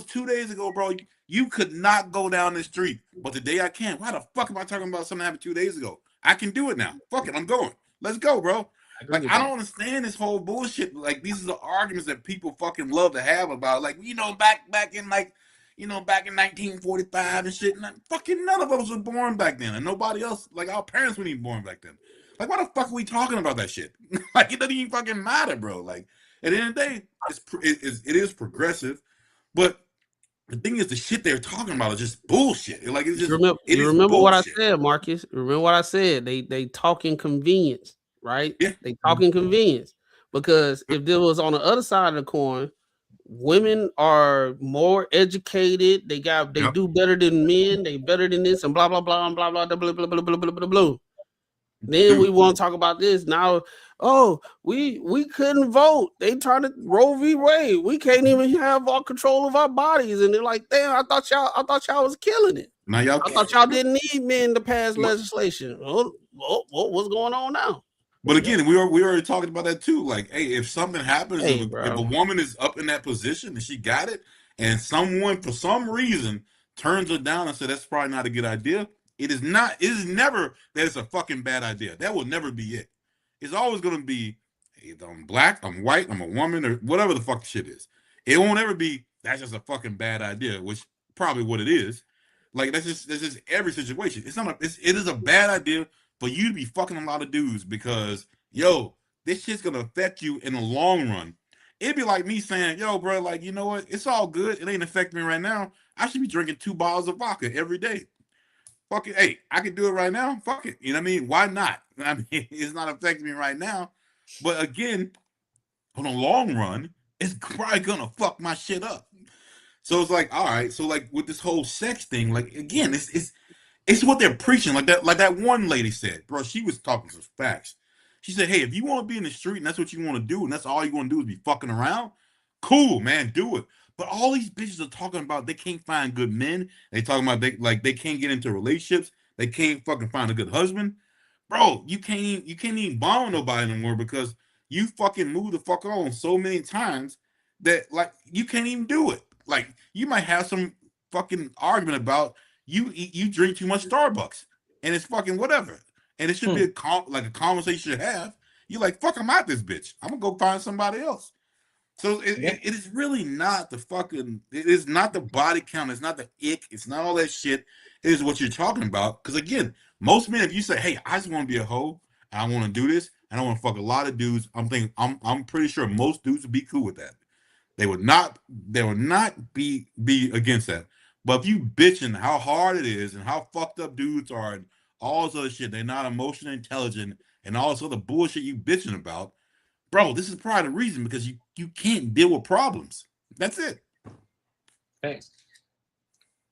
2 days ago, bro. You could not go down the street, but today I can. Why the fuck am I talking about something that happened 2 days ago? I can do it now. Fuck it, I'm going. Let's go, bro. Like, I don't understand this whole bullshit. Like, these are the arguments that people fucking love to have about, like, back in 1945 and shit. And fucking none of us were born back then, and nobody else, like, our parents weren't even born back then. Like, why the fuck are we talking about that shit? Like, it doesn't even fucking matter, bro. Like, at the end of the day, it is progressive, but the thing is, the shit they're talking about is just bullshit. Like, it's just remember what I said, Marcus. Remember what I said. They talking convenience, right? Yeah. They talking convenience, because if there was on the other side of the coin, women are more educated. They do better than men. They better than this and blah blah blah and blah blah blah blah blah blah blah blah blah blah. Then we want to talk about this now. Oh, we couldn't vote. They trying to Roe v. Wade. We can't even have all control of our bodies. And they're like, damn, I thought y'all was killing it. Now I thought y'all didn't need men to pass legislation. What's going on now? But again, we already talked about that too. Like, hey, if something happens, if a woman is up in that position and she got it, and someone for some reason turns her down and says that's probably not a good idea, it is never that it's a fucking bad idea. That will never be it. It's always gonna be, hey, I'm black, I'm white, I'm a woman, or whatever the fuck the shit is. It won't ever be that's just a fucking bad idea, which probably what it is. Like, that's just every situation. It is a bad idea for you to be fucking a lot of dudes because, yo, this shit's gonna affect you in the long run. It'd be like me saying, yo, bro, like, you know what? It's all good. It ain't affecting me right now. I should be drinking 2 bottles of vodka every day. Fuck it. Hey, I can do it right now. Fuck it. You know what I mean? Why not? I mean, it's not affecting me right now. But again, on the long run, it's probably gonna fuck my shit up. So it's like, all right. So like with this whole sex thing, like, again, it's It's what they're preaching. Like that one lady said, bro, she was talking some facts. She said, hey, if you want to be in the street and that's what you want to do, and that's all you want to do is be fucking around, cool, man, do it. But all these bitches are talking about they can't find good men. They talking about they can't get into relationships. They can't fucking find a good husband. Bro, you can't even bond with nobody anymore because you fucking move the fuck on so many times that like you can't even do it. Like you might have some fucking argument about you drink too much Starbucks and it's fucking whatever. And it should be a conversation to have. You're like, fuck, I'm out this bitch. I'm gonna go find somebody else. So it is really not the fucking, it is not the body count, it's not the ick, it's not all that shit. It is what you're talking about. Because again, most men, if you say, hey, I just want to be a hoe, and I want to do this, and I want to fuck a lot of dudes, I'm pretty sure most dudes would be cool with that. They would not be against that. But if you bitching how hard it is and how fucked up dudes are and all this other shit, they're not emotionally intelligent and all this other bullshit you bitching about, bro, this is probably the reason because you can't deal with problems. That's it. Thanks.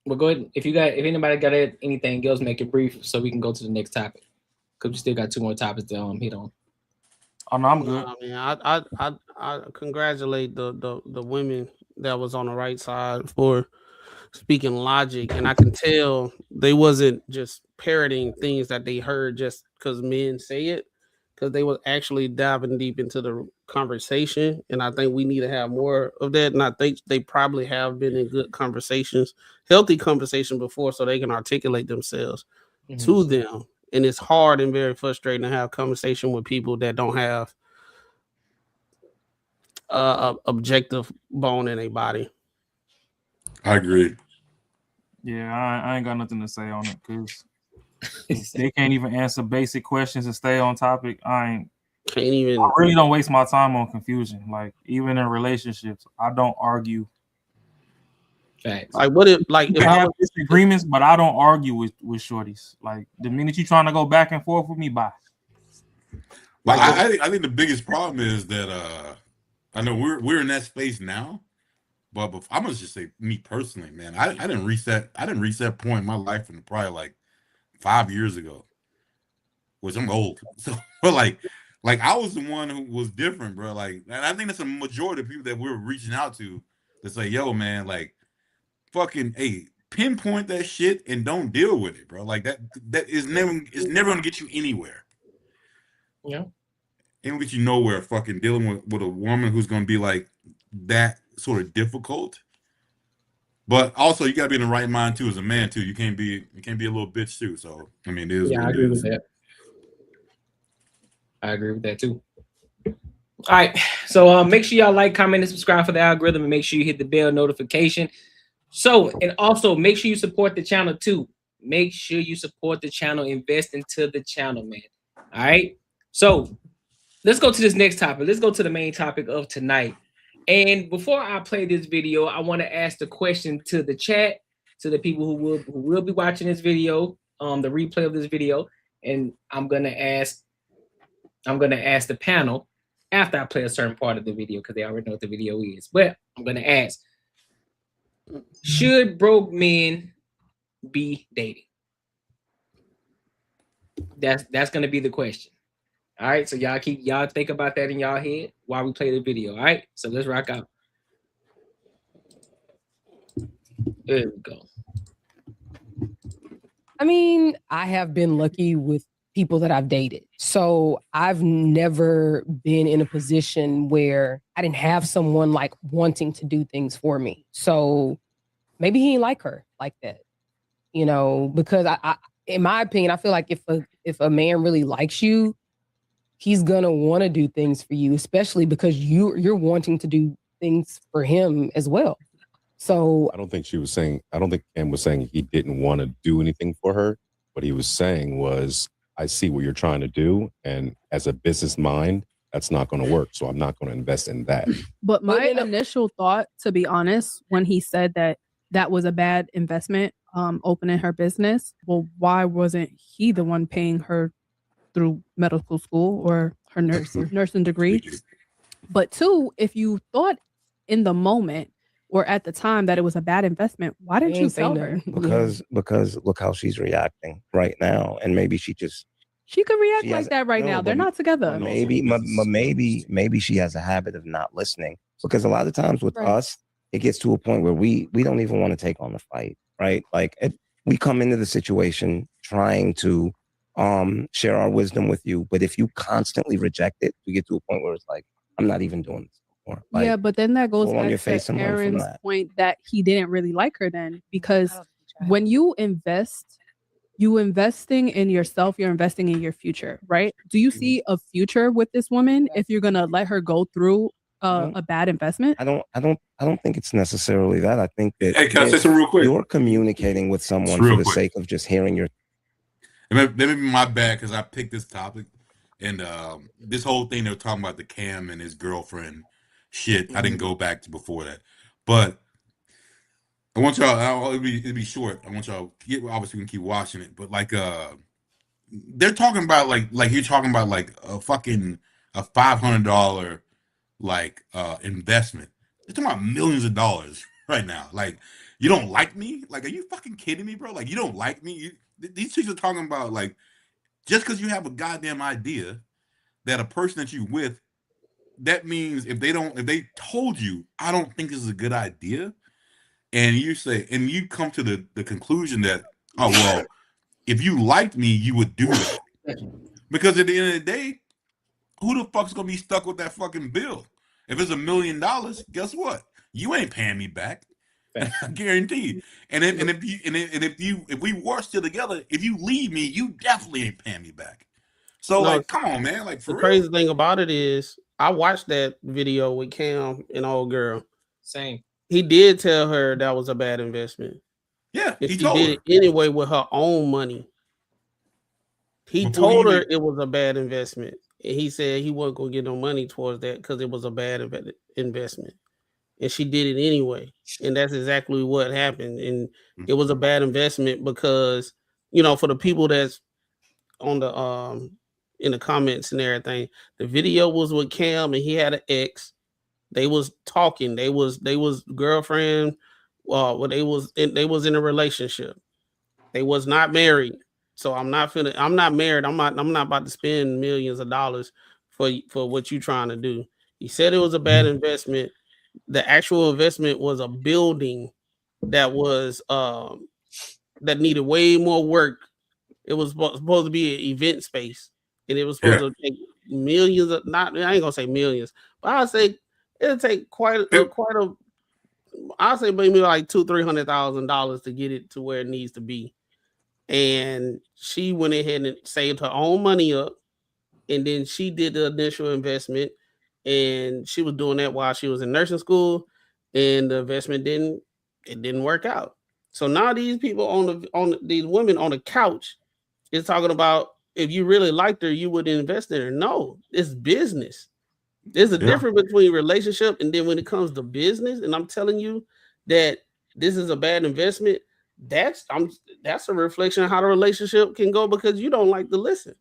Well, go ahead. If anybody got anything else, make it brief so we can go to the next topic. Because we still got 2 more topics to hit on. Oh no, I'm good. I mean, I congratulate the women that was on the right side for speaking logic, and I can tell they wasn't just parroting things that they heard just because men say it, because they was actually diving deep into the conversation, and I think we need to have more of that. And I think they probably have been in good conversations, healthy conversation before, so they can articulate themselves to them. And it's hard and very frustrating to have conversation with people that don't have objective bone in their body. I agree. Yeah, I ain't got nothing to say on it because they can't even answer basic questions and stay on topic. I really don't waste my time on confusion. Like even in relationships, I don't argue. Facts. Like what if if I have disagreements, but I don't argue with shorties. Like the minute you trying to go back and forth with me, bye. Like I think the biggest problem is that I know we're in that space now, but I'm gonna just say me personally, man. I didn't reach that point in my life until probably like 5 years ago, which I'm old. So but like I was the one who was different, bro. Like, and I think that's a majority of people that we're reaching out to say, yo, man, like fucking pinpoint that shit and don't deal with it, bro. Like that is never gonna get you anywhere. Yeah. It don't get you nowhere fucking dealing with a woman who's gonna be like that sort of difficult. But also you gotta be in the right mind too as a man too. You can't be a little bitch too. So I mean, it is what I it agree is. with that. I agree with that too. All right. So make sure y'all like, comment, and subscribe for the algorithm, and make sure you hit the bell notification. So, and also make sure you support the channel too. Make sure you support the channel, invest into the channel, man. All right. So let's go to this next topic. Let's go to the main topic of tonight. And before I play this video, I want to ask the question to the chat, to the people who will be watching this video, the replay of this video. And I'm gonna ask the panel after I play a certain part of the video because they already know what the video is. But I'm gonna ask, should broke men be dating? That's gonna be the question. All right, so y'all think about that in y'all head while we play the video. All right, so let's rock out. There we go. I mean, I have been lucky with people that I've dated. So I've never been in a position where I didn't have someone like wanting to do things for me. So maybe he ain't like her like that, because I in my opinion, I feel like if a man really likes you, he's gonna want to do things for you, especially because you're wanting to do things for him as well. So I don't think Ken was saying he didn't want to do anything for her. What he was saying was, I see what you're trying to do, and as a business mind, that's not going to work. So I'm not going to invest in that. But my initial thought, to be honest, when he said that was a bad investment, opening her business, well, why wasn't he the one paying her through medical school or her nursing degree? But two, if you thought in the moment or at the time that it was a bad investment, why didn't you tell her? Because look how she's reacting right now, and maybe she just She could react she like has that right no, now. They're but not together. maybe she has a habit of not listening, because a lot of times with Right. us, it gets to a point where we don't even want to take on the fight, right? Like we come into the situation trying to share our wisdom with you, but if you constantly reject it, we get to a point where it's like, I'm not even doing this anymore. Like, Yeah, but then that goes fall on back your face to and learn from Aaron's that. point that he didn't really like her then, because when you invest, you investing in yourself, you're investing in your future, right? Do you see a future with this woman if you're gonna let her go through a bad investment? I don't think it's necessarily that. I think that Hey, can I say if something real quick? you're communicating with someone Real for the quick. sake of just hearing your That may be my bad because I picked this topic, and this whole thing they were talking about the Cam and his girlfriend shit. I didn't go back to before that, but I want y'all. It'll be short. I want y'all. Obviously, we can keep watching it, but like they're talking about like you're talking about like a fucking a $500 like investment. They're talking about millions of dollars right now. Like, you don't like me? Like, are you fucking kidding me, bro? Like, you don't like me? These chicks are talking about like just because you have a goddamn idea that a person that you with, that means if they told you, I don't think this is a good idea, and you say, and you come to the conclusion that, oh well, if you liked me, you would do that. Because at the end of the day, who the fuck's gonna be stuck with that fucking bill? If it's $1 million, guess what? You ain't paying me back. I guarantee you. And if we were still together, if you leave me, you definitely ain't paying me back. So No, like, come on, man. Like, for the real. crazy thing about it is, I watched that video with Cam and old girl. Same. He did tell her that was a bad investment. Yeah, and he she told did her. it anyway with her own money. He Before told he her even- it was a bad investment, and he said he wasn't gonna get no money towards that because it was a bad investment, and she did it anyway, and that's exactly what happened. And it was a bad investment because, you know, for the people that's on the in the comments and everything, the video was with Cam and he had an ex. They was talking. They was girlfriend. Well, they was in a relationship. They was not married. So I'm not married. I'm not about to spend millions of dollars for what you trying to do. He said it was a bad investment. The actual investment was a building that was that needed way more work. It was supposed to be an event space, and it was supposed to take millions of, not, I ain't gonna say millions, but I'll say it'll take quite a I'll say maybe like $200,000-$300,000 to get it to where it needs to be. And she went ahead and saved her own money up, and then she did the initial investment, and she was doing that while she was in nursing school, and the investment didn't work out. So now these people these women on the couch is talking about, if you really liked her, you would invest in her. No, it's business. There's a difference between relationship and then when it comes to business, and I'm telling you that this is a bad investment. That's a reflection of how the relationship can go because you don't like to listen.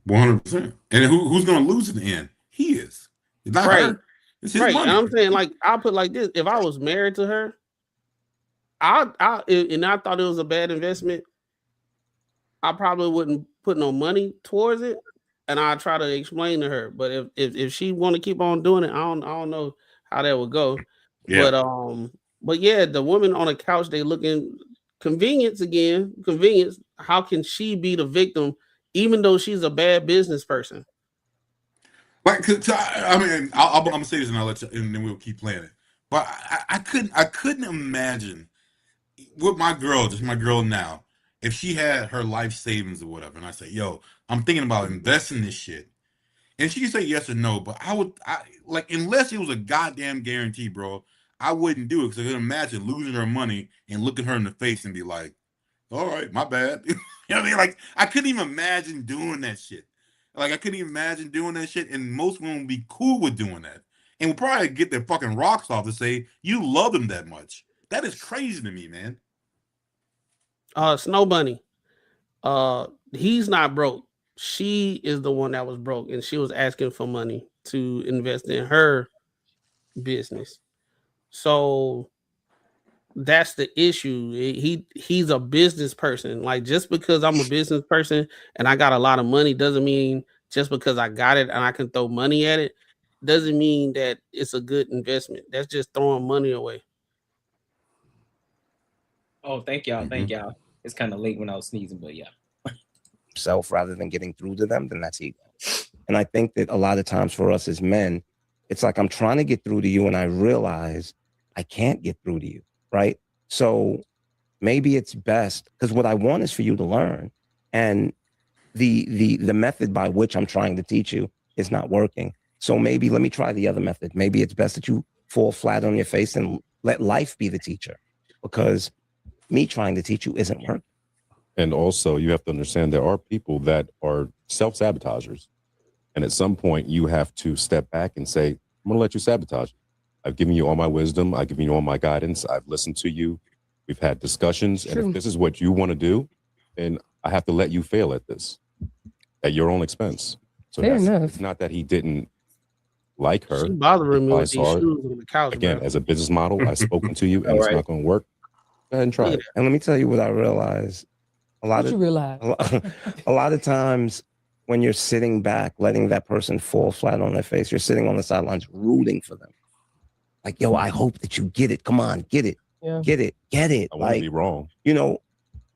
100%. And who's gonna lose in the end? He is. It's not her. It's his Right. money. And I'm saying, like, I'll put like this: if I was married to her, I thought it was a bad investment, I probably wouldn't put no money towards it, and I try to explain to her. But if she want to keep on doing it, I don't know how that would go. Yeah. But yeah, the woman on the couch, they looking convenience again. Convenience. How can she be the victim, even though she's a bad business person? Like, I mean, I'm gonna say this and I'll let you, and then we'll keep playing it. But I couldn't imagine with my girl, just my girl now, if she had her life savings or whatever, and I say, yo, I'm thinking about investing this shit. And she can say yes or no, but I like, unless it was a goddamn guarantee, bro, I wouldn't do it because I could imagine losing her money and looking her in the face and be like, all right, my bad. You know what I mean? Like, I couldn't even imagine doing that shit. Like, I couldn't even imagine doing that shit, and most women would be cool with doing that. And would probably get their fucking rocks off to say, you love him that much. That is crazy to me, man. Snow Bunny. He's not broke. She is the one that was broke, and she was asking for money to invest in her business. So that's the issue. He's a business person. Like, just because I'm a business person and I got a lot of money doesn't mean just because I got it and I can throw money at it doesn't mean that it's a good investment. That's just throwing money away. Oh, thank y'all. Thank y'all. It's kind of late when I was sneezing, but yeah. Self rather than getting through to them, then that's ego. And I think that a lot of times for us as men, it's like I'm trying to get through to you and I realize I can't get through to you, right? So maybe it's best, because what I want is for you to learn. And the method by which I'm trying to teach you is not working. So maybe let me try the other method. Maybe it's best that you fall flat on your face and let life be the teacher, because me trying to teach you isn't working. And also, you have to understand there are people that are self-sabotagers. And at some point, you have to step back and say, I'm going to let you sabotage. I've given you all my wisdom. I've given you all my guidance. I've listened to you. We've had discussions. And if this is what you want to do, then I have to let you fail at this at your own expense. So Fair enough. it's not that he didn't like her. She bothering me with It's these hard. shoes on the couch. Again, bro. as a business model, I've spoken to you and it's not going to work. Go ahead and try it. And let me tell you what I realize. A lot What of you realize? a lot of times when you're sitting back, letting that person fall flat on their face, you're sitting on the sidelines rooting for them. Like, yo, I hope that you get it. Come on, get it. Yeah. Get it. Get it. I want to be Like, wrong. you know,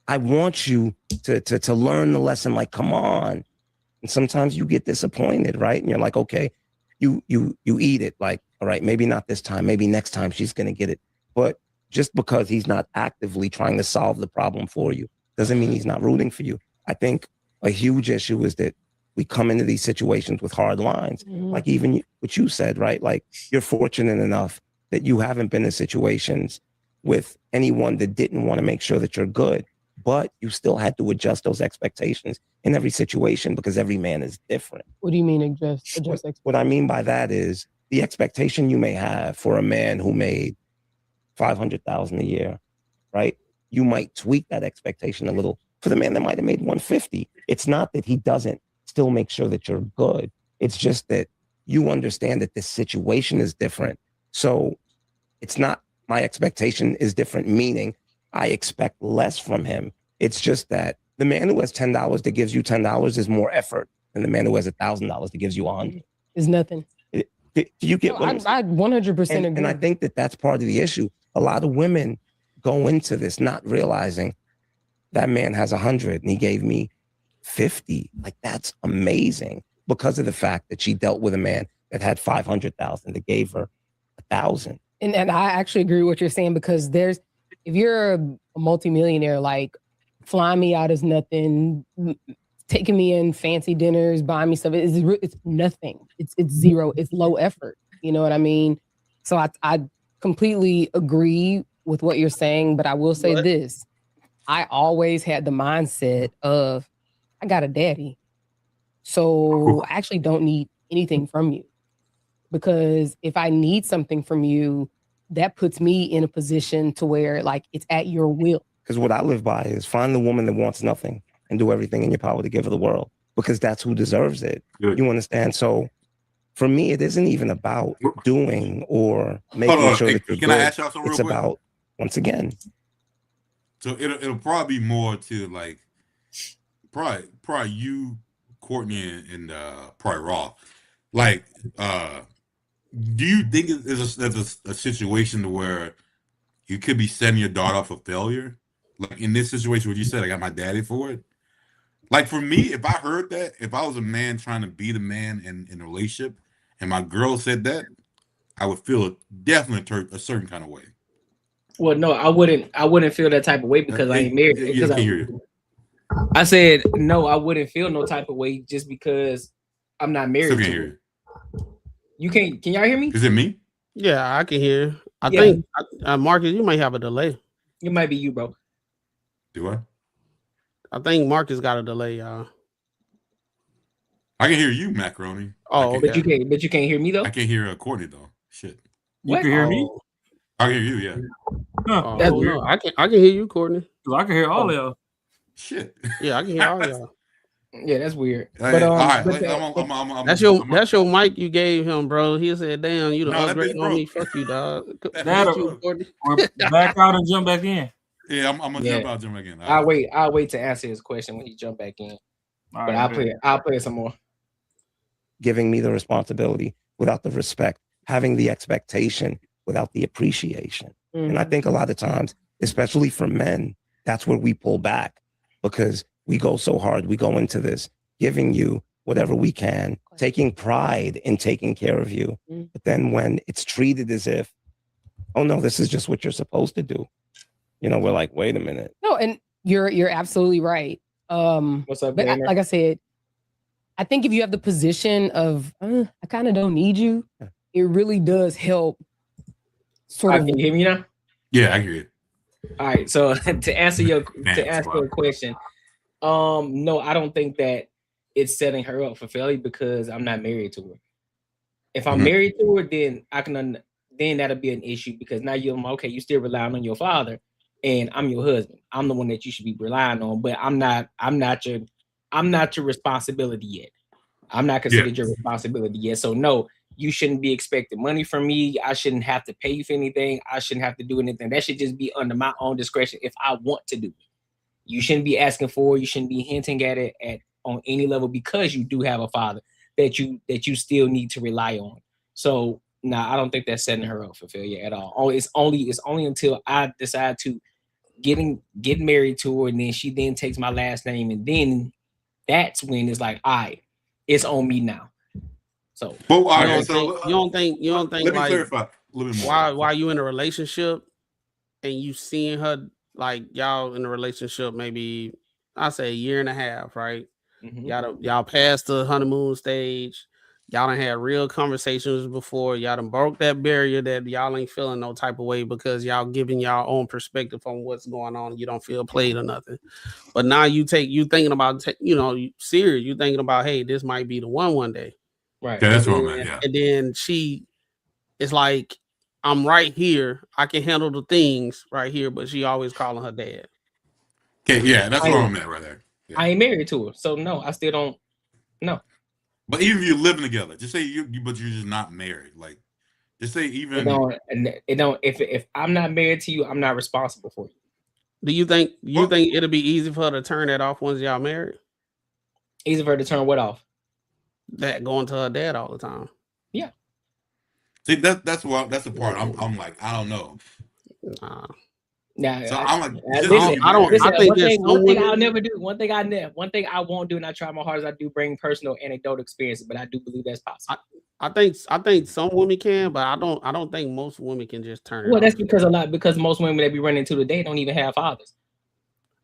I want you to learn the lesson. Like, come on. And sometimes you get disappointed, right? And you're like, okay, you eat it. Like, all right, maybe not this time. Maybe next time she's gonna get it. But just because he's not actively trying to solve the problem for you doesn't mean he's not rooting for you. I think a huge issue is that we come into these situations with hard lines. Like even what you said, right? Like, you're fortunate enough that you haven't been in situations with anyone that didn't want to make sure that you're good, but you still had to adjust those expectations in every situation because every man is different. What do you mean adjust? What I mean by that is the expectation you may have for a man who made $500,000 a year, right? You might tweak that expectation a little for the man that might have made 150. It's not that he doesn't still make sure that you're good. It's just that you understand that this situation is different. So it's not my expectation is different, meaning I expect less from him. It's just that the man who has $10 that gives you $10 is more effort than the man who has $1,000 that gives you 100. It's nothing. Do you get what I'm saying? I 100% agree. And I think that that's part of the issue. A lot of women go into this not realizing that man has 100 and he gave me 50. Like, that's amazing because of the fact that she dealt with a man that had 500,000 that gave her 1,000. And I actually agree with what you're saying, because if you're a multimillionaire, like, flying me out is nothing, taking me in fancy dinners, buying me stuff, it's nothing. It's zero. It's low effort. You know what I mean? So I completely agree with what you're saying, but I will say this. I always had the mindset of, I got a daddy. So I actually don't need anything from you. Because if I need something from you, that puts me in a position to where, like, it's at your will. Because what I live by is find the woman that wants nothing and do everything in your power to give her the world, because that's who deserves it. Good. You understand? So for me, it isn't even about doing or making sure that you're Can good. I ask y'all something It's real quick? about, once again, So it'll probably be more to like probably you, Courtney, and probably Raw. Like, do you think there's a situation where you could be setting your daughter up for failure? Like in this situation where you said I got my daddy for it. Like for me, if I heard that, if I was a man trying to be the man in a relationship, and my girl said that, I would feel definitely a certain kind of way. Well, no, I wouldn't feel that type of way because I ain't married. Yeah, Because I can hear you. I said no, I wouldn't feel no type of way just because I'm not married. Still can't to hear her. You can't? Can y'all hear me? Is it me? Yeah, I can hear. I Yeah. think Marcus, you might have a delay. It might be you, bro. Do I? I think Marcus got a delay, y'all. I can hear you, Macaroni. Oh, But you can't hear me though. I can't hear Courtney though. Shit. You can hear me? I can hear you. Yeah. Huh. That's weird. I can hear you, Courtney. I can hear all of y'all. Shit. Yeah, I can hear all y'all. Yeah, that's weird. Hey, But all right, that's your mic you gave him, bro. He said, "Damn, you the No, that upgrade bitch on me. broke. Fuck you, dog." That Fuck or- you, Courtney. Or back out and jump back in. Yeah, I'm gonna jump out, jump back in. I'll wait to answer his question when he jump back in. But right, I'll play it some more. Giving me the responsibility without the respect, having the expectation without the appreciation. And I think a lot of times, especially for men, that's where we pull back because we go so hard. We go into this giving you whatever we can, taking pride in taking care of you. But then when it's treated as if, oh no, this is just what you're supposed to do, you know, we're like, wait a minute. No, and you're absolutely right. What's up, but Banner? like I said, I think if you have the position of I kind of don't need you, it really does help. Sort of. Can you hear me now? Yeah, I hear you. All right. So to answer your question, no, I don't think that it's setting her up for failure because I'm not married to her. If I'm married to her, then then that'll be an issue because now you're okay. You still relying on your father, and I'm your husband. I'm the one that you should be relying on, but I'm not your responsibility yet. I'm not considered your responsibility yet. So no, you shouldn't be expecting money from me. I shouldn't have to pay you for anything. I shouldn't have to do anything. That should just be under my own discretion if I want to do it. You shouldn't be asking for it. You shouldn't be hinting at it on any level because you do have a father that you still need to rely on. So I don't think that's setting her up for failure at all. It's only until I decide to get married to her and then she then takes my last name and then that's when it's like, all right, it's on me now. So, you don't think let me like clarify a little bit more. While you in a relationship and you seeing her like y'all in a relationship maybe I say a year and a half, right? Y'all passed the honeymoon stage. Y'all done had real conversations before. Y'all done broke that barrier that y'all ain't feeling no type of way because y'all giving y'all own perspective on what's going on. You don't feel played or nothing. But now you thinking about serious. You thinking about, hey, this might be the one day. Right. Yeah, that's what I'm at. Yeah. And then it's like, I'm right here. I can handle the things right here, but she always calling her dad. Okay, yeah, that's where I'm at right there. Yeah. I ain't married to her, so no, I still don't. No. But even if you're living together, just say but you're just not married. Like, just say even it don't. If I'm not married to you, I'm not responsible for you. Do you think it'll be easy for her to turn that off once y'all married? Easy for her to turn what off? That going to her dad all the time. Yeah. See, that's the part I'm like, I don't know. Nah, so I'm like, one thing I'll never do. One thing I won't do, and I try my hardest. I do bring personal anecdotal experiences, but I do believe that's possible. I think some women can, but I don't think most women can just turn it well, off. that's because most women that we run into today don't even have fathers.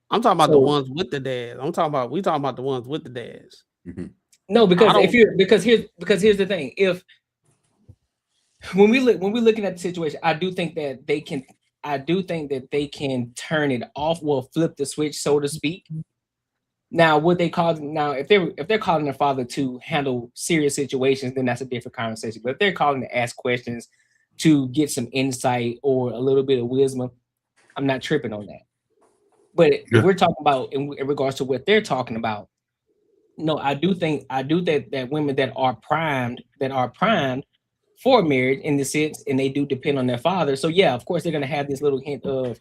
I'm talking about the ones with the dads. We talking about the ones with the dads. No, because here's the thing. If when we're looking at the situation, I do think that they can turn it off, well, flip the switch, so to speak. Now, if they're calling their father to handle serious situations, then that's a different conversation. But if they're calling to ask questions, to get some insight or a little bit of wisdom, I'm not tripping on that. But if we're talking about in regards to what they're talking about, no, I do think that women that are primed for marriage in the sense, and they do depend on their father. So yeah, of course they're gonna have this little hint of,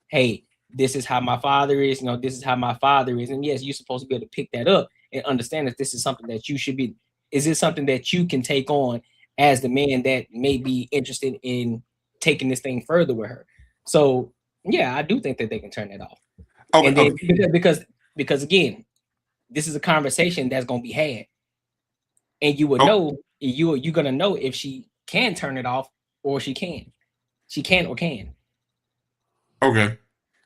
hey, this is how my father is, this is how my father is. And yes, you're supposed to be able to pick that up and understand that this is something that you should be, is this something that you can take on as the man that may be interested in taking this thing further with her. So yeah, I do think that they can turn it off. Okay, and then because again, this is a conversation that's gonna be had. And you would know, you're gonna know if she can turn it off or she can. She can or can. Okay.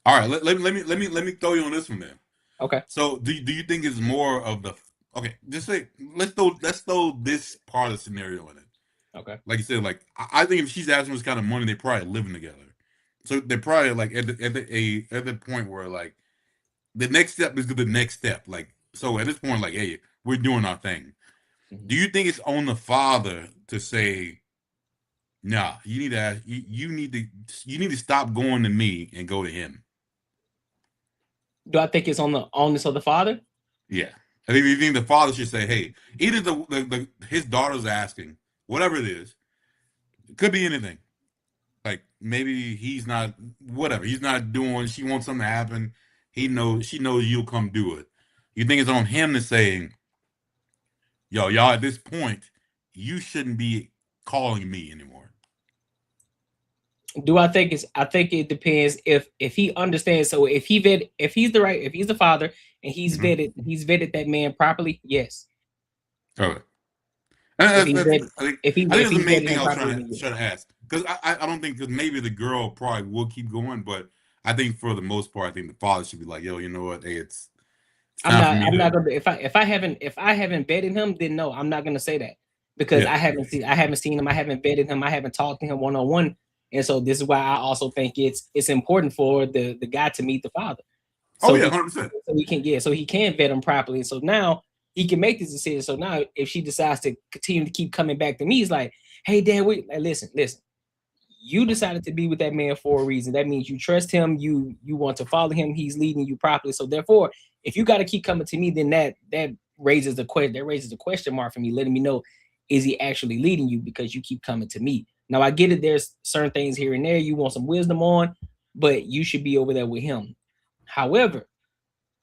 All right. Let me throw you on this one then. Okay. So do you think it's more of the just say let's throw this part of the scenario in it. Okay. Like you said, like I think if she's asking this kind of money, they're probably living together. So they're probably like at the point where like the next step is the next step. Like so at this point, like, hey, we're doing our thing. Mm-hmm. Do you think it's on the father to say, nah, you need to stop going to me and go to him? Do I think it's on the onus of the father? Yeah. I think the father should say, hey, either his daughter's asking, whatever it is, it could be anything. Like maybe he's not, whatever, he's not doing, she wants something to happen. She knows you'll come do it. You think it's on him to say, yo, y'all, at this point, you shouldn't be calling me anymore. Do I think I think it depends if he understands. So if he's the father and he's vetted that man properly, yes. Okay. I I think that's the main thing I was trying to ask. Because I don't think, because maybe the girl probably will keep going, but I think for the most part, I think the father should be like, yo, you know what? Hey, it's I'm not gonna, if I haven't vetted him, then no, I'm not gonna say that. Because I haven't seen him, I haven't vetted him, I haven't talked to him one-on-one. And so this is why I also think it's important for the guy to meet the father. So 100%. So he can vet him properly. So now he can make this decision. So now if she decides to continue to keep coming back to me, he's like, hey, Dad, listen. You decided to be with that man for a reason. That means you trust him. You want to follow him. He's leading you properly. So therefore, if you got to keep coming to me, then that raises the question mark for me, letting me know, is he actually leading you because you keep coming to me? Now I get it. There's certain things here and there you want some wisdom on, but you should be over there with him. However,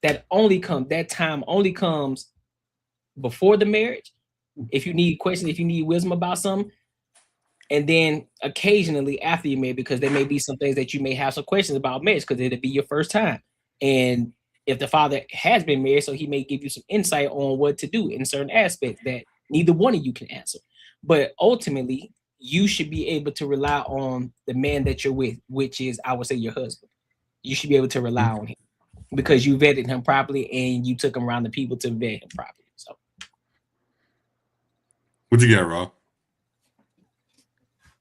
that time only comes before the marriage. If you need questions, if you need wisdom about something, and then occasionally after you marry, because there may be some things that you may have some questions about marriage because it'll be your first time. And if the father has been married, so he may give you some insight on what to do in certain aspects that neither one of you can answer. But ultimately, you should be able to rely on the man that you're with, which is, I would say, your husband. You should be able to rely on him because you vetted him properly and you took him around the people to vet him properly. So, what you got, Rob?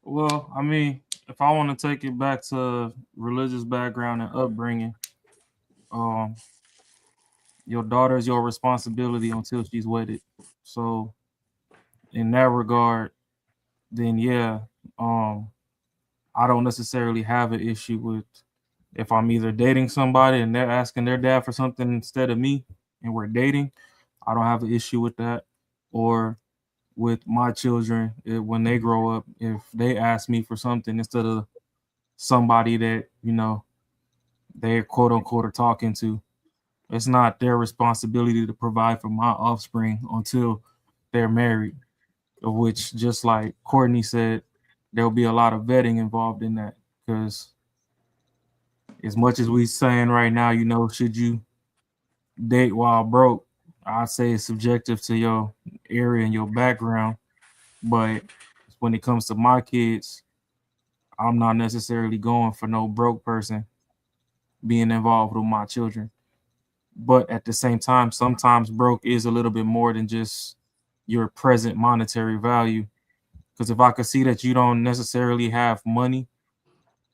Well, I mean, if I want to take it back to religious background and upbringing, your daughter is your responsibility until she's wedded. So, in that regard, then yeah, I don't necessarily have an issue with if I'm either dating somebody and they're asking their dad for something instead of me, and we're dating. I don't have an issue with that, or with my children, when they grow up, if they ask me for something instead of somebody that, they're quote unquote are talking to, it's not their responsibility to provide for my offspring until they're married, of which, just like Courtney said, there'll be a lot of vetting involved in that, because as much as we saying right now, should you date while broke, I'd say it's subjective to your area and your background. But when it comes to my kids, I'm not necessarily going for no broke person being involved with my children. But at the same time, sometimes broke is a little bit more than just your present monetary value. Because if I could see that you don't necessarily have money,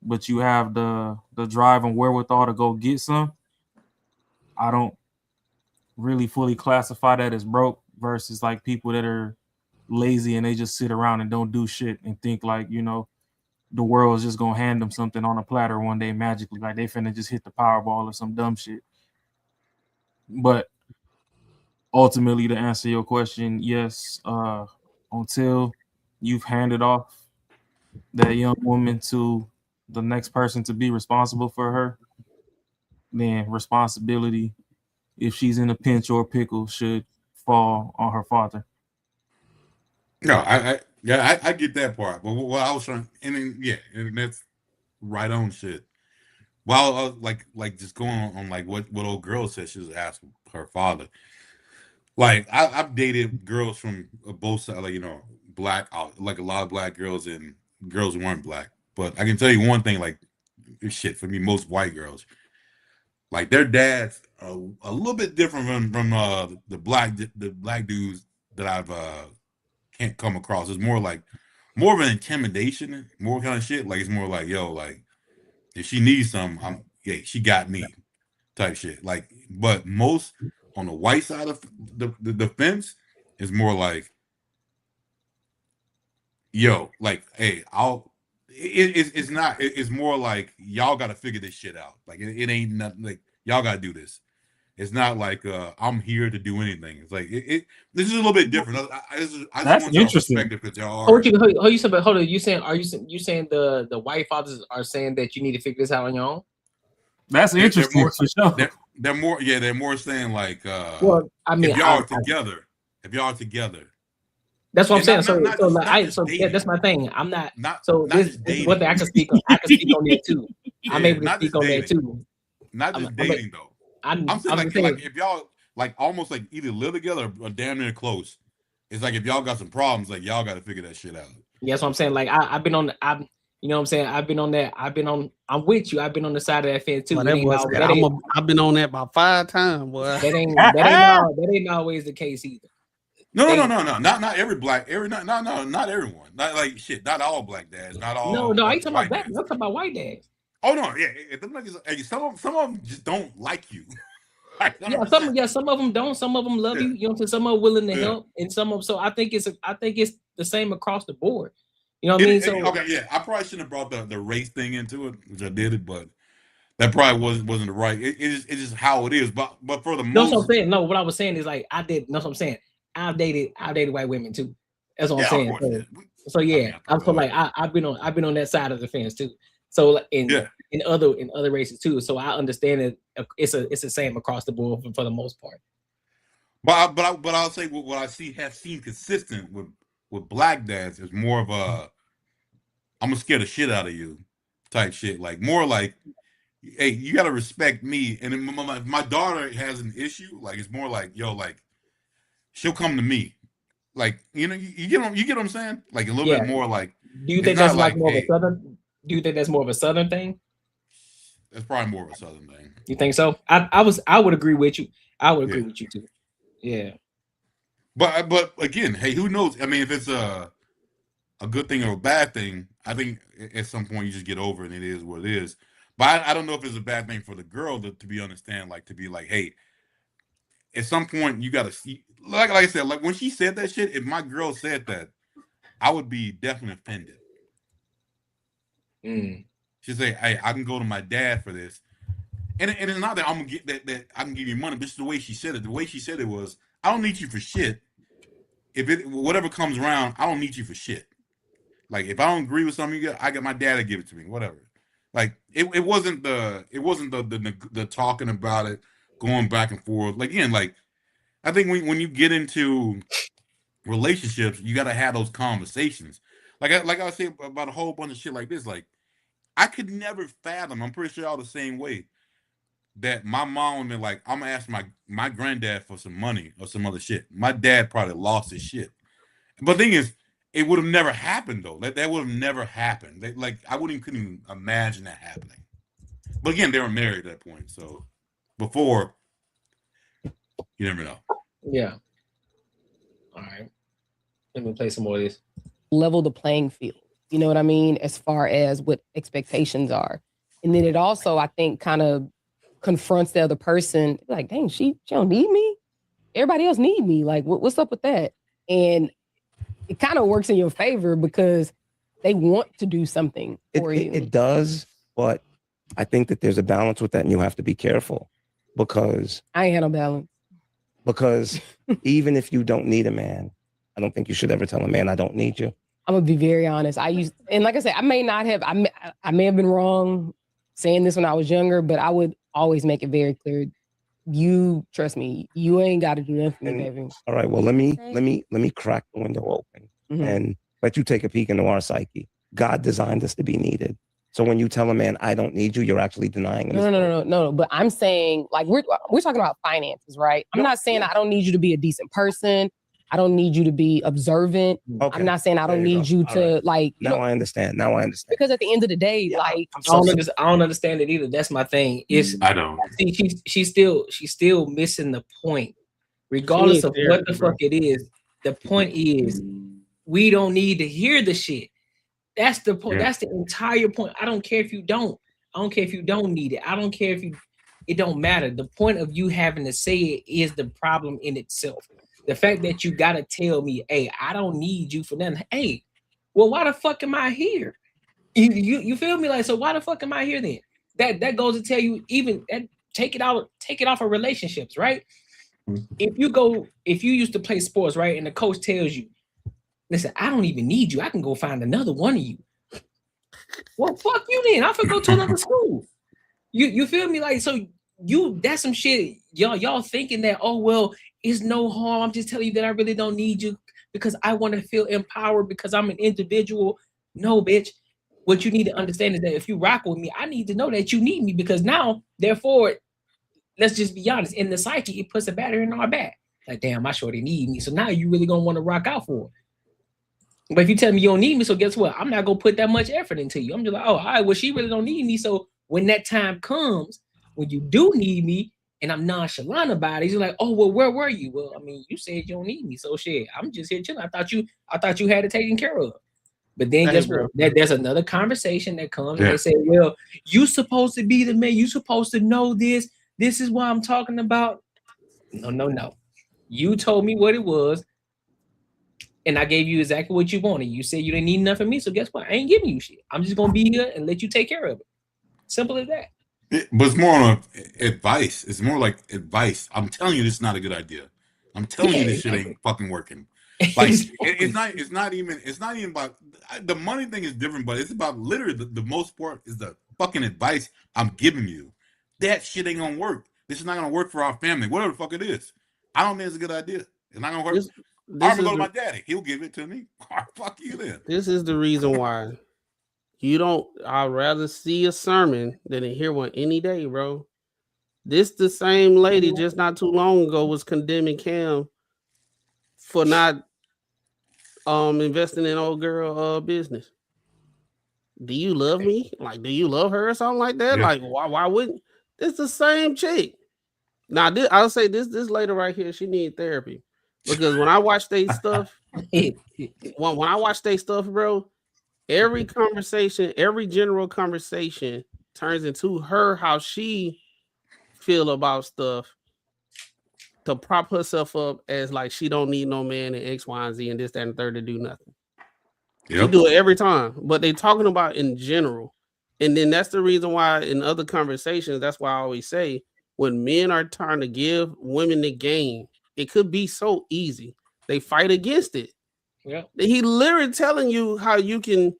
but you have the drive and wherewithal to go get some, I don't really fully classify that as broke versus like people that are lazy and they just sit around and don't do shit and think like, the world is just gonna hand them something on a platter one day magically, like they finna just hit the Powerball or some dumb shit. But ultimately, to answer your question, yes, until you've handed off that young woman to the next person to be responsible for her, then responsibility, if she's in a pinch or a pickle, should fall on her father. No, I get that part. But what I was trying, and that's right on shit. Well, I was like just going on like what old girl said, she was asking her father. Like I've dated girls from both sides, like black, like a lot of black girls and girls who weren't black. But I can tell you one thing, like shit for me, most white girls, like their dads are a little bit different from the black dudes that I've can't come across. It's more of an intimidation, more kind of shit. Like it's more like, yo, like if she needs something, she got me type shit. Like, but most on the white side of the fence is more like, yo, like, hey, it's not, it's more like y'all got to figure this shit out. Like it ain't nothing. Like y'all got to do this. It's not like I'm here to do anything. It's like this is a little bit different. I just That's want y'all interesting. perspective because y'all Oh, are. you said, but hold on. You saying you saying the white fathers are saying that you need to figure this out on your own? That's They're interesting more, for sure. They're more, yeah, they're more saying like, Well, I mean, if y'all are together, that's what I'm saying. Not just dating. That's my thing. I'm not. Not This just is one thing I dating. can speak on. I can speak on that too. I'm Yeah, able to not speak just on that dating. too. Not just dating though. I'm saying like if y'all like almost like either live together or damn near close. It's like if y'all got some problems, like y'all got to figure that shit out. Yeah, that's what I'm saying. Like I've been on. You know what I'm saying? I've been on that. I'm with you. I've been on the side of that fence too. Well, I've been on that about 5 times, boy. That ain't always the case either. No. Not every black, not everyone. Not like shit. Not all black dads. Not all. No. I ain't talking about black. I'm talking about white dads. Oh no, yeah. Some of them just don't like you. Some of them don't. Some of them love you. You know what I'm saying? Some are willing to help, and some of them. So I think it's the same across the board. You know what I mean? So okay, yeah. I probably shouldn't have brought the race thing into it, which I did it, but that probably wasn't the right. It's just how it is. But for the most, that's what I'm saying. No, what I was saying is like I did. That's what I'm saying. I've dated white women too. That's what I'm saying. So yeah, I'm so like I've been on that side of the fence too. So in other races too. So I understand that it's the same across the board for the most part. But I'll say what I have seen consistent with black dads is more of a I'm gonna scare the shit out of you type shit. Like more like, hey, you gotta respect me. And if my daughter has an issue, like it's more like, yo, like she'll come to me. Like, you know, you get what I'm saying? Like a little bit more like. Do you think that's like more of a southern? Do you think that's more of a southern thing? That's probably more of a southern thing. You think so? I would agree with you. I would agree with you too. Yeah. But again, hey, who knows? I mean, if it's a good thing or a bad thing, I think at some point you just get over it and it is what it is. But I don't know if it's a bad thing for the girl to be understand, like to be like, hey, at some point you gotta see, like I said, like when she said that shit, if my girl said that, I would be definitely offended. She'd say, hey, I can go to my dad for this. And it's not that I'm gonna get that I can give you money, but it's the way she said it. The way she said it was, I don't need you for shit. If whatever comes around, I don't need you for shit. Like if I don't agree with something you get, I got my dad to give it to me, whatever. Like it wasn't the talking about it, going back and forth. Like again, like I think when you get into relationships, you gotta have those conversations. Like I was saying about a whole bunch of shit like this. Like I could never fathom, I'm pretty sure y'all the same way, that my mom would be like, I'm gonna ask my granddad for some money or some other shit. My dad probably lost his shit. But the thing is, it would have never happened though. That would have never happened. Like I couldn't even imagine that happening. But again, they were married at that point, so before, you never know. Yeah. All right. Let me play some more of this. Level the playing field. You know what I mean? As far as what expectations are. And then it also, I think, kind of confronts the other person. Like, dang, she don't need me. Everybody else need me. Like, what's up with that? And it kind of works in your favor because they want to do something for you. It does, but I think that there's a balance with that, and you have to be careful because I ain't had no balance. Because even if you don't need a man, I don't think you should ever tell a man I don't need you. I'm gonna be very honest. And like I said, I may have been wrong saying this when I was younger, but I would always make it very clear. You trust me. You ain't got to do nothing for me, baby. All right. Well, let me crack the window open and let you take a peek into our psyche. God designed us to be needed. So when you tell a man I don't need you, you're actually denying him. No. But I'm saying, like, we're talking about finances, right? I'm not saying I don't need you to be a decent person. I don't need you to be observant. Okay. I'm not saying I don't need you to like. Now I understand. Because at the end of the day, like I don't understand it either. That's my thing. I don't. See, she's still missing the point, regardless of what the fuck it is. The point is, we don't need to hear the shit. That's the point. Yeah. That's the entire point. I don't care if you don't. I don't care if you don't need it. I don't care if you. It don't matter. The point of you having to say it is the problem in itself. The fact that you gotta tell me, hey, I don't need you for nothing. Hey, well, why the fuck am I here? You feel me? Like, so why the fuck am I here then? That goes to tell you, even take it off of relationships, right? If you used to play sports, right, and the coach tells you, listen, I don't even need you. I can go find another one of you. Well, fuck you then. I could go to another school. You feel me? Like, so that's some shit. Y'all thinking that, oh, well, it's no harm. I'm just telling you that I really don't need you because I want to feel empowered because I'm an individual. No, bitch. What you need to understand is that if you rock with me, I need to know that you need me because now, therefore, let's just be honest. In the psyche, it puts a battery in our back. Like, damn, my shorty need me. So now you really gonna want to rock out for it. But if you tell me you don't need me, so guess what? I'm not gonna put that much effort into you. I'm just like, oh, all right, well, she really don't need me. So when that time comes, when you do need me, and I'm nonchalant about it, you're like, oh, well, where were you? Well, I mean, you said you don't need me, so shit, I'm just here chilling. I thought you had it taken care of. But then guess what? There's another conversation that comes, and they say, well, you supposed to be the man. You supposed to know this. This is what I'm talking about. No. You told me what it was. And I gave you exactly what you wanted. You said you didn't need enough of me. So guess what? I ain't giving you shit. I'm just gonna be here and let you take care of it. Simple as that. But it's more on advice. It's more like advice. I'm telling you, this is not a good idea. I'm telling you, this shit ain't fucking working. Like it's not even about the money thing is different, but it's about literally the most part is the fucking advice I'm giving you. That shit ain't gonna work. This is not gonna work for our family. Whatever the fuck it is. I don't think it's a good idea. It's not gonna work. I'm gonna go to my daddy. He'll give it to me. Fuck you then. This is the reason why I'd rather see a sermon than to hear one any day, bro. This the same lady just not too long ago was condemning Cam for not investing in old girl business. Do you love me? Like, do you love her or something like that? Yeah. Like, why wouldn't it's the same chick? Now, I'll say this lady right here, she need therapy. Because when I watch they stuff, when I watch they stuff, bro, every conversation, every general conversation turns into her how she feel about stuff to prop herself up as like she don't need no man and X, Y, and Z and this, that, and third to do nothing. She do it every time, but they talking about in general. And then that's the reason why in other conversations, that's why I always say when men are trying to give women the game, it could be so easy. They fight against it. Yeah. He literally telling you how you can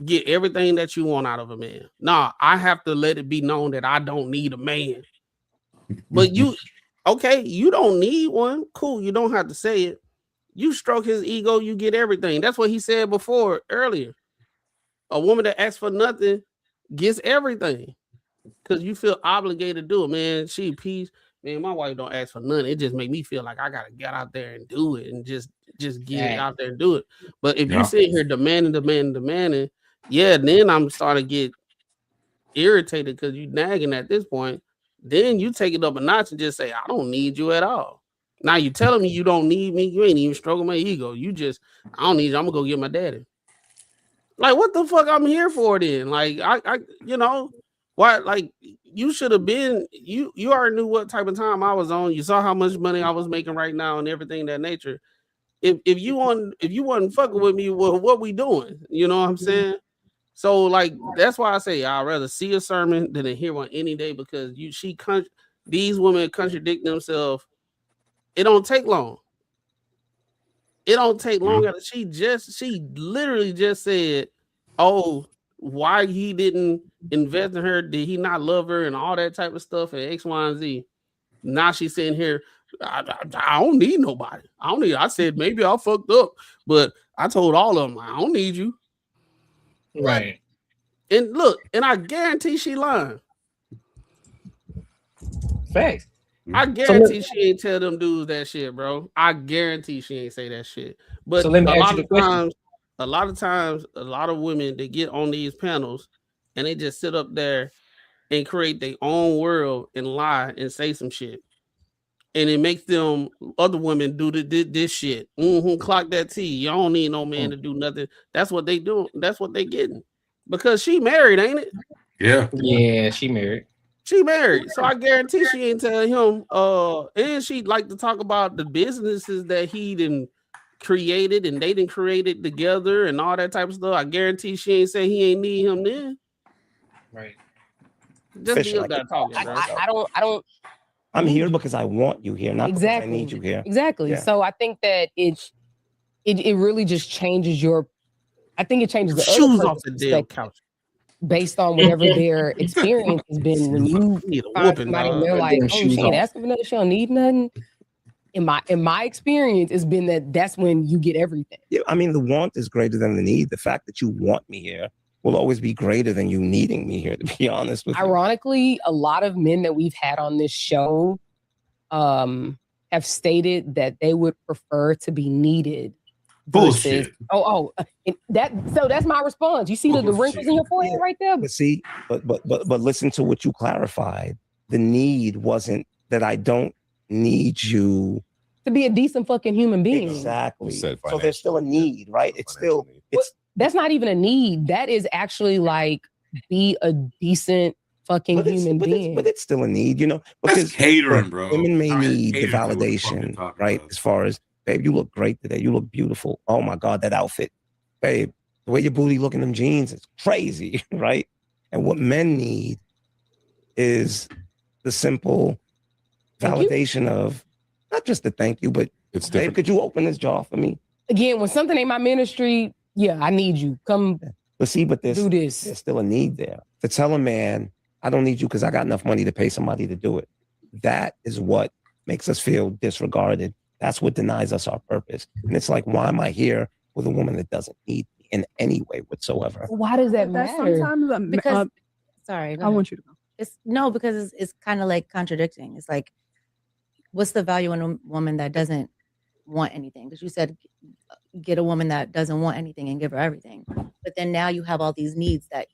get everything that you want out of a man. Nah, I have to let it be known that I don't need a man. But you don't need one. Cool, you don't have to say it. You stroke his ego, you get everything. That's what he said before earlier. A woman that asks for nothing gets everything because you feel obligated to do it, man. She peace. Man, my wife don't ask for nothing. It just make me feel like I gotta get out there and do it and just get it out there and do it. But if you sit here demanding, yeah, then I'm starting to get irritated because you nagging at this point. Then you take it up a notch and just say, I don't need you at all. Now you telling me you don't need me. You ain't even stroking my ego. You just, I don't need you. I'm gonna go get my daddy. Like, what the fuck I'm here for then? Like, I why? Like, you should have been. You already knew what type of time I was on. You saw how much money I was making right now and everything that nature. If you wasn't fucking with me, well, what we doing? You know what I'm saying? So like that's why I say I'd rather see a sermon than to hear one any day because these women contradict themselves. It don't take long. It don't take long. She literally just said, "Oh, why he didn't invest in her? Did he not love her and all that type of stuff and X, Y, and Z?" Now she's sitting here. I don't need nobody. I said maybe I fucked up, but I told all of them I don't need you. Right. And look, and I guarantee she lying. Facts. I guarantee she ain't tell them dudes that shit, bro. I guarantee she ain't say that shit. But so let me ask you the question. A lot of times, a lot of women they get on these panels and they just sit up there and create their own world and lie and say some shit. And it makes them other women do this shit. Clock that T. You don't need no man to do nothing. That's what they do. That's what they getting. Because she married, ain't it? Yeah. Yeah, she married. She married. So I guarantee she ain't tell him. And she like to talk about the businesses that he done created and they done created together and all that type of stuff. I guarantee she ain't say he ain't need him then. Right. Just fish be up like there a talking, dog. bro. I don't. I'm here because I want you here, not because I Exactly. need you here. Exactly. Yeah. So I think that it really just changes your. I think it changes the other Shoes person's off the damn perspective couch. based on whatever their experience has been. When you need a find whooping, somebody and dog. they're like, Damn "Oh, shoes she ain't off. asking for nothing. She don't need nothing." In my experience, it's been that's when you get everything. Yeah, I mean, the want is greater than the need. The fact that you want me here will always be greater than you needing me here, to be honest with you. Ironically, a lot of men that we've had on this show have stated that they would prefer to be needed versus that's my response. You see the wrinkles in your forehead right there? But see, but listen to what you clarified. The need wasn't that I don't need you to be a decent fucking human being. Exactly. So there's still a need, right? That's not even a need. That is actually like be a decent fucking human being. But it's still a need, you know, because catering, bro. Women may need the catering to what the fuck you're validation, talking right? As far as, babe, you look great today. You look beautiful. Oh my God, that outfit. Babe, the way your booty look in them jeans is crazy, right? And what men need is the simple validation of not just the thank you, but it's babe, could you open this jar for me? Again, when something ain't my ministry, yeah, I need you. Come but do this. There's still a need there. To tell a man, I don't need you because I got enough money to pay somebody to do it. That is what makes us feel disregarded. That's what denies us our purpose. And it's like, why am I here with a woman that doesn't need me in any way whatsoever? Why does that matter? Sometimes Because sorry, I want you to go. It's no, because it's kind of like contradicting. It's like, what's the value in a woman that doesn't want anything? Because you said get a woman that doesn't want anything and give her everything. But then now you have all these needs that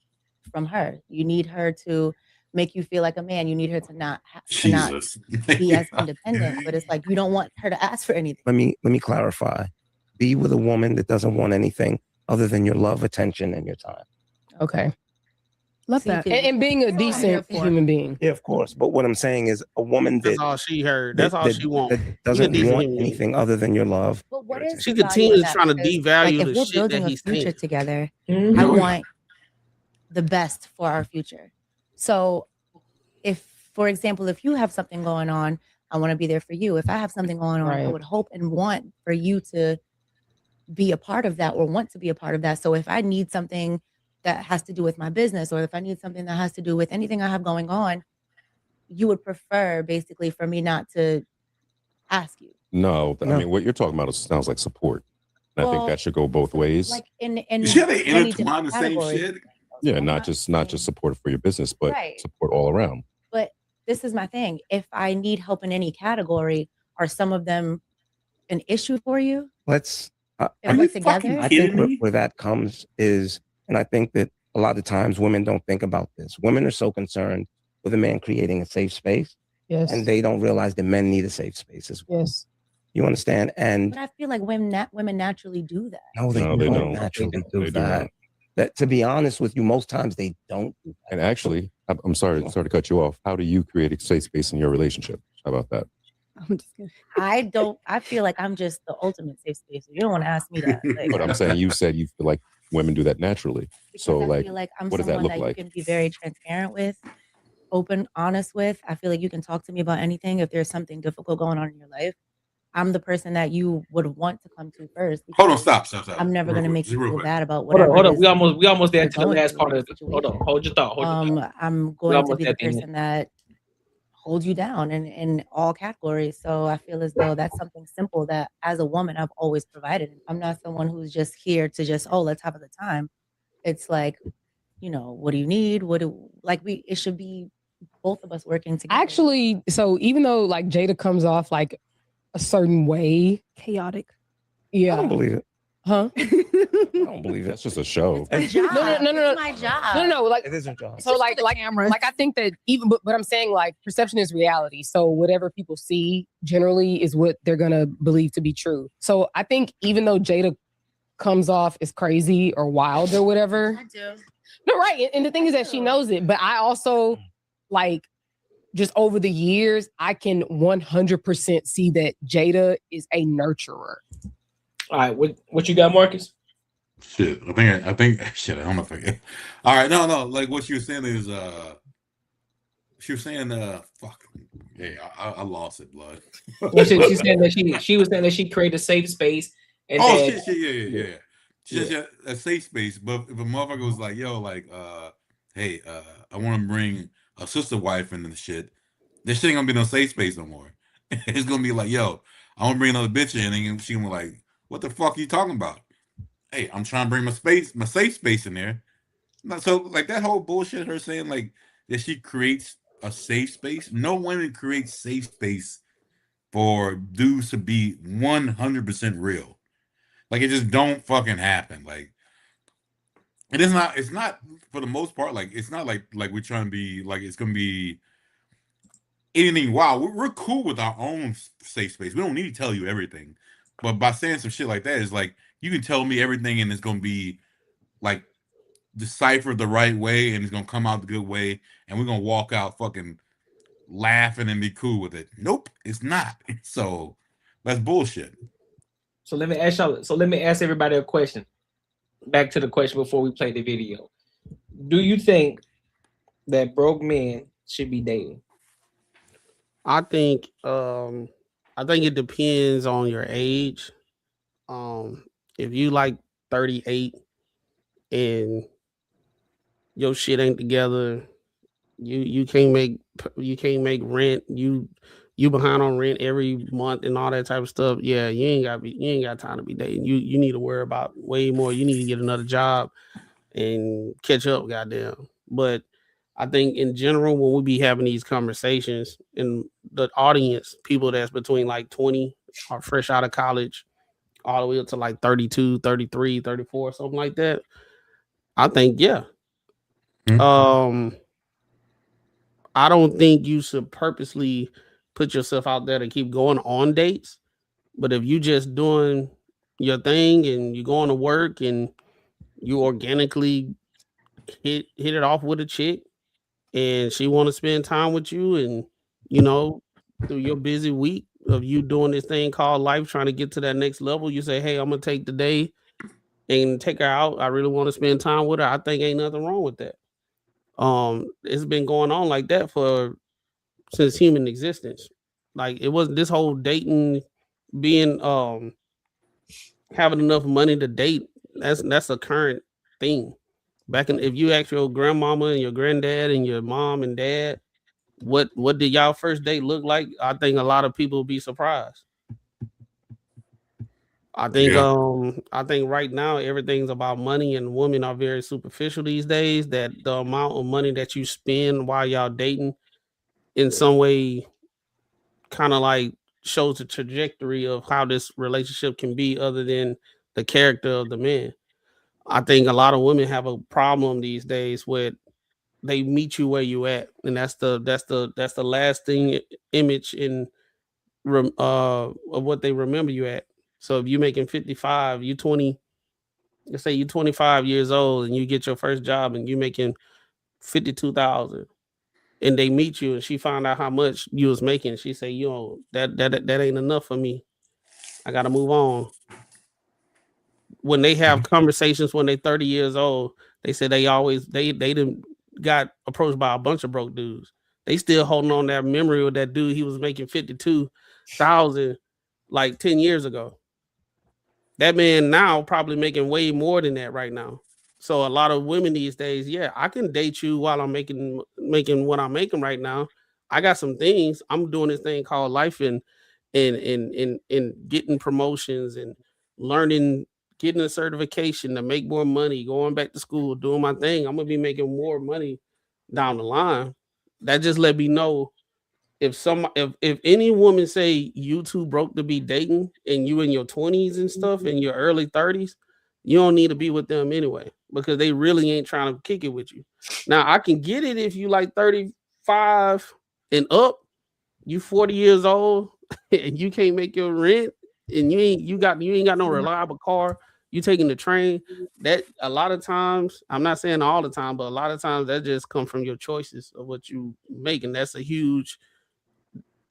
from her. You need her to make you feel like a man. You need her to not be as independent. But it's like you don't want her to ask for anything. Let me clarify. Be with a woman that doesn't want anything other than your love, attention, and your time. Okay. Love that. And being a decent human being. Yeah, of course. But what I'm saying is a woman That's all she heard. That's all she wants. that doesn't want anything other than your love. But what is She the value continues in that? trying to Because, devalue like, the if we're shit building that a he's future saying. together, Mhm. I want the best for our future. So if, for example, if you have something going on, I want to be there for you. If I have something going on, I Right. would hope and want for you to be a part of that or want to be a part of that. So if I need something that has to do with my business, or if I need something that has to do with anything I have going on, you would prefer basically for me not to ask you. No, I mean, what you're talking about sounds like support. And I think Well, that should go both ways. Like in Yeah, they many intertwine the different same categories. shit. Yeah, not just support for your business, but Right. support all around. But this is my thing. If I need help in any category, are some of them an issue for you? Let's. If we're together? I think where that comes is, and I think that a lot of times women don't think about this. Women are so concerned with a man creating a safe space, Yes. and they don't realize that men need a safe space as well. Yes. You understand? And But I feel like women naturally do that. no, they don't naturally do that. That, to be honest with you, most times they don't do that. And actually, I'm sorry to cut you off. How do you create a safe space in your relationship? How about that? I'm just kidding. I feel like I'm just the ultimate safe space. You don't want to ask me that. Like, But I'm saying you said you feel like women do that naturally. So I feel like I'm what does that someone look that like? you can be very transparent with, open, honest with. I feel like you can talk to me about anything. If there's something difficult going on in your life, I'm the person that you would want to come to first. Hold on, because stop. I'm never Real going to quick, make just you real feel quick. bad about Hold whatever. on, hold it on. is We almost there you're to the going last through part in of the it. Hold on, hold your thought. Hold your thought. I'm going to almost be the at the end. person that holds you down in all categories. So I feel as though that's something simple that as a woman I've always provided. I'm not someone who's just here to just, oh, let's have a good time. It's like, you know, what do you need? It should be both of us working together. Actually, so even though like Jada comes off like a certain way, chaotic. Yeah. I don't believe it. Huh? I don't believe it. That's just a show. No. It's my job. No, like it is a job. So like I think that even but I'm saying like perception is reality. So whatever people see generally is what they're gonna believe to be true. So I think even though Jada comes off as crazy or wild or whatever. I do. No, right. And the thing is that she knows it. But I also like just over the years, I can 100% see that Jada is a nurturer. All right, what you got, Marcus? Shit, I think shit. I don't know if I get. All right, no. Like what you're saying is, she was saying, fuck, yeah, I lost it, blood. Well, she's saying that she was saying that she created a safe space. And shit, yeah. Just a safe space. But if a motherfucker was like, yo, like, hey, I want to bring a sister wife into the shit, this shit ain't gonna be no safe space no more. It's gonna be like, yo, I want to bring another bitch in, and she gonna be like, what the fuck are you talking about? Hey, I'm trying to bring my safe space in there. So like that whole bullshit, her saying like that she creates a safe space. No woman creates safe space for dudes to be 100% real. Like it just don't fucking happen. Like it's not for the most part, like it's not like we're trying to be like it's gonna be anything. Wow, we're cool with our own safe space. We don't need to tell you everything. But by saying some shit like that, it's like you can tell me everything and it's gonna be like deciphered the right way and it's gonna come out the good way, and we're gonna walk out fucking laughing and be cool with it. Nope, it's not. So that's bullshit. So let me ask y'all. So let me ask everybody a question. Back to the question before we play the video. Do you think that broke men should be dating? I think it depends on your age. If you like 38 and your shit ain't together, you can't make rent, you behind on rent every month and all that type of stuff. Yeah, you ain't got time to be dating. You need to worry about way more. You need to get another job and catch up, goddamn. But I think in general, when we be having these conversations in the audience, people that's between like 20 or fresh out of college all the way up to like 32, 33, 34, something like that. I think, yeah. I don't think you should purposely put yourself out there to keep going on dates. But if you just doing your thing and you going to work and you organically hit it off with a chick and she want to spend time with you, and through your busy week of you doing this thing called life, trying to get to that next level, you say, hey, I'm gonna take the day and take her out. I really want to spend time with her. I think ain't nothing wrong with that. It's been going on like that since human existence. Like it wasn't this whole dating, being having enough money to date. That's a current thing. If you ask your grandmama and your granddad and your mom and dad, what did y'all first date look like? I think a lot of people will be surprised. I think right now everything's about money, and women are very superficial these days. That the amount of money that you spend while y'all dating in some way kind of like shows the trajectory of how this relationship can be, other than the character of the man. I think a lot of women have a problem these days with they meet you where you at, and that's the lasting image of what they remember you at. So if you're making 55, you 20, let's say you're 25 years old and you get your first job and you're making 52,000, and they meet you and she found out how much you was making, she say, that ain't enough for me. I gotta move on. When they have conversations when they 30 years old, they say they didn't got approached by a bunch of broke dudes. They still holding on that memory of that dude he was making 52,000 like 10 years ago. That man now probably making way more than that right now. So a lot of women these days, yeah, I can date you while I'm making what I'm making right now. I got some things. I'm doing this thing called life and getting promotions and learning, getting a certification to make more money, going back to school, doing my thing. I'm gonna be making more money down the line. That just let me know if any woman say you too broke to be dating and you in your 20s and stuff, in your early 30s, you don't need to be with them anyway, because they really ain't trying to kick it with you. Now I can get it if you like 35 and up, you 40 years old and you can't make your rent, and you ain't got no reliable car, you taking the train. That a lot of times, I'm not saying all the time, but a lot of times that just come from your choices of what you making. That's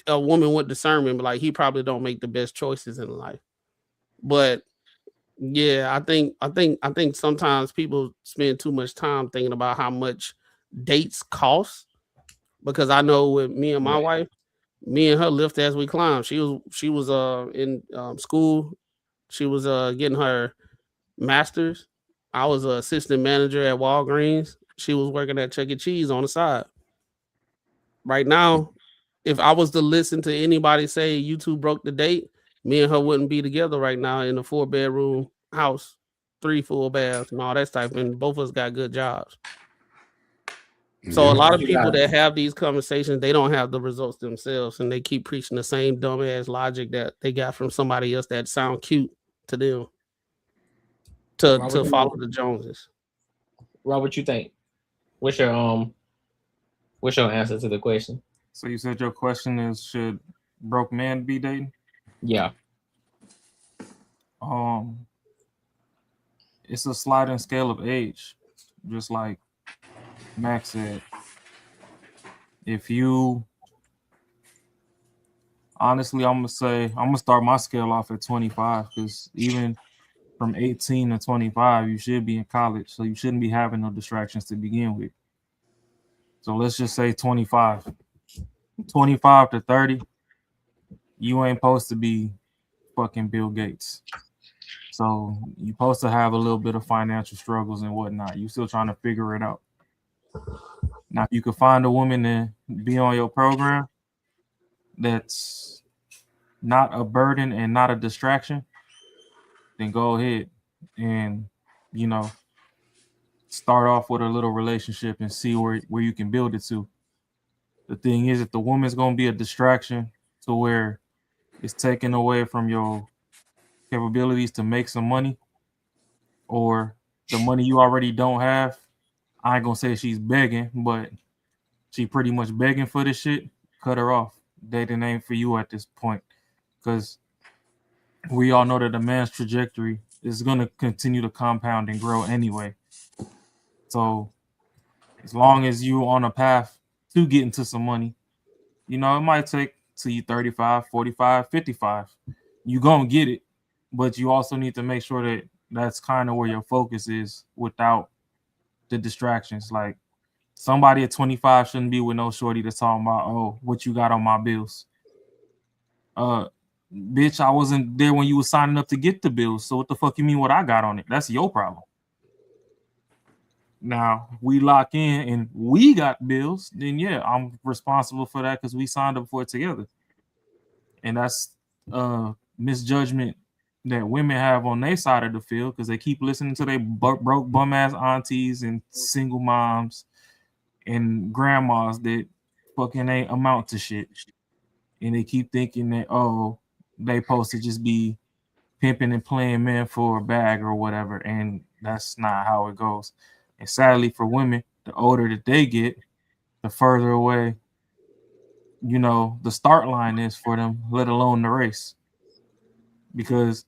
a woman with discernment, but like he probably don't make the best choices in life. But yeah, I think sometimes people spend too much time thinking about how much dates cost because I know with me and my wife, me and her lift as we climb. She was in school. She was getting her master's. I was an assistant manager at Walgreens. She was working at Chuck E. Cheese on the side. Right now, if I was to listen to anybody say you two broke the date, me and her wouldn't be together right now in a 4-bedroom house, 3 full baths and all that type. And both of us got good jobs. So a lot of people that have these conversations, they don't have the results themselves, and they keep preaching the same dumbass logic that they got from somebody else that sound cute to them to follow the Joneses. Rob, what you think? What's your answer to the question? So you said your question is, should broke men be dating? Yeah. It's a sliding scale of age, just like Max said. If you honestly, I'm gonna start my scale off at 25, because even from 18 to 25, you should be in college, so you shouldn't be having no distractions to begin with. So let's just say 25 to 30, you ain't supposed to be fucking Bill Gates. So you're supposed to have a little bit of financial struggles and whatnot. You still trying to figure it out. Now, if you could find a woman to be on your program that's not a burden and not a distraction, then go ahead and, start off with a little relationship and see where you can build it to. The thing is, if the woman's going to be a distraction to where it's taken away from your capabilities to make some money, or the money you already don't have, I ain't going to say she's begging, but she pretty much begging for this shit, cut her off. Dating ain't for you at this point, because we all know that a man's trajectory is going to continue to compound and grow anyway. So as long as you on a path to get into some money, it might take till you 35, 45, 55. You going to get it, but you also need to make sure that that's kind of where your focus is without the distractions. Like, somebody at 25 shouldn't be with no shorty that's talking about, oh, what you got on my bills. Bitch, I wasn't there when you were signing up to get the bills. So what the fuck you mean what I got on it? That's your problem. Now, we lock in and we got bills, then yeah, I'm responsible for that because we signed up for it together. And that's misjudgment that women have on their side of the field, because they keep listening to their broke bum ass aunties and single moms and grandmas that fucking ain't amount to shit. And they keep thinking that, oh, they supposed to just be pimping and playing men for a bag or whatever. And that's not how it goes. And sadly for women, the older that they get, the further away, the start line is for them, let alone the race. Because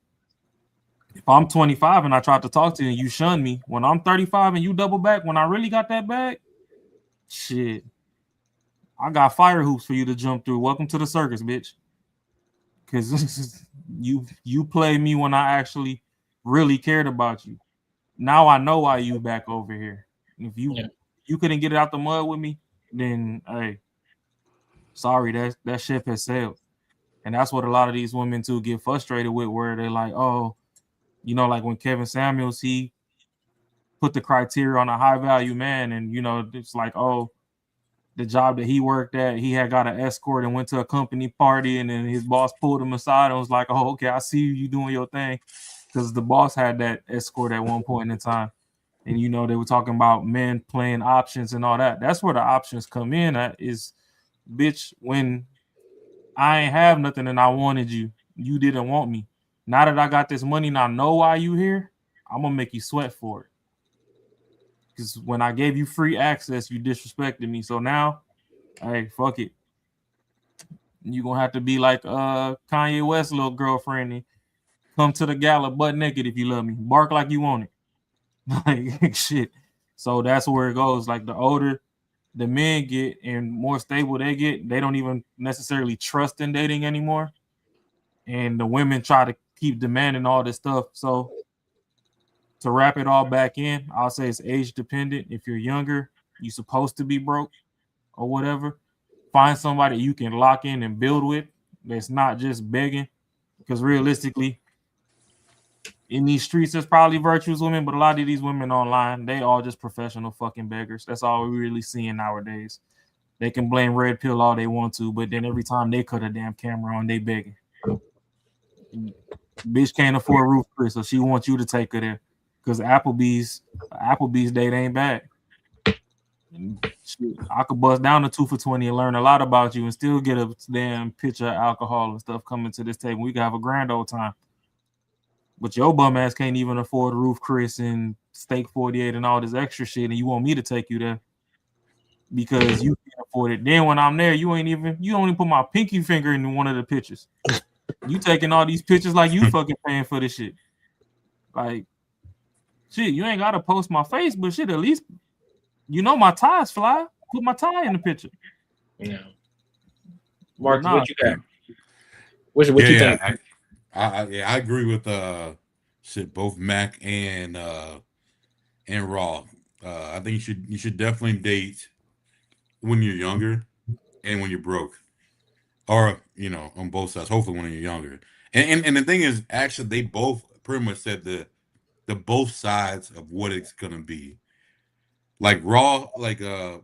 if I'm 25 and I tried to talk to you and you shun me, when I'm 35 and you double back, when I really got that bag, shit, I got fire hoops for you to jump through. Welcome to the circus, bitch. Because you played me when I actually really cared about you. Now I know why you back over here. If you couldn't get it out the mud with me, then hey, sorry, that ship has sailed. And that's what a lot of these women too get frustrated with, where they're like, oh, like when Kevin Samuels, he put the criteria on a high value man, and it's like, oh, the job that he worked at, he had got an escort and went to a company party, and then his boss pulled him aside and was like, oh, okay, I see you doing your thing. Because the boss had that escort at one point in time. And, they were talking about men playing options and all that. That's where the options come in at, is, bitch, when I ain't have nothing and I wanted you, you didn't want me. Now that I got this money and I know why you here, I'm going to make you sweat for it. Because when I gave you free access, you disrespected me. So now, hey, fuck it. You're going to have to be like Kanye West's little girlfriend and come to the gala butt naked if you love me. Bark like you want it. Like, shit. So that's where it goes. Like, the older the men get and more stable they get, they don't even necessarily trust in dating anymore. And the women try to keep demanding all this stuff. So to wrap it all back in, I'll say it's age dependent. If you're younger, you're supposed to be broke or whatever. find somebody you can lock in and build with that's not just begging. Because realistically, in these streets, there's probably virtuous women, but a lot of these women online, they all just professional fucking beggars. That's all we're really seeing nowadays. They can blame Red Pill all they want to, but then every time they cut a damn camera on, they begging. Bitch can't afford Ruth Chris, so she wants you to take her there. Because Applebee's date ain't bad. Shit, I could bust down the 2 for $20 and learn a lot about you and still get a damn pitcher of alcohol and stuff coming to this table. We can have a grand old time. But your bum ass can't even afford Ruth Chris and Steak 48 and all this extra shit, and you want me to take you there because you can't afford it. Then when I'm there, you don't even put my pinky finger in one of the pictures. You taking all these pictures like you fucking paying for this shit. Like, shit, you ain't gotta post my face, but shit, at least my tie's fly. Put my tie in the picture. Yeah. Mark, what you got? What you think? I agree with shit, both Mac and Raw. I think you should definitely date when you're younger and when you're broke, or on both sides. Hopefully when you're younger. And the thing is, actually, they both pretty much said the both sides of what it's gonna be. Like Raw, like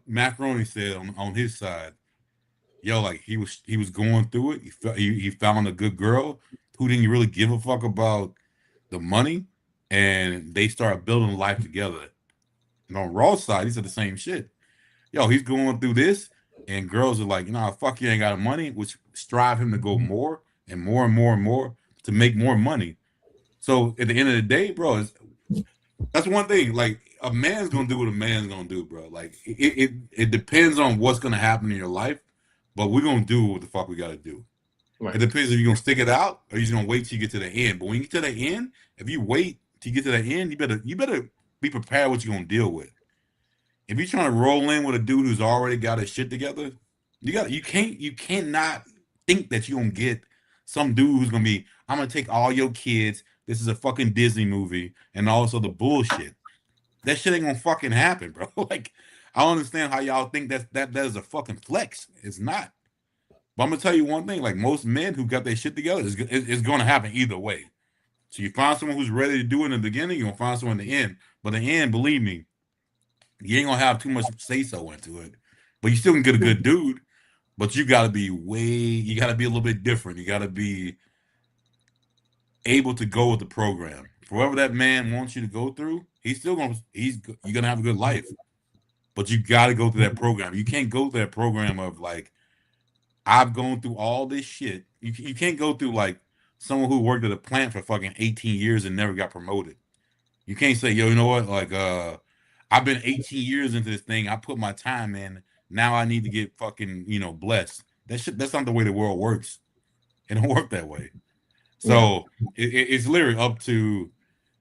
Macaroni said on his side, yo, like he was going through it. He found a good girl who didn't really give a fuck about the money, and they started building life together. And on Raw's side, he said the same shit. Yo, he's going through this, and girls are like, fuck, you ain't got money, which strive him to go more and more and more and more to make more money. So at the end of the day, bro, that's one thing. Like, a man's gonna do what a man's gonna do, bro. Like, it depends on what's gonna happen in your life, but we're gonna do what the fuck we gotta do. Right. It depends if you're gonna stick it out or you're just gonna wait till you get to the end. But when you get to the end, if you wait till you get to the end, you better be prepared what you're gonna deal with. If you're trying to roll in with a dude who's already got his shit together, you cannot think that you're gonna get some dude who's gonna be, I'm gonna take all your kids. This is a fucking Disney movie, and also the bullshit. That shit ain't gonna fucking happen, bro. Like, I don't understand how y'all think that is a fucking flex. It's not. But I'm gonna tell you one thing: like, most men who got their shit together, it's gonna happen either way. So you find someone who's ready to do it in the beginning, you're gonna find someone in the end. But in the end, believe me, you ain't gonna have too much say so into it. But you still can get a good dude. But you gotta be you gotta be a little bit different. You gotta be able to go with the program. For whatever that man wants you to go through, you're gonna have a good life. But you gotta go through that program. You can't go through that program of like, I've gone through all this shit. You can't go through like someone who worked at a plant for fucking 18 years and never got promoted. You can't say, yo, you know what? Like, I've been 18 years into this thing. I put my time in. Now I need to get fucking, blessed. That's not the way the world works. It don't work that way. So it's literally up to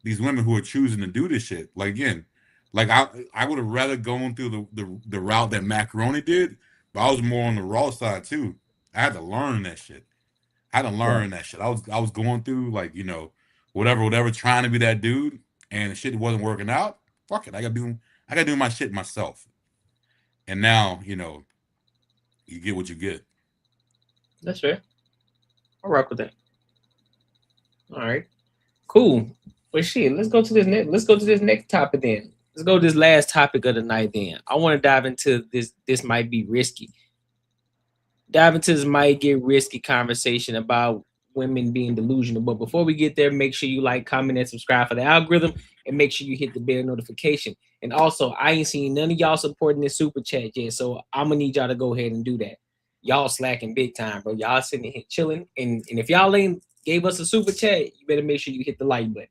these women who are choosing to do this shit. Like, again, like I would have rather gone through the route that Macaroni did, but I was more on the Raw side too. I had to learn that shit. I was going through like, whatever, trying to be that dude, and the shit wasn't working out. Fuck it. I gotta do my shit myself. And now, you get what you get. That's fair. I'll rock with that. All right. Cool. Well, shit, let's go to this next topic then. Let's go to this last topic of the night then. I want to dive into this. This might be risky. Dive into this might get risky conversation about women being delusional. But before we get there, make sure you like, comment, and subscribe for the algorithm, and make sure you hit the bell notification. And also, I ain't seen none of y'all supporting this super chat yet, so I'm gonna need y'all to go ahead and do that. Y'all slacking big time, bro. Y'all sitting here chilling, and if y'all ain't gave us a super chat, you better make sure you hit the like button.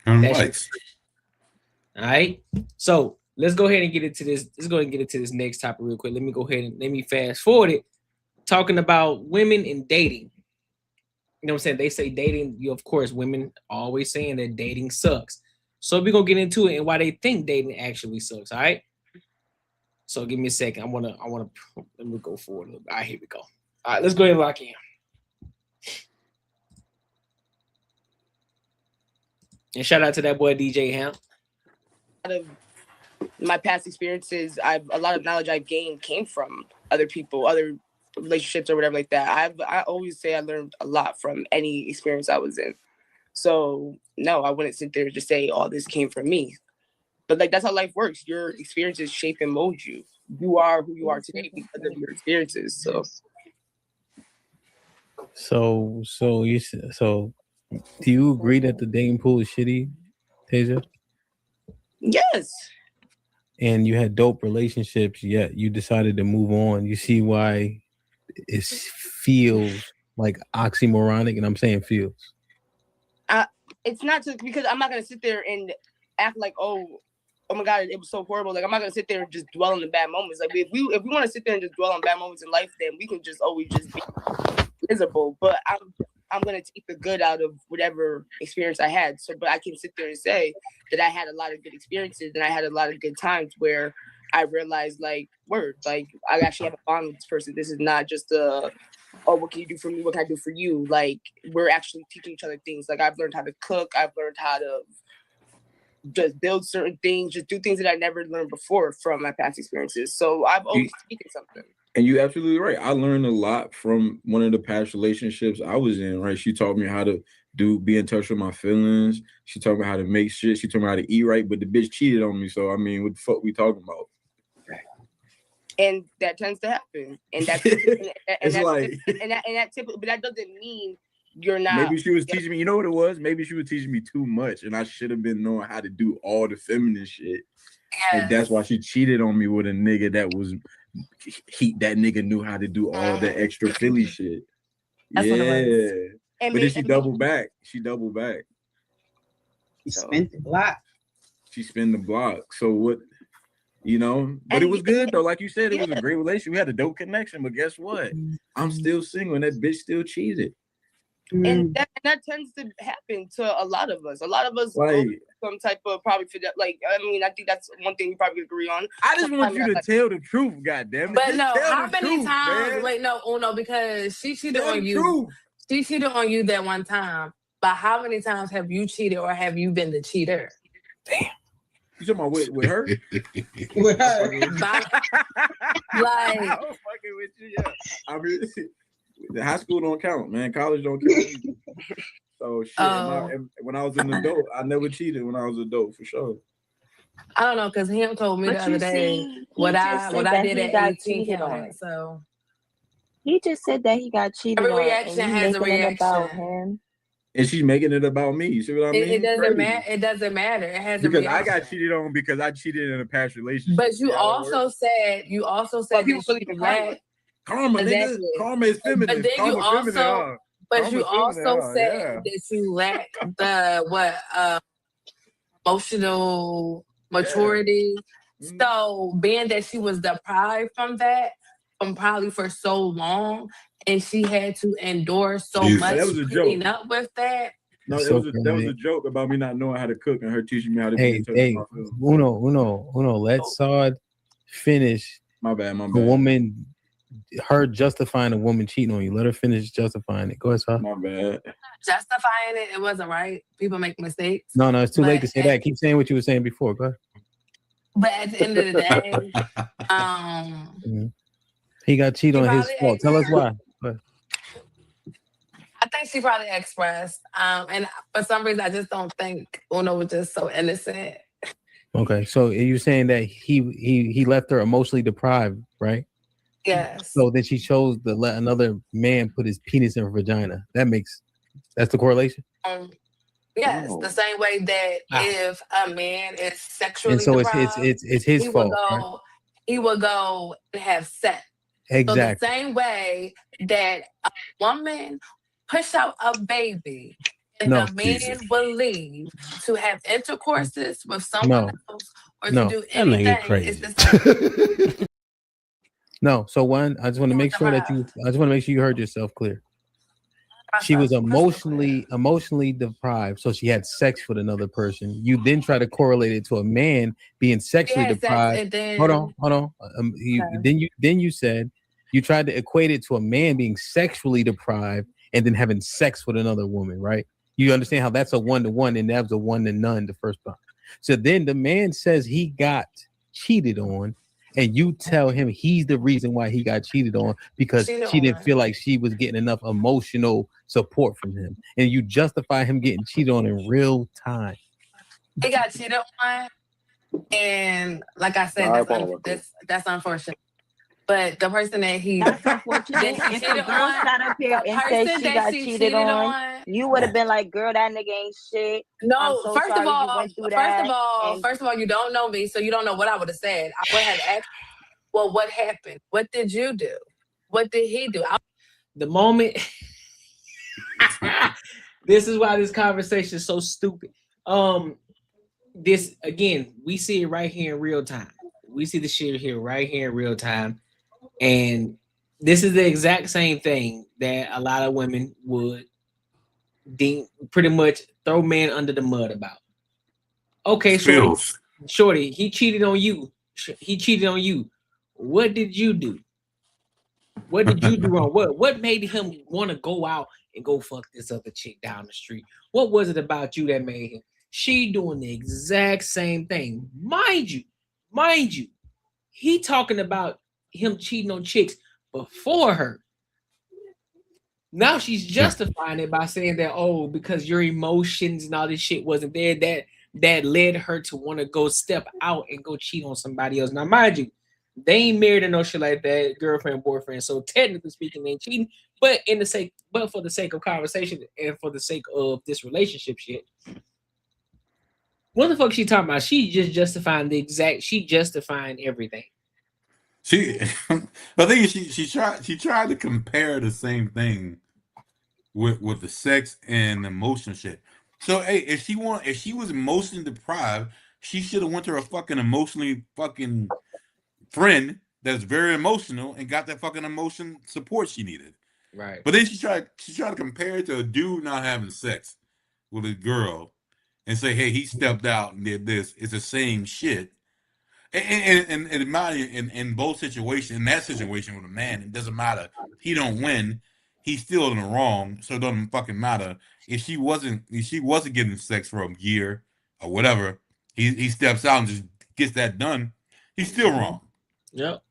All right. So let's go ahead and get into this. Let's go ahead and get into this next topic real quick. Let me go ahead and let me fast forward it. Talking about women and dating. You know what I'm saying? They say dating, of course, women always saying that dating sucks. So we're gonna get into it and why they think dating actually sucks. All right. So give me a second. I wanna let me go forward a little bit. All right, here we go. All right, let's go ahead and lock in. And shout out to that boy DJ Ham. Out of my past experiences, a lot of knowledge I've gained came from other people, other relationships or whatever like that. I always say I learned a lot from any experience I was in. So no, I wouldn't sit there and just say all this came from me. But like that's how life works. Your experiences shape and mold you. You are who you are today because of your experiences. So do you agree that the dating pool is shitty, Tasia? Yes. And you had dope relationships, yet you decided to move on. You see why it feels like oxymoronic, and I'm saying feels. It's not just because I'm not gonna sit there and act like oh my god it was so horrible. Like I'm not gonna sit there and just dwell on the bad moments. Like if we want to sit there and just dwell on bad moments in life, then we can just always just be miserable. But I'm gonna take the good out of whatever experience I had. So, but I can sit there and say that I had a lot of good experiences and I had a lot of good times where I realized like I actually have a bond with this person. This is not just what can you do for me? What can I do for you? Like we're actually teaching each other things. Like I've learned how to cook. I've learned how to just build certain things, just do things that I never learned before from my past experiences. So I've always taken something. And you're absolutely right. I learned a lot from one of the past relationships I was in, right? She taught me how to be in touch with my feelings. She taught me how to make shit. She taught me how to eat right, but the bitch cheated on me. So, I mean, what the fuck we talking about? And that tends to happen. And that's It's like that typically, but that doesn't mean you're not. Maybe she was teaching me, you know what it was? Maybe she was teaching me too much and I should have been knowing how to do all the feminine shit. And that's why she cheated on me with a nigga that was that nigga knew how to do all the extra Philly shit. That's what it was. But then she doubled back. She doubled back. She spent the block. She spent the block. So what, you know, but it was good though. Like you said, it was a great relationship. We had a dope connection, but guess what? I'm still single and that bitch still cheated. And that tends to happen to a lot of us. A lot of us go through some type of probably for that. Like, I mean, I think that's one thing we probably agree on. I just want you to tell the truth, goddammit. But Just no, tell how the many truth, times? man. Wait, no, Uno, because she cheated Tell on the you. truth. She cheated on you that one time. But how many times have you cheated or have you been the cheater? You talking about with her? With her. Like, I'm fucking with you, yeah. I mean, the high school don't count, man. College don't count either. So shit. When I was an adult, I never cheated when I was an adult for sure. I don't know, because him told me But the other you day see, what he I just said that did he at got 18 cheated counted. on. So He just said that he got cheated every on, reaction and you has a making it about reaction. him. And she's making it about me. You see what I mean? It doesn't Crazy. matter. It doesn't matter. It has Because a I reaction. got cheated on because I cheated in a past relationship. But you See how that also works? said that people believe in karma. Karma, nigga. Karma is feminine. But then you Karma also, feminine, huh? but Karma you feminine, also huh? said Yeah. that you lack the emotional maturity. So being that she was deprived from that probably for so long, and she had to endure so much That was a putting joke. up with that. No, It's that was, so that was crazy. a joke about me not knowing how to cook and her teaching me how to be Hey, in touch with hey, my feelings. Uno, let Saad finish. My bad. A woman, her justifying a woman cheating on you. Let her finish justifying it. Go ahead, Saad. My bad. Justifying it wasn't right. People make mistakes. No, it's too late to say that. Keep saying what you were saying before. Go ahead. But at the end of the day, He got cheated on his fault. Tell us why. Go ahead. I think she probably expressed. And for some reason, I just don't think Uno was just so innocent. Okay, so you're saying that he left her emotionally deprived, right? Yes. So then she chose to let another man put his penis in her vagina. That's the correlation. Yes, the same way that if a man is sexually And so deprived, it's his fault. Right? He will go and have sex. Exactly. So the same way that a woman push out a baby and the man will leave to have intercourses with someone else or to do anything, it's the same. No, so one, I just want to make sure you heard yourself clear. She was emotionally deprived, so she had sex with another person. You then try to correlate it to a man being sexually deprived. Hold on. Then you said you tried to equate it to a man being sexually deprived and then having sex with another woman, right? You understand how that's a 1-to-1 and that was a 1-to-none the first time. So then the man says he got cheated on, and you tell him he's the reason why he got cheated on because she didn't feel like she was getting enough emotional support from him, and you justify him getting cheated on in real time. He got cheated on, and like I said, that's unfortunate. But the person that That's unfortunate. If a girl sat up here and said she got cheated on, you would have been like, "Girl, that nigga ain't shit." No, so first of all, and first of all, you don't know me, so you don't know what I would have said. I would have asked, well, what happened? What did you do? What did he do? The moment. This is why this conversation is so stupid. This again, we see it right here in real time. We see the shit here right here in real time, and this is the exact same thing that a lot of women would pretty much throw men under the mud about. Okay, shorty, he cheated on you. He cheated on you. What did you do? What did you do wrong? What made him want to go out and go fuck this other chick down the street? What was it about you that made him? She doing the exact same thing. Mind you, he talking about him cheating on chicks before her. Now she's justifying it by saying that, oh, because your emotions and all this shit wasn't there, that led her to want to go step out and go cheat on somebody else. Now, mind you, they ain't married or no shit like that, girlfriend, boyfriend. So technically speaking, they ain't cheating. But for the sake of conversation and for the sake of this relationship shit, what the fuck she talking about? She just justifying everything. I think she tried to compare the same thing with the sex and emotion shit. So hey, if she was emotionally deprived, she should have went to her fucking emotionally fucking friend that's very emotional and got that fucking emotion support she needed. Right. But then she tried to compare it to a dude not having sex with a girl and say, hey, he stepped out and did this. It's the same shit. And in both situations, in that situation with a man, it doesn't matter. He don't win. He's still in the wrong. So it doesn't fucking matter. If she wasn't getting sex for a year or whatever, he steps out and just gets that done. He's still wrong. Yep.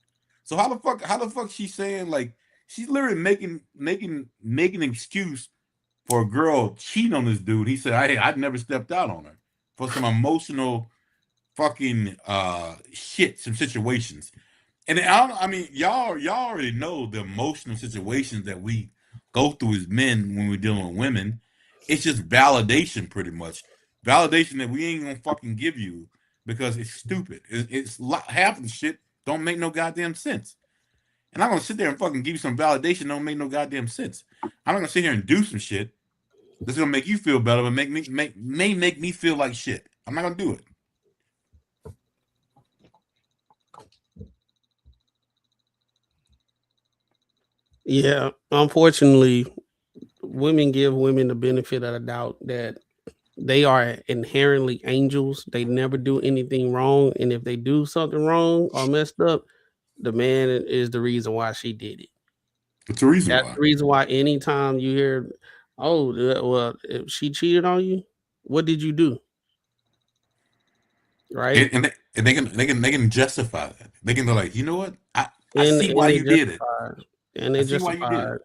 So how the fuck she's saying, like, she's literally making an excuse for a girl cheating on this dude. He said, I'd never stepped out on her for some emotional fucking shit, some situations. And I mean, y'all already know the emotional situations that we go through as men when we're dealing with women. It's just validation, pretty much. Validation that we ain't gonna fucking give you because it's stupid. It's half of the shit don't make no goddamn sense. And I'm gonna sit there and fucking give you some validation don't make no goddamn sense. I'm not gonna sit here and do some shit that's gonna make you feel better, but may make me feel like shit. I'm not gonna do it. Yeah, unfortunately, women give women the benefit of the doubt that they are inherently angels. They never do anything wrong, and if they do something wrong or messed up, the man is the reason why she did it. What's the reason That's why? the reason why anytime you hear, oh, well, if she cheated on you, what did you do? Right? And they can justify that. They can be like, you know what? I see why you did it. And they justify it.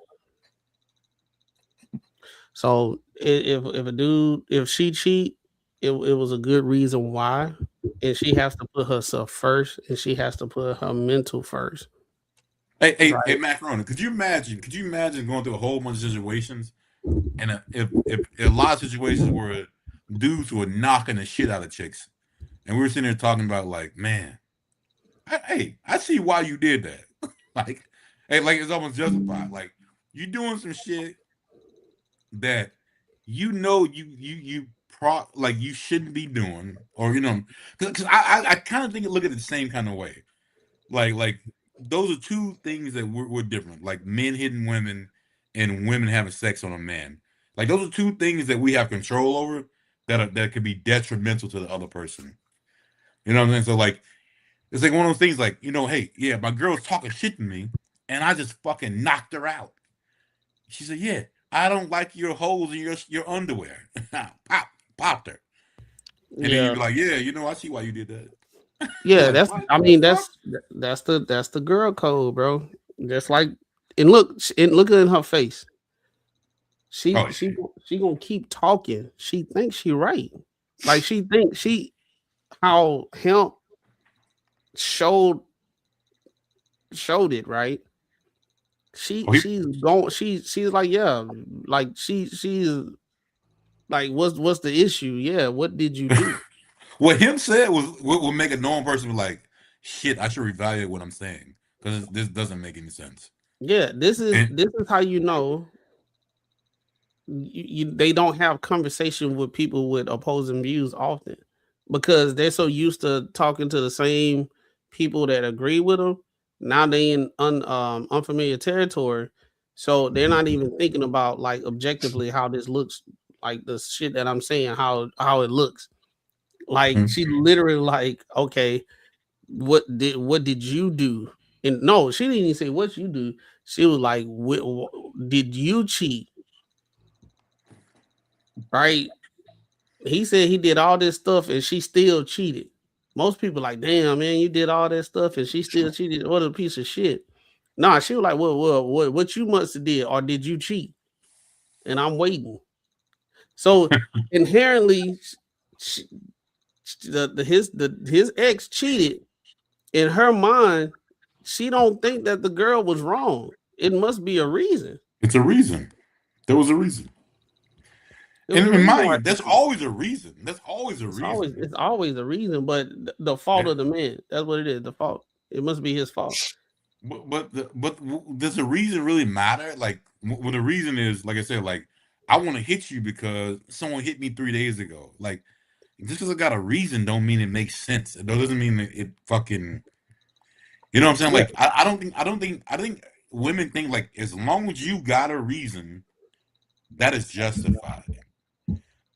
So if she cheat, it was a good reason why, and she has to put herself first, and she has to put her mental first. Hey, Macaroni, could you imagine going through a whole bunch of situations, and if a lot of situations where dudes were knocking the shit out of chicks, and we were sitting there talking about like, man, I see why you did that. like it's almost justified. Like you doing some shit that you shouldn't be doing, or because I kind of look at it the same kind of way. Like those are two things that we're different. Like men hitting women and women having sex on a man. Like those are two things that we have control over that could be detrimental to the other person. You know what I'm saying? So like it's like one of those things like, hey, yeah, my girl's talking shit to me and I just fucking knocked her out. She said, yeah, I don't like your holes in your underwear. Popped her. And then you'd be like, yeah, I see why you did that. Yeah, Like, that's. what I the mean, fuck? that's the girl code, bro. Just like, and look at her face. She Oh, she she gonna keep talking. She thinks she right. Like she thinks how hemp showed it right. Oh, he, She's like, yeah, like she's like, what's the issue? Yeah, what did you do? what him said was what would make a normal person be like, shit, I should reevaluate what I'm saying because this doesn't make any sense. Yeah, this is And how you know they don't have conversation with people with opposing views often because they're so used to talking to the same people that agree with them. Now they in unfamiliar territory, so they're not even thinking about like objectively how this looks, like the shit that I'm saying, how it looks. Like Mhm. she literally like, okay, what did you do? And no, she didn't even say what you do. She was like, did you cheat? Right? He said he did all this stuff and she still cheated. Most people like, damn man, you did all that stuff and she still cheated. What a piece of shit. Nah, she was like, what you must have did, or did you cheat? And I'm waiting. So inherently, she, his ex cheated. In her mind, she don't think that the girl was wrong. It must be a reason. it's a reason. There was a reason. There was a And reason mind why you, there's always a reason. There's always a reason. it's always a reason, but the fault of the man. That's what it is. The fault. It must be his fault. But does the reason really matter? Like, well, the reason is, like I said, like I want to hit you because someone hit me 3 days ago. Like, just because I got a reason, don't mean it makes sense. It doesn't mean it fucking. You know what I'm saying? Yeah. Like, I think women think like as long as you got a reason, that is justified.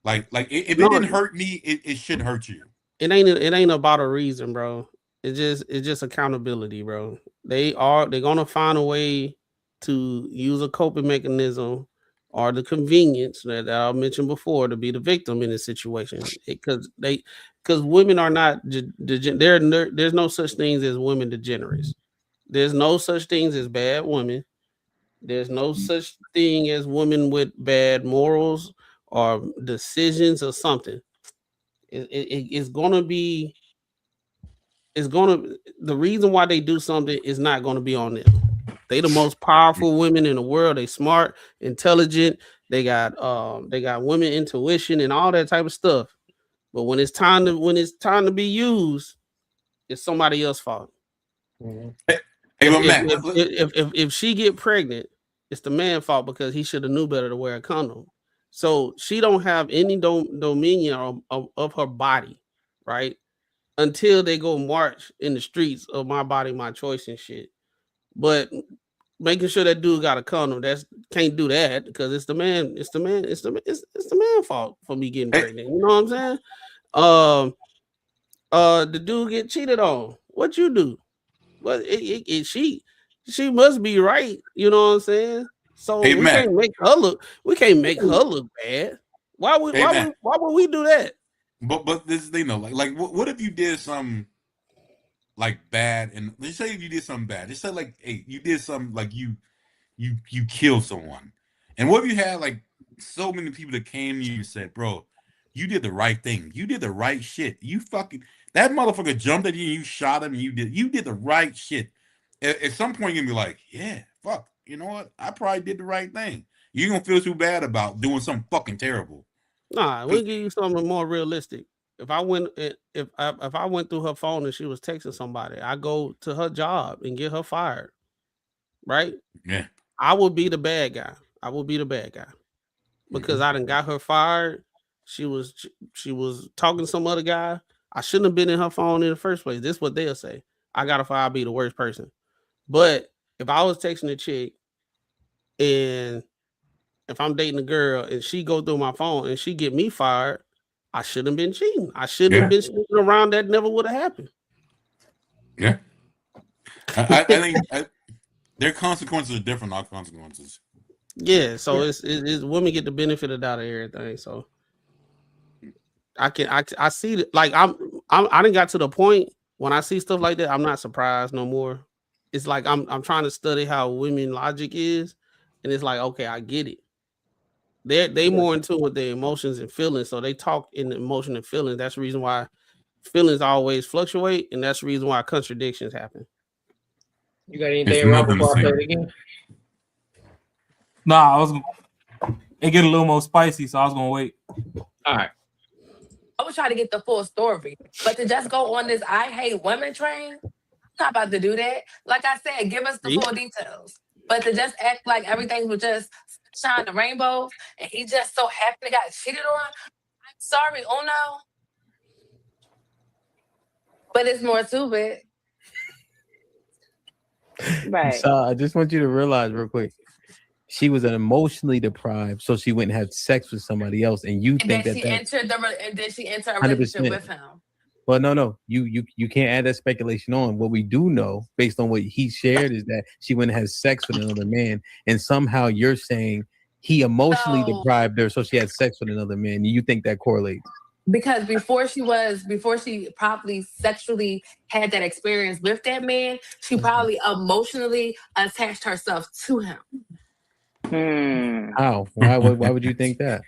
Like if it No, didn't hurt me, it should hurt you. it ain't about a reason, bro. It's just accountability, bro. They're gonna find a way to use a coping mechanism or the convenience that I mentioned before to be the victim in this situation. Because women are not there's no such things as women degenerates. There's no such things as bad women. There's no such thing as women with bad morals or decisions or something. It's gonna be. The reason why they do something is not gonna be on them. They the most powerful women in the world. They smart, intelligent. They got women intuition and all that type of stuff. But when it's time to be used, it's somebody else's fault. If she get pregnant, it's the man's fault because he should have knew better to wear a condom. So she don't have any dominion of her body, right? Until they go march in the streets of my body, my choice and shit. But making sure that dude got a condom, can't do that because it's the man fault for me getting pregnant. You know what I'm saying? The dude get cheated on. What you do? Well, she must be right. You know what I'm saying? So Hey, we Mac. can't make her look. We can't make her look bad. Why would we do that? But this thing though, like what if you did some like bad, and let's say if you did something bad, just say like, hey, you did something like you killed someone, and what if you had like so many people that came to you and said, bro, you did the right thing, you did the right shit, you fucking that motherfucker jumped at you, and you shot him, and you did the right shit. At some point you're gonna be like, yeah, fuck, you know what? I probably did the right thing. You're gonna feel too bad about doing something fucking terrible. Nah, we'll give you something more realistic. If I went through her phone and she was texting somebody, I go to her job and get her fired. Right? Yeah. I would be the bad guy. Because I done got her fired. She was talking to some other guy. I shouldn't have been in her phone in the first place. This is what they'll say. I got her fired. I'll be the worst person. But if I was texting a chick and if I'm dating a girl and she go through my phone and she get me fired, I shouldn't have been cheating. I shouldn't have been sneaking around. That never would have happened. Yeah. I think their consequences are different. Our consequences. Yeah. So it's women get the benefit of that of everything. So I see that. Like I didn't got to the point when I see stuff like that, I'm not surprised no more. It's like I'm trying to study how women logic is, and it's like, okay, I get it. They more in tune with their emotions and feelings, so they talk in the emotion and feelings. That's the reason why feelings always fluctuate, and that's the reason why contradictions happen. You got anything wrong before I play it again? Nah, it get a little more spicy, so I was gonna wait. All right. I was trying to get the full story, but to just go on this I hate women train, I'm not about to do that. Like I said, give us the full details. But to just act like everything was just shine the rainbows and he just so happy to got cheated on, I'm sorry, Uno. But it's more to it. Right. So I just want you to realize real quick. She was emotionally deprived, so she went and had sex with somebody else, and you think And then she entered a 100%. relationship with him. Well, no, you can't add that speculation on. What we do know, based on what he shared, is that she went and had sex with another man, and somehow you're saying he emotionally deprived her, so she had sex with another man. You think that correlates? Because before she probably sexually had that experience with that man, she probably emotionally attached herself to him. How? Why would you think that?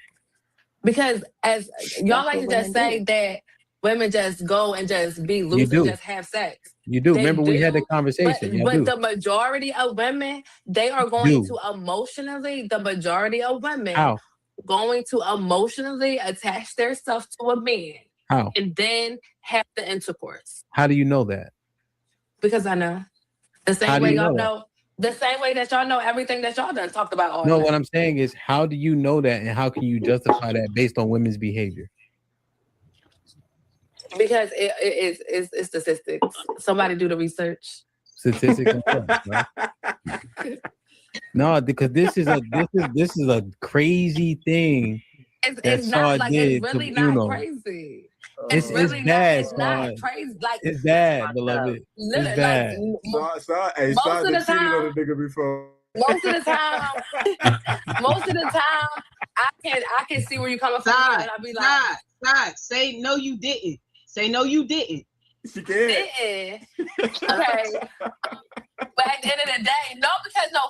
Because as y'all like to just say that women just go and just be loose and just have sex. You do. They Remember, we had the do, conversation. But the majority of women, they are going to emotionally, the majority of women going to emotionally attach their stuff to a man. How? And then have the intercourse. How do you know that? Because I know. The same way y'all know. The same way that y'all know everything that y'all done talked about all No, night. what I'm saying is, how do you know that, and how can you justify that based on women's behavior? Because it's statistics. Somebody do the research. Statistics. Right? No, because this is a crazy thing. It's not like it's really not crazy. It's really bad. It's not crazy. Like it's bad, beloved. It's bad. Most of the time, most of the time, I can see where you're coming from. And I'll be like, say no, you didn't. Say no, you didn't. She didn't. Okay. But at the end of the day,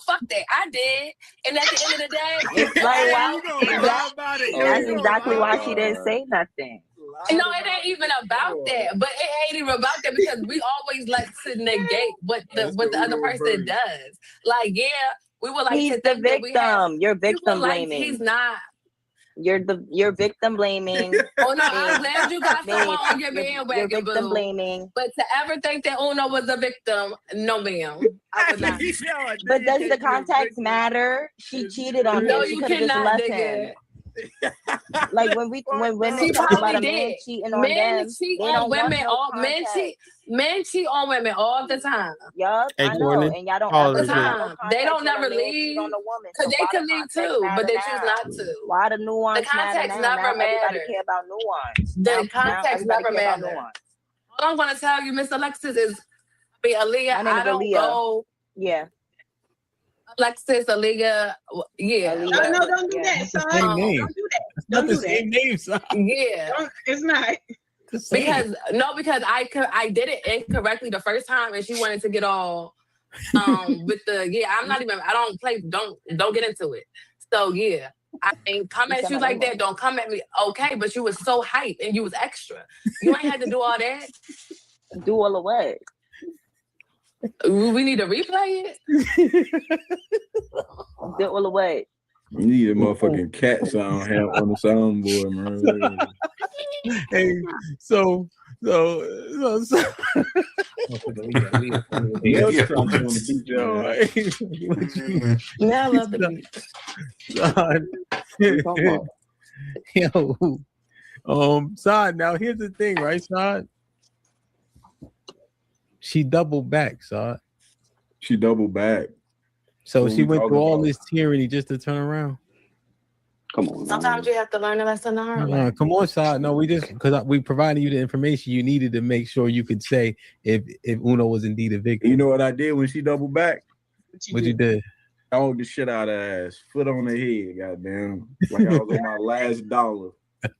fuck that. I did. And at the end of the day, that's exactly why she didn't say nothing. No, it ain't even about that. But it ain't even about that because we always like to negate what the other person does. Like, yeah, we would like he's to the think that we victim. You're victim like, blaming. he's not. You're victim blaming. Oh no, I'm glad you got someone on your bandwagon. You're victim blaming. But to ever think that Uno was a victim, no ma'am. I would not. But does the context matter? She cheated on him. She could have just left him. Like when women talk about a man cheating on them, cheat on women. Men cheat on women all the time. Yup, hey, I know, and y'all don't all the time. They don't never leave because they can leave too, but they choose not to. Why the nuance? The context never matters. Everybody care about nuance. The context never matters. All I'm gonna tell you, Miss Alexis, is Aaliyah. I don't go. Yeah. Alexis, Aaliyah, yeah. No, don't do that, son. Don't do that. Don't do that. Same name, son. Yeah. It's not. Because I did it incorrectly the first time, and she wanted to get all with the don't get into it. So yeah, I ain't come at you like that. Don't come at me. Okay, but you was so hype and you was extra. You ain't had to do all that. Do all the what? We need to replay it. Do all the what? You need a motherfucking cat sound on the soundboard, man. Hey, so Yeah, I love the beat. Saad, now here's the thing, right, Saad? She doubled back, Saad. She doubled back. So she went through all this tyranny just to turn around. Come on. Sometimes you have to learn a lesson the hard way. Come on, Saad. No, because we provided you the information you needed to make sure you could say if Uno was indeed a victim. You know what I did when she doubled back? What you did? Dog the shit out of her ass. Foot on the head, goddamn. Like I was on my last dollar.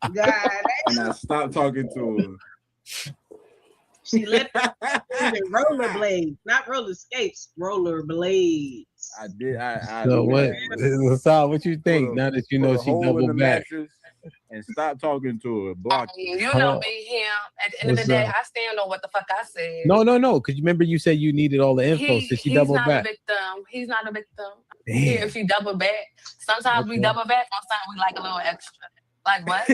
And I stopped talking to her. She let rollerblades, not roller skates, rollerblades. I did. So what you think now that you know she doubled back? And stop talking to her. Block. You know me, him. At the end of the day, I stand on what the fuck I said. No. Because you remember you said you needed all the info, so she doubled back. He's not a victim. Damn. If she double back, sometimes we double back. Sometimes we like a little extra. Like what?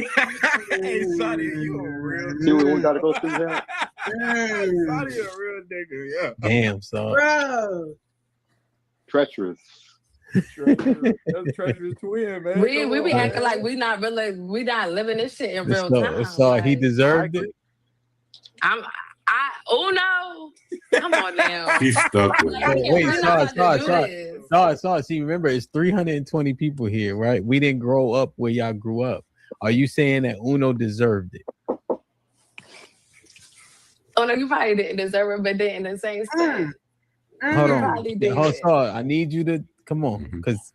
Hey, Sonny, you a real See what we gotta go through here? Sonny a real nigga, yeah. Damn, son. Bro. Treacherous. That's a treacherous twin, man. We be acting like we not living this shit in real time. So he deserved it. No. Come on now. He's stuck with it. Wait, Sarge. See, remember, it's 320 people here, right? We didn't grow up where y'all grew up. Are you saying that Uno deserved it? Oh no, you probably didn't deserve it, but then in the same state. Hold on, Sarge. I need you to come on, because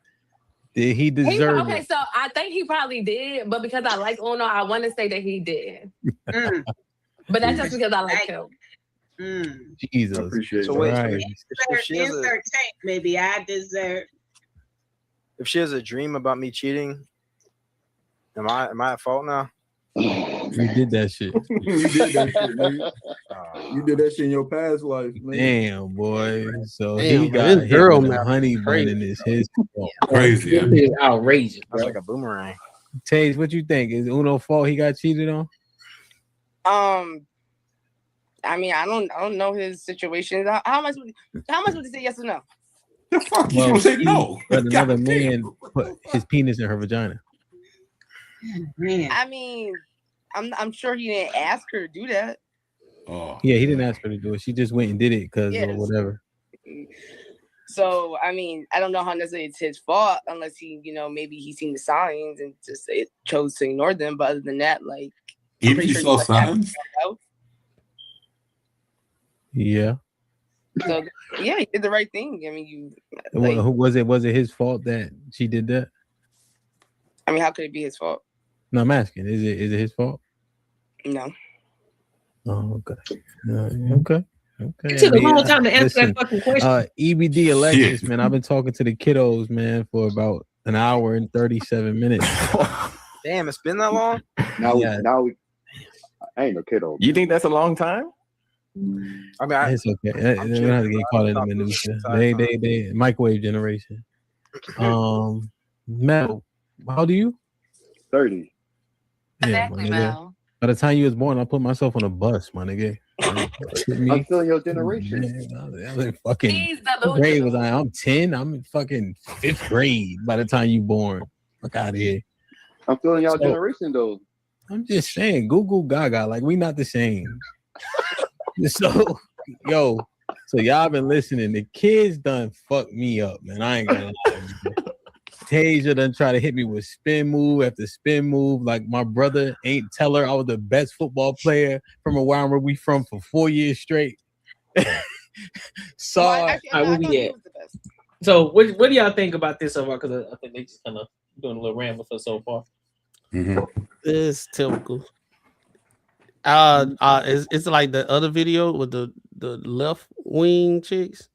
did he deserve it? So I think he probably did, but because I like Uno, I want to say that he did. But that's just because I like him. Jesus. I appreciate so it. Insert tape, maybe I deserve. If she has a dream about me cheating, am I at fault now? You did that shit. You did that shit, nigga. You did that shit in your past life, man. Damn, boy. So Damn, he got this girl hit with a mouth honey is bun crazy. and it's his fault. Crazy. This is outrageous. That's Bro. like a boomerang. Tage, what you think? Is Uno fault he got cheated on? I mean, I don't know his situation. How am I supposed to say yes or no? The fuck you gonna say no? But another man put his penis in her vagina. I mean, I'm sure he didn't ask her to do that. Oh. Yeah, he didn't ask her to do it. She just went and did it because or whatever. So I mean, I don't know how necessarily it's his fault unless he, maybe he's seen the signs and just chose to ignore them. But other than that, like, even you saw signs. Yeah. So yeah, he did the right thing. I mean, Was it his fault that she did that? I mean, how could it be his fault? No, I'm asking. Is it his fault? No. Oh, okay. Okay. It took a long time to answer that fucking question. EBD Alexis, man. I've been talking to the kiddos, man, for about an hour and 37 minutes. Damn, it's been that long? Now I ain't no kiddo. You think that's a long time? I mean, it's okay. They don't have to get caught in the minutia. They microwave generation. Mel, how old are you? 30. Yeah, my nigga. By the time you was born, I put myself on a bus, my nigga. I'm still your generation. I was in fucking what grade was I? I'm 10. I'm in fucking 5th grade by the time you born. Fuck out of here. I'm feeling y'all generation though. I'm just saying, Google Gaga, like we not the same. So y'all been listening. The kids done fucked me up, man. I ain't gonna lie. Tasia done try to hit me with spin move after spin move. Like my brother ain't tell her I was the best football player from around where we from for 4 years straight. So So what do y'all think about this so far? Because I think they just kind of doing a little ramble for so far. It's typical. It's like the other video with the left wing chicks.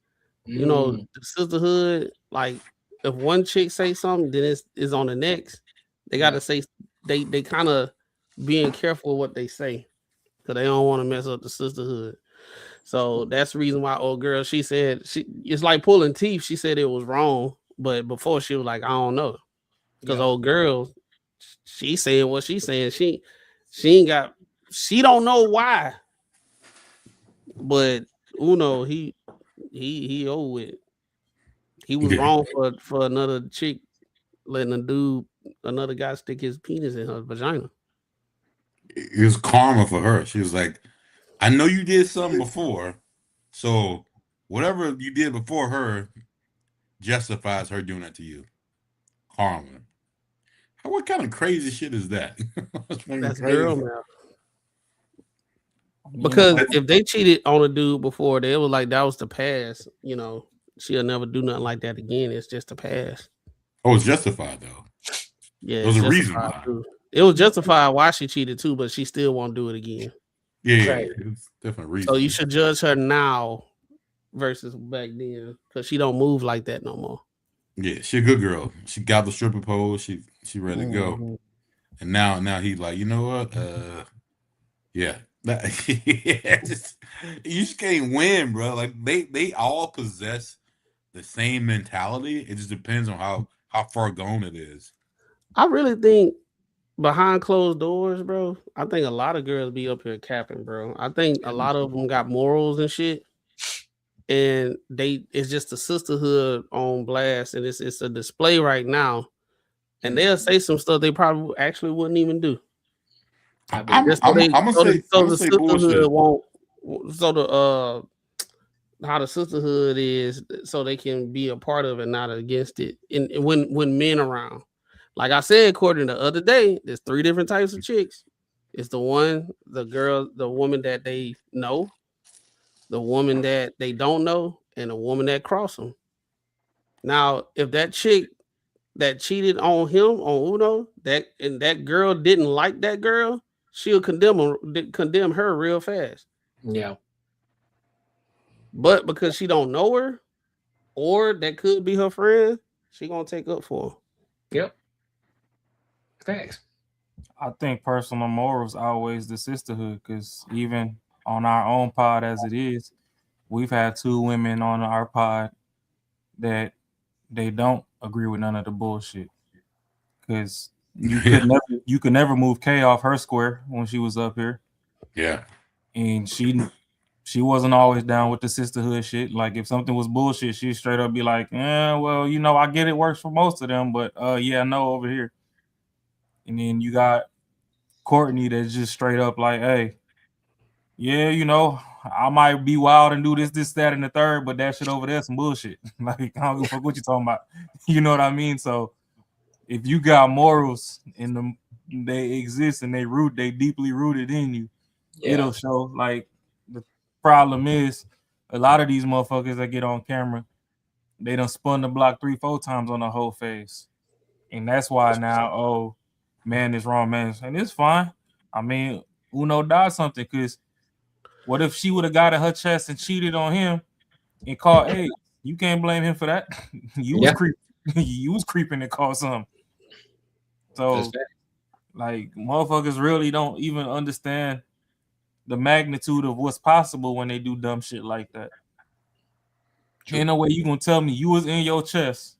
You know, the sisterhood. Like if one chick say something, then it's on the next. They gotta say they kind of being careful what they say because they don't want to mess up the sisterhood. So that's the reason why old girl, she said it's like pulling teeth. She said it was wrong, but before she was like, I don't know. Because old girl, she saying what she's saying. She don't know why. But Uno, he old with it. He was wrong for another chick letting another guy stick his penis in her vagina. It was karma for her. She was like, I know you did something before, so whatever you did before her justifies her doing that to you. Karma. What kind of crazy shit is that? That's girl now. Because if they cheated on a dude before, they was like that was the past. You know, she'll never do nothing like that again. It's just the past. Oh, it's justified though. Yeah, there was a reason why. Too. It was justified why she cheated too, but she still won't do it again. Yeah, Right. it's different reason. So you should judge her now versus back then because she don't move like that no more. Yeah, she a good girl. She got the stripper pole. She ready to go. Mhm. And now he's like, you know what? Yeah. Yeah, you just can't win, bro. Like they all possess the same mentality. It just depends on how far gone it is. I really think behind closed doors, bro, I think a lot of girls be up here capping, bro. I think a lot of them got morals and shit. And it's just a sisterhood on blast, and it's a display right now. And they'll say some stuff they probably actually wouldn't even do. I'm gonna say the sisterhood bullshit. won't. So the how the sisterhood is, so they can be a part of it, not against it. And when men around, like I said, according to the other day, there's 3 different types of chicks. It's the woman that they know, the woman that they don't know, and the woman that cross them. Now, if that chick that cheated on him on Uno, that girl didn't like that girl, she'll condemn her real fast. Yeah. But because she don't know her, or that could be her friend, she gonna take up for her. Yep. Facts. I think personal morals always the sisterhood, because even on our own pod as it is, we've had 2 women on our pod that they don't agree with none of the bullshit. Because you could never move Kay off her square when she was up here. Yeah. And she wasn't always down with the sisterhood shit. Like if something was bullshit, she'd straight up be like, well, I get it works for most of them, but yeah, no over here. And then you got Courtney that's just straight up like, hey, yeah, I might be wild and do this, that, and the third, but that shit over there some bullshit. Like, I don't give a fuck what you talking about. You know what I mean? So if you got morals in them, they exist and they deeply rooted in you, it'll show. Like the problem is a lot of these motherfuckers that get on camera, they done spun the block 3-4 times on the whole face. And that's why now, man is wrong, man. And it's fine. I mean, Uno died something, because what if she would have got at her chest and cheated on him and called, hey, you can't blame him for that. You was creeping and called something. So like motherfuckers really don't even understand the magnitude of what's possible when they do dumb shit like that. Ain't no way you gonna tell me you was in your chest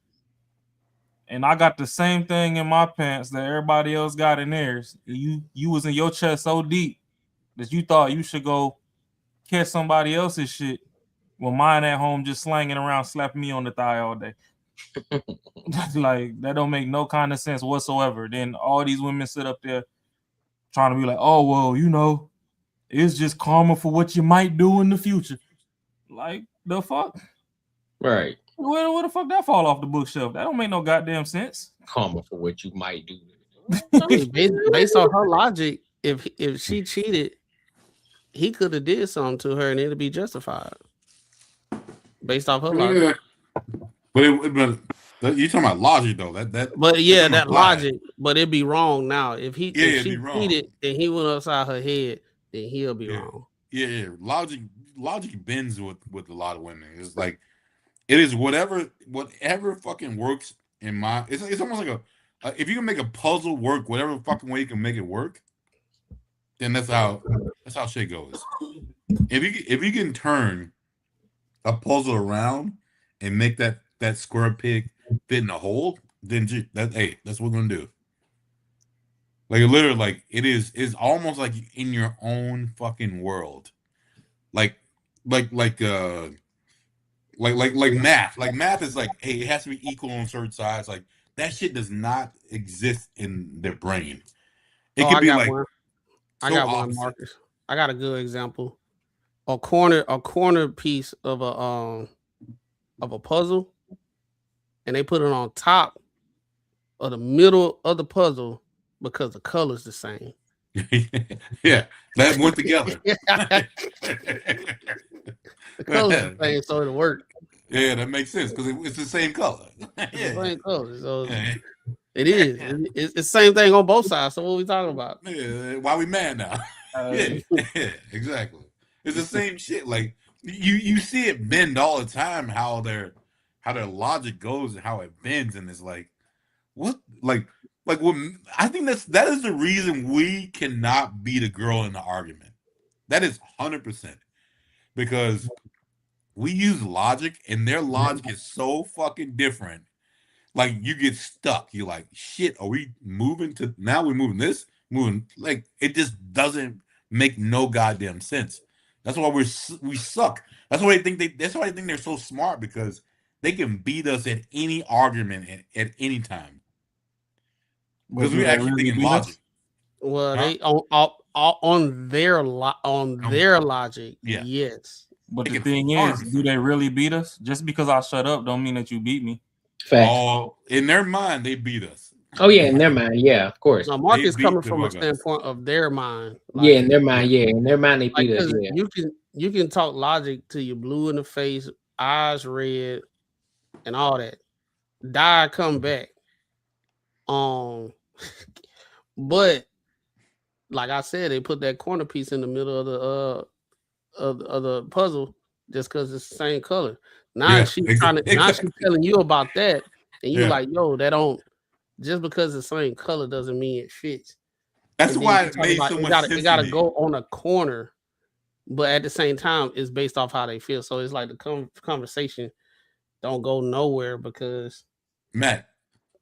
and I got the same thing in my pants that everybody else got in theirs. You was in your chest so deep that you thought you should go catch somebody else's shit when mine at home just slanging around, slapping me on the thigh all day. Like that don't make no kind of sense whatsoever. Then all these women sit up there trying to be like, oh well, it's just karma for what you might do in the future. Like the fuck? Right. Where the fuck that fall off the bookshelf? That don't make no goddamn sense. Karma for what you might do. Based on her logic, if she cheated, he could have did something to her and it'd be justified. Based off her logic. But you talking about logic though? That logic, but it'd be wrong now. If she cheated and he went upside her head, then he'll be wrong. Yeah. Logic bends with a lot of women. It's like it is whatever fucking works in my. It's almost like if you can make a puzzle work, whatever fucking way you can make it work, then that's how shit goes. If you can turn a puzzle around and make that square peg fit in a hole, then that's what we're gonna do. Like literally, like it's almost like in your own fucking world. Like math. Like math is like, hey, it has to be equal on certain sides. Like that shit does not exist in their brain. It could be like I got one, Marcus. I got a good example. A corner piece of a puzzle, and they put it on top of the middle of the puzzle because the color's the same. Yeah, that went together. The color's the same, so it'll work. Yeah, that makes sense because it's the same color. It's the same color, so it is. It's the same thing on both sides. So what are we talking about? Yeah, why we mad now? Yeah, exactly. It's the same shit. Like you see it bend all the time. How their logic goes and how it bends, and it's like what what I think that is the reason we cannot beat a girl in the argument. That is 100% because we use logic, and their logic is so fucking different. Like you get stuck. You're like, shit. Are we moving to now? We're moving this, moving like it just doesn't make no goddamn sense. That's why we suck. That's why That's why I think they're so smart because they can beat us at any argument at any time. Because we actually think in logic. Well, they on their logic, yeah. Yes. But the thing is, do they really beat us? Just because I shut up don't mean that you beat me. Facts. Oh, in their mind, they beat us. Oh yeah, in their mind, yeah, of course. Now, Mark is coming from a standpoint of their mind. Yeah, in their mind, in their mind they beat us. Yeah. You can talk logic till you blue in the face, eyes red, and all that. Die, come back. But like I said, they put that corner piece in the middle of the puzzle just because it's the same color. Now she's trying to. Now she's telling you about that, and you're like, "Yo, that don't." Just because it's the same color doesn't mean it fits. That's why it made so much sense. It got to go on a corner, but at the same time, it's based off how they feel. So it's like the conversation don't go nowhere because Matt.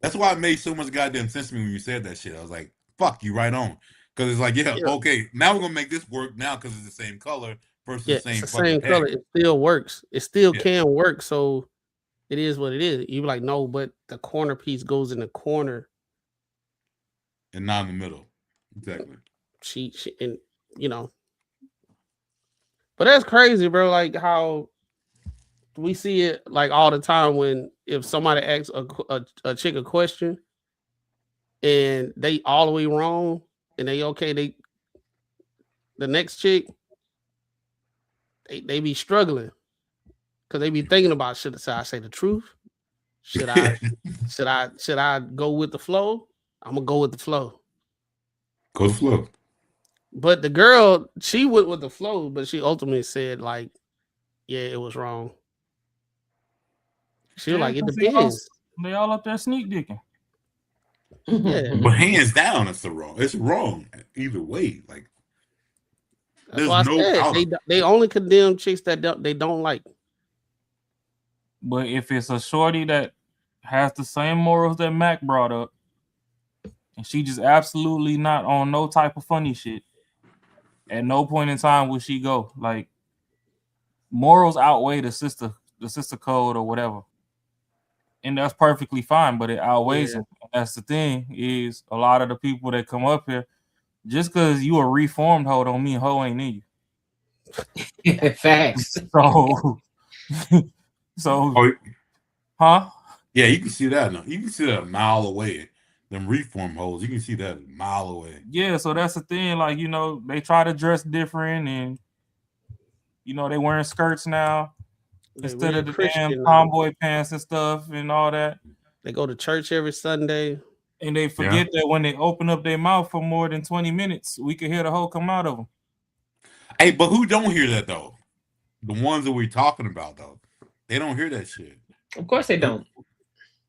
That's why it made so much goddamn sense to me when you said that shit. I was like, "Fuck you, right on." Because it's like, okay, now we're gonna make this work now because it's the same color versus the same. It's the same color. It still works. It still can work. So it is what it is. You be like, no, but the corner piece goes in the corner and not in the middle. Exactly. She and but that's crazy, bro. Like how we see it like all the time when if somebody asks a chick a question and they all the way wrong and the next chick they be struggling because they be thinking about should I say the truth? Should I go with the flow? I'm gonna go with the flow. Go with the flow. But the girl, she went with the flow, but she ultimately said, like, yeah, it was wrong. She was like, it depends. They all up there sneak dicking. Yeah. But hands down, it's wrong either way. Like that's why I said they only condemn chicks that they don't like. But if it's a shorty that has the same morals that Mac brought up, and she just absolutely not on no type of funny shit, at no point in time will she go. Like morals outweigh the sister code or whatever. And that's perfectly fine, but it outweighs it. That's the thing, is a lot of the people that come up here, just because you a reformed hoe don't mean hoe ain't in you. Facts. Huh? Yeah, you can see that. You can see that a mile away. Them reform hoes, you can see that a mile away. Yeah, so that's the thing. Like, they try to dress different and, they wearing skirts now instead of the damn tomboy pants and stuff and all that. They go to church every Sunday. And they forget that when they open up their mouth for more than 20 minutes, we can hear the hoe come out of them. Hey, but who don't hear that, though? The ones that we're talking about, though. They don't hear that shit. Of course they don't.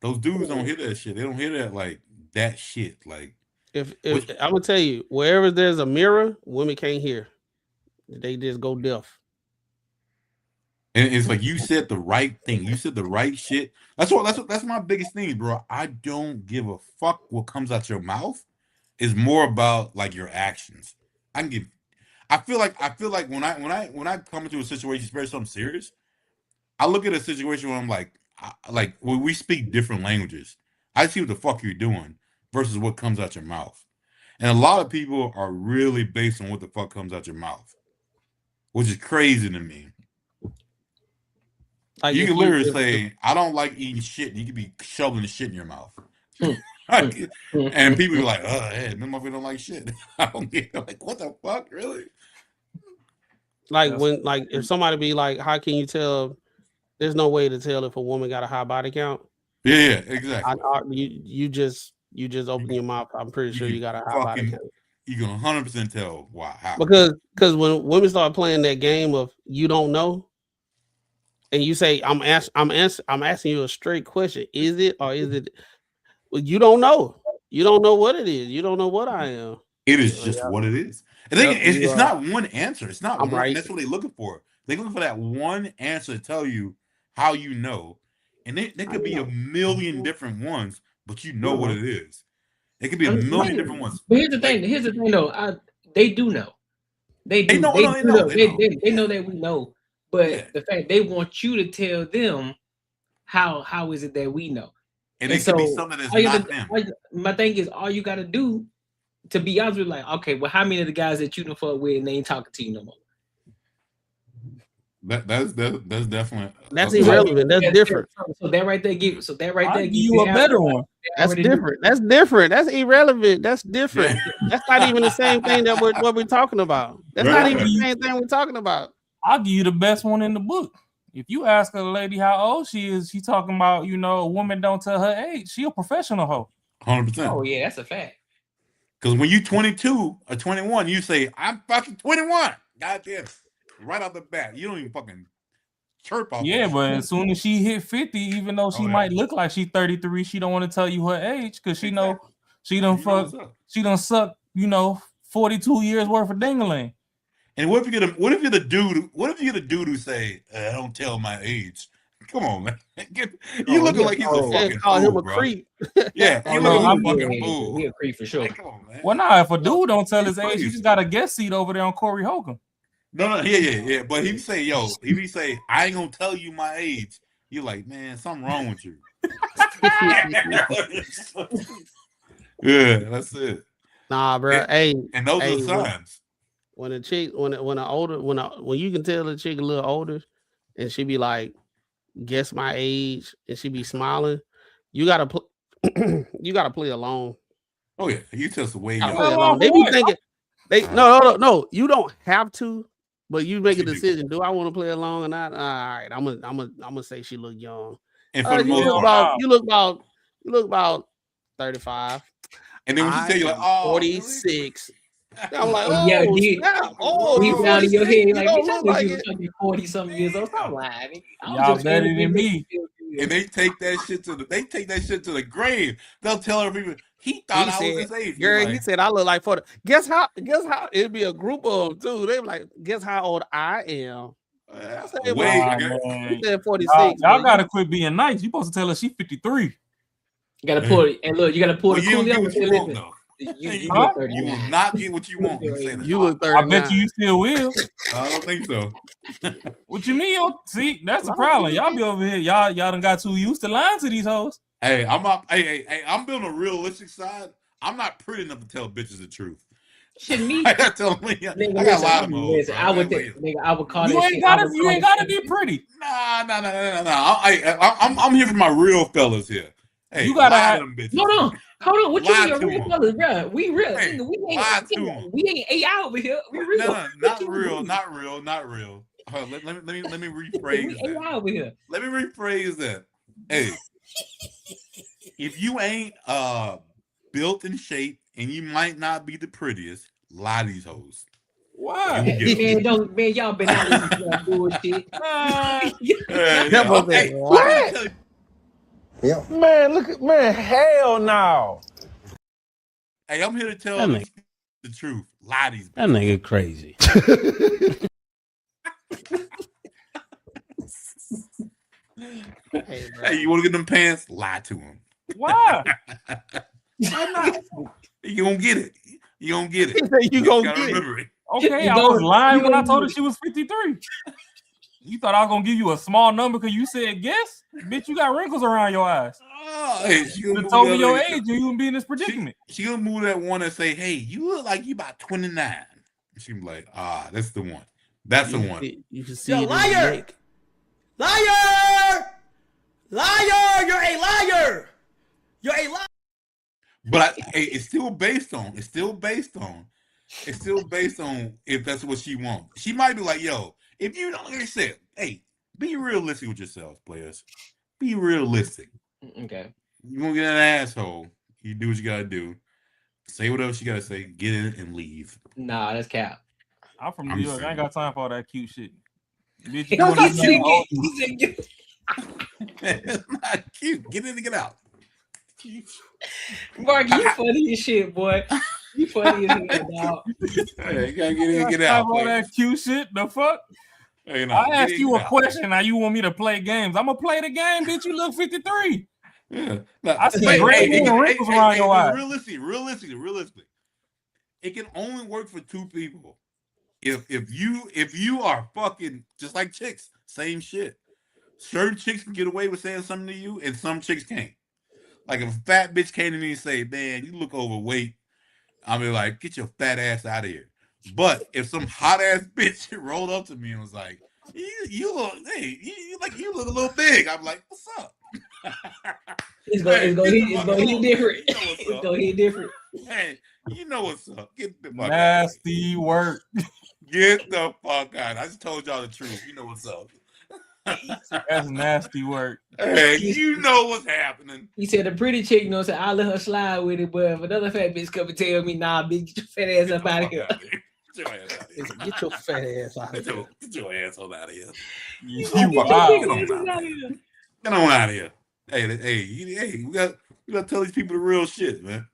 Those dudes don't hear that shit. They don't hear that, like, that shit. Like, if I'm going to tell you, wherever there's a mirror, women can't hear. They just go deaf. And it's like you said the right thing. You said the right shit. That's my biggest thing, bro. I don't give a fuck what comes out your mouth. It's more about like your actions. I feel like when I come into a situation, especially something serious, I look at a situation where I'm like when we speak different languages, I see what the fuck you're doing versus what comes out your mouth. And a lot of people are really based on what the fuck comes out your mouth, which is crazy to me. Like you can literally say, I don't like eating shit. You could be shoveling the shit in your mouth. And people be like, hey, that motherfucker don't like shit. I don't get like, what the fuck? Really? Like if somebody be like, how can you tell? There's no way to tell if a woman got a high body count. Yeah, exactly. You just open your mouth. I'm pretty sure you got a high body count. you can 100% tell why. How? Because when women start playing that game of you don't know, and you say I'm asking you a straight question, is it or is it? Well, you don't know. You don't know what it is. You don't know what I am. It is just what it is. And it's not one answer. It's not I'm one. right. That's what they're looking for. They're looking for that one answer to tell you how you know. And there could be a million different ones, but you know what it is. It could be a million different ones. But here's the thing. Here's the thing, though. They do know. They do. They know. They know that we know. But the fact they want you to tell them how is it that we know. And it could be something that's not them. My thing is, all you got to do, to be honest with you, like, okay, well, how many of the guys that you done fuck with and they ain't talking to you no more? That's definitely irrelevant. That's different. So that right there give you a better one. That's different. That's different. That's irrelevant. That's different. That's not even the same thing that what we're talking about. That's not even the same thing we're talking about. I'll give you the best one in the book. If you ask a lady how old she is, she talking about, a woman don't tell her age. She a professional hoe. 100%. Oh yeah, that's a fact. Because when you 22 or 21, you say, I'm fucking 21. Goddamn. Right off the bat. You don't even fucking chirp off. Yeah, but as soon as she hit 50, even though she might look like she's 33, she don't want to tell you her age because she know she done suck, 42 years worth of dingling. And what if you're the dude who say, I don't tell my age? Come on, man. You looking like he's a fucking call fool, him a bro. creep. Yeah, you look like a fucking fool. He a creep for sure. Come on, man. Well, nah, if a dude don't tell his age, you just got a guest seat over there on Corey Holcomb. No, yeah. But he say, I ain't gonna tell you my age. You're like, man, something wrong with you. Yeah, that's it. Nah, bro. And those are the signs. When a chick, when you can tell a chick a little older, and she be like, guess my age, and she be smiling, you gotta play along. Oh yeah, you tell the way. They be thinking no. You don't have to, but you make a decision. Do I want to play along or not? All right, I'm gonna say she look young. And for the you look about 35. And then when she tell you like, 46. I'm like, deep down in your head, like, you look like it. 40 something years old. Stop lying. Y'all better than me. And they take that shit to the grave. They'll tell everybody he thought I was his age. Girl, he said I look like 40. Guess how it'd be a group of them too. They be like, guess how old I am. I said, He said 46. Y'all gotta quit being nice. You supposed to tell her she's 53. You gotta pull it, and look, you gotta pull the cool. You will not get what you want. You look 39. I bet you still will. I don't think so. What you mean? See, that's the problem. Y'all be over here. Y'all done got too used to lying to these hoes. Hey, I'm building a realistic side. I'm not pretty enough to tell bitches the truth. Shit, me. I got to tell me. I got a lot of hoes. I would call you ain't gotta be pretty. Nah. I'm here for my real fellas here. Hey, you gotta lie to them bitches. Hold on. What lie you mean, real fellas, bro? We real. Hey, We ain't AI over here. We real. No, not real. Let me rephrase that. AI over here. Let me rephrase that. Hey, if you ain't built in shape and you might not be the prettiest, lie to these hoes. Why? Man, y'all been out this bullshit. Yeah. Man, hell no. Hey, I'm here to tell you the truth. Lie to these bitches. That nigga crazy. Hey, you want to get them pants? Lie to them. Why? Why not? You gonna get it. You gonna get it. You gonna get it. Okay, I was lying when I told her she was 53. You thought I was gonna give you a small number because you said guess? Bitch, you got wrinkles around your eyes. Oh, hey, you told me your age and you wouldn't be in this predicament. She gonna move that one and say, hey, you look like you about 29. She be like, that's the one. That's the one. You can see Yo, it. liar! Liar! Liar! You're a liar! You're a liar! But it's still based on if that's what she wants. She might be like, yo, if you don't, like I said, hey, be realistic with yourselves, players. Be realistic. Okay. You won't get an asshole. You do what you gotta do Say whatever she gotta say. Get in and leave. Nah, that's cap. I'm from New I'm York. I ain't got time for all that cute shit. Bitch, No, you it's not cute. It's not cute. Get in and get out. Mark, you funny as shit, boy. You funny as hell, dog. Hey, you gotta get in and get Stop out. all that cute shit. The fuck? Hey, no, I get asked in, you get a out. question. Now you want me to play games? I'm gonna play the game, bitch. You look 53. Yeah. I see gray hair and wrinkles around your eyes. Realistically, it can only work for two people. If you are fucking just like chicks, same shit. Certain chicks can get away with saying something to you, and some chicks can't. Like if a fat bitch came to me and say, "Man, you look overweight," I'll be like, "Get your fat ass out of here." But if some hot ass bitch rolled up to me and was like, "You look, hey, you look a little big," I'm like, "What's up?" It's gonna hit different. It's gonna hit different. Hey, you know what's up. Get the fuck Nasty work. Get the fuck out. I just told y'all the truth. You know what's up. That's nasty work. Hey, you know what's happening. He said a pretty chick, you know, said I'll let her slide with it, but if another fat bitch come and tell me, nah, bitch, get your fat ass up out of here. Get your fat ass out of here. Get your asshole out of here. You wild. Get on out of here. Hey, we got to tell these people the real shit, man.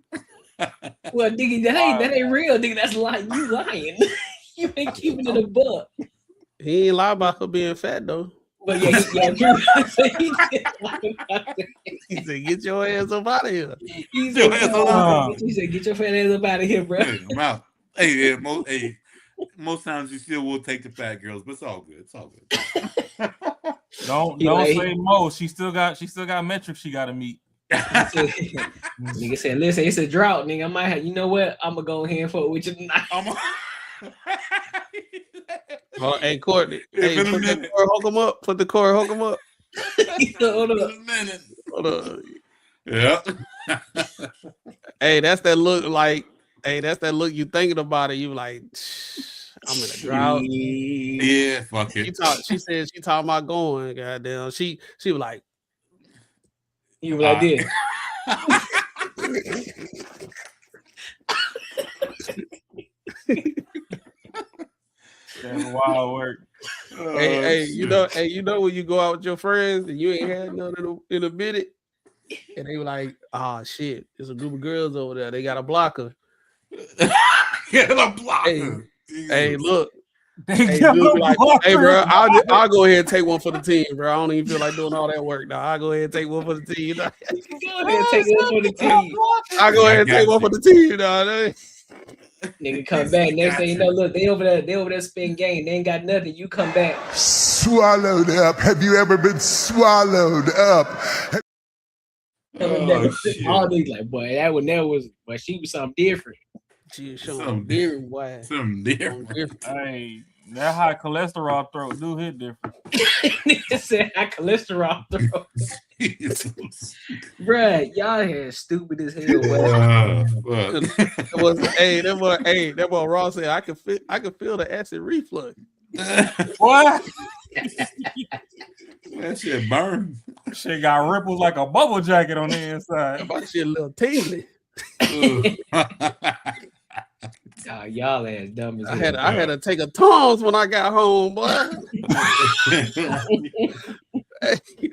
Well, nigga, that ain't real, nigga. That's lying. You lying. You ain't keeping it a buck. He ain't lie about her being fat though. But yeah, true. He said, "Get your ass up out of here." He said, "Get your fat ass up out of here, bro." Hey, I'm out. Hey, most times you still will take the fat girls, but it's all good. It's all good. Don't say Mo. She still got metrics she got to meet. Nigga said, "Listen, it's a drought, nigga. I might have. You know what? I'm gonna go ahead and fuck with you tonight." Oh, hey, Courtney. Hey, put the core, hook him up. Put the core, hook him up. Hold up. Hold up. Yeah. Hey, that's that look like. Hey, that's that look you thinking about it. You like, I'm in a drought. Yeah, fuck it. She said she talking about going. Goddamn. She was like, you were like this. That's wild work. Hey, you know when you go out with your friends and you ain't had none in a minute, and they were like, "Oh shit, there's a group of girls over there. They got a blocker." Get a blocker. Hey, look. Hey, dude, like, hey, bro, I'll go ahead and take one for the team, bro. I don't even feel like doing all that work. Now I'll go ahead and take one for the team. Go ahead and take one for the team. I'll go ahead and take one for the team, dog. Nigga come back. Next thing you know, look, they over there spin game. They ain't got nothing. You come back. Swallowed up. Have you ever been swallowed up? All these like, boy, that was, but she was something different. She was something different, boy. Something different. Hey, that high cholesterol throat do hit different. Nigga said high cholesterol throat. Bruh, y'all here stupid as hell. That boy Ross said I can feel the acid reflux. What? That shit burn. Shit got ripples like a bubble jacket on the inside. My shit a little tingly. Y'all ass dumb as hell. I had to take a Tom's when I got home, boy. I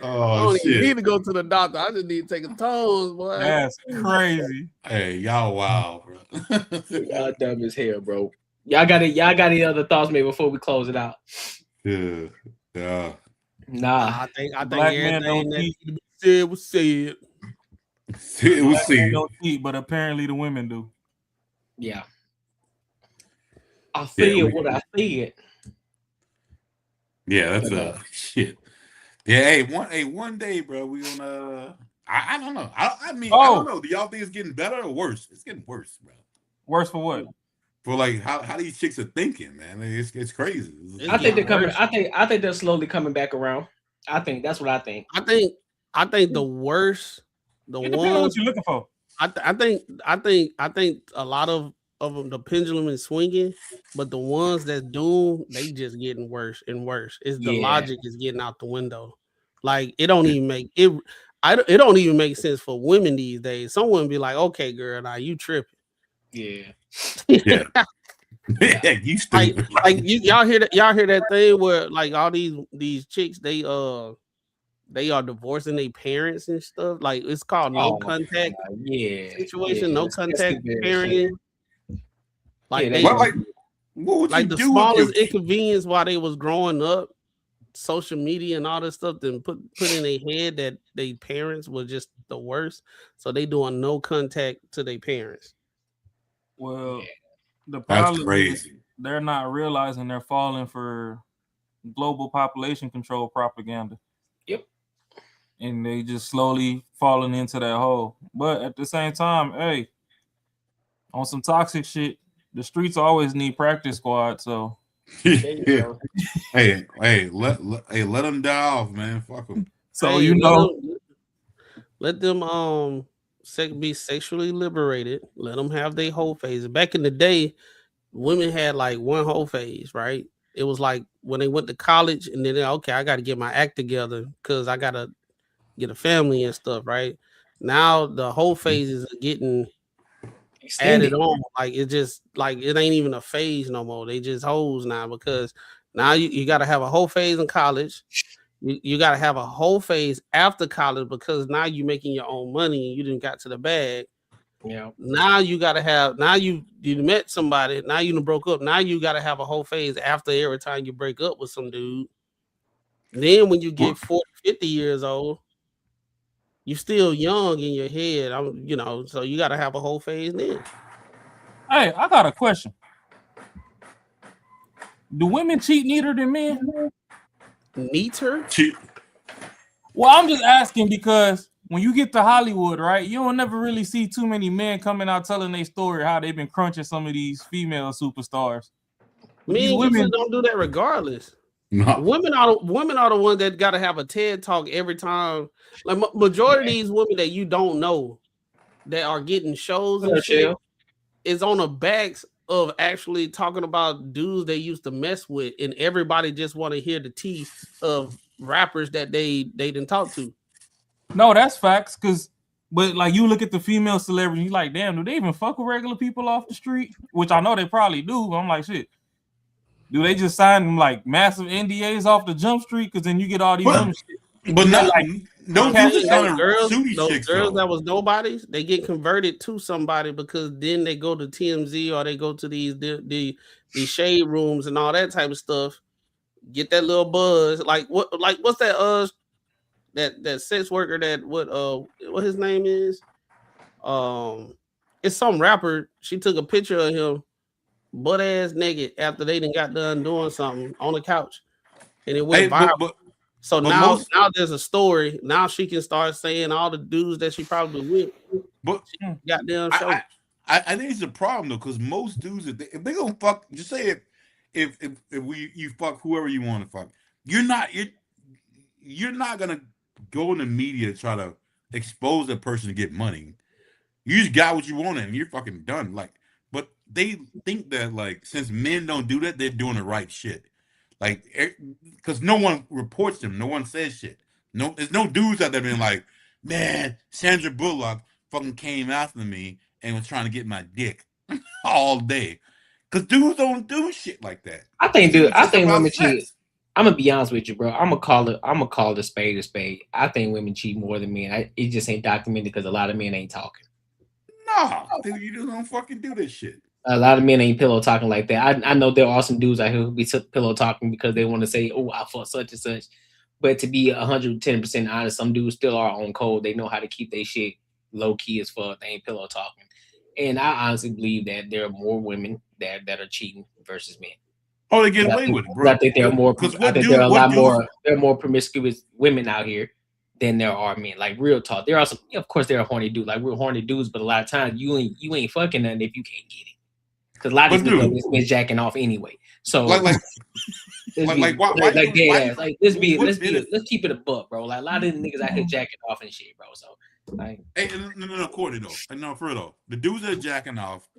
don't even need to go to the doctor. I just need to take a Tom's, boy. That's crazy. Hey, y'all wild, bro. Y'all dumb as hell, bro. Y'all got any other thoughts maybe before we close it out? Yeah. Nah. I think Black men don't everything that said was said. It was said. Don't eat, but apparently the women do. Yeah. I feel what I said. Yeah, that's shit. Yeah, one day, bro, we gonna. I don't know. I don't know. Do y'all think it's getting better or worse? It's getting worse, bro. Worse for what? For like how these chicks are thinking, man. It's crazy. I think they're coming. I think they're slowly coming back around. I think that's what I think. I think the worst, Depends on what you're looking for. I think a lot of them, the pendulum is swinging, but the ones that do, they just getting worse and worse. It's the logic is getting out the window. Like it don't even make it. It don't even make sense for women these days. Some women be like, "Okay, girl, now you tripping," Yeah. Yeah. You stupid. Y'all hear that? Y'all hear that thing where like all these chicks they are divorcing their parents and stuff. Like it's called no contact situation, no contact parenting. Like they what would like you the do with smallest your inconvenience while they was growing up, social media and all this stuff, then put in their head that their parents were just the worst. So they doing no contact to their parents. Well, the That's problem is crazy. they're not realizing they're falling for global population control propaganda. Yep. And they just slowly falling into that hole. But at the same time, hey, on some toxic shit, the streets always need practice squad. So yeah. Hey, let them die off, man. Fuck them. So Hey, you know, let them be sexually liberated. Let them have their whole phase. Back in the day, women had like one whole phase, right? It was like when they went to college and then okay, I got to get my act together because I got to get a family and stuff, right? Now the whole phases are getting added on. Like it just like it ain't even a phase no more. They just hoes now because now you got to have a whole phase in college. You got to have a whole phase after college because now you're making your own money and you didn't got to the bag. Yeah. Now you got to have, now you met somebody, now you done broke up. Now you got to have a whole phase after every time you break up with some dude. Then when you get 40, 50 years old, you're still young in your head. So you got to have a whole phase then. hey, I got a question. Do women cheat neater than men? Neater? Cheat. Well, I'm just asking because when you get to Hollywood, right, you don't never really see too many men coming out telling their story how they've been crunching some of these female superstars. Men usually don't do that regardless. No. Women are the ones that got to have a TED talk every time. Like majority of these women that you don't know that are getting shows and shit is on the backs of actually talking about dudes they used to mess with, and everybody just want to hear the tea of rappers that they didn't talk to. No, that's facts. But like you look at the female celebrities, you like, damn, do they even fuck with regular people off the street? Which I know they probably do. But I'm like, shit. Do they just sign them like massive NDAs off the jump street? Because then you get all these women shit. But not like those girls that was nobodies, they get converted to somebody because then they go to TMZ or they go to these shade rooms and all that type of stuff. Get that little buzz. What's that that sex worker that what his name is? It's some rapper. She took a picture of him butt ass naked after they done got done doing something on the couch, and it went viral. Now there's a story. Now she can start saying all the dudes that she probably with. But goddamn show. I think it's a problem though, because most dudes, if they gonna fuck, just say if you fuck whoever you want to fuck, you're not gonna go in the media to try to expose that person to get money. You just got what you wanted and you're fucking done. Like, but they think that like since men don't do that, they're doing the right shit. Like, because no one reports them, no one says shit. No, there's no dudes out there being like, man, Sandra Bullock fucking came after me and was trying to get my dick all day. Because dudes don't do shit like that. I think women cheat. I'm gonna be honest with you, bro. I'm gonna call the spade a spade. I think women cheat more than men. It just ain't documented because a lot of men ain't talking. No, dude, you just don't fucking do this shit. A lot of men ain't pillow talking like that. I know there are some dudes out here who be pillow talking because they want to say, "Oh, I fought such and such." But to be 110% honest, some dudes still are on code. They know how to keep their shit low key as fuck. They ain't pillow talking. And I honestly believe that there are more women that are cheating versus men. Oh, they get away with it, bro. I think there are more. I think there are a lot more. There are more promiscuous women out here than there are men. Like real talk. There are some. Of course, there are horny dudes. Like real horny dudes. But a lot of times, you ain't fucking nothing if you can't get it. Because a lot of these niggas been jacking off anyway. So let's keep it a buck, bro. Like a lot of these niggas out here jacking off and shit, bro. So like, hey, no, Courtney though. No, for real though. The dudes that are jacking off.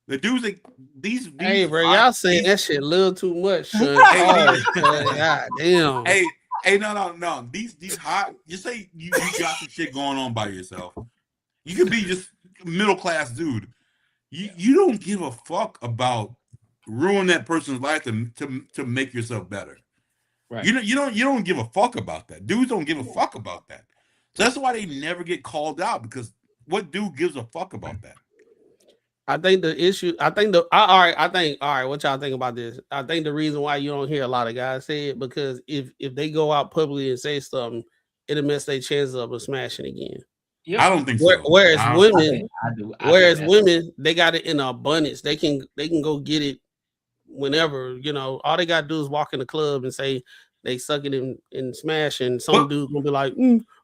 The dudes that these hey, bro, y'all saying that shit a little too much. God damn. Hey, no. These hot. Just say you got some shit going on by yourself. You could be just middle class dude. You don't give a fuck about ruining that person's life to make yourself better. Right. You don't give a fuck about that. Dudes don't give a fuck about that. So that's why they never get called out, because what dude gives a fuck about that? I think the issue. I think all right. What y'all think about this? I think the reason why you don't hear a lot of guys say it, because if they go out publicly and say something, it'll mess their chances up of smashing again. Yep. I don't think so. Whereas women, women, they got it in abundance. They can go get it whenever. All they gotta do is walk in the club and say they suck it and smash, and some dude's gonna be like,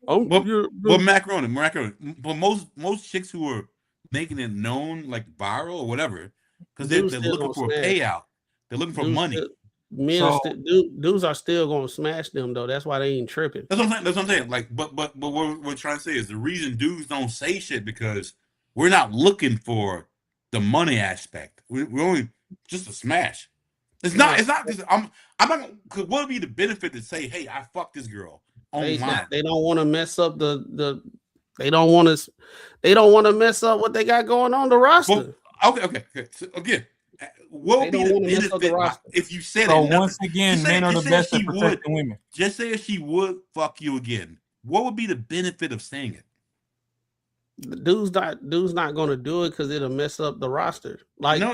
but macaroni. But most chicks who are making it known, like viral or whatever, because they're looking for a payout. They're looking for money. Dudes are still gonna smash them though. That's why they ain't tripping. That's what I'm saying. Like, but what we're trying to say is the reason dudes don't say shit, because we're not looking for the money aspect. We're only just a smash. It's not because I'm not. Cause what would be the benefit to say, hey, I fucked this girl online? They don't want to mess up they don't want to mess up what they got going on the roster. Okay. So again, what would be the benefit if you said so it? Once again, men are the best at protecting women. Just say if she would fuck you again, what would be the benefit of saying it? The dude's not going to do it because it'll mess up the roster. Like no.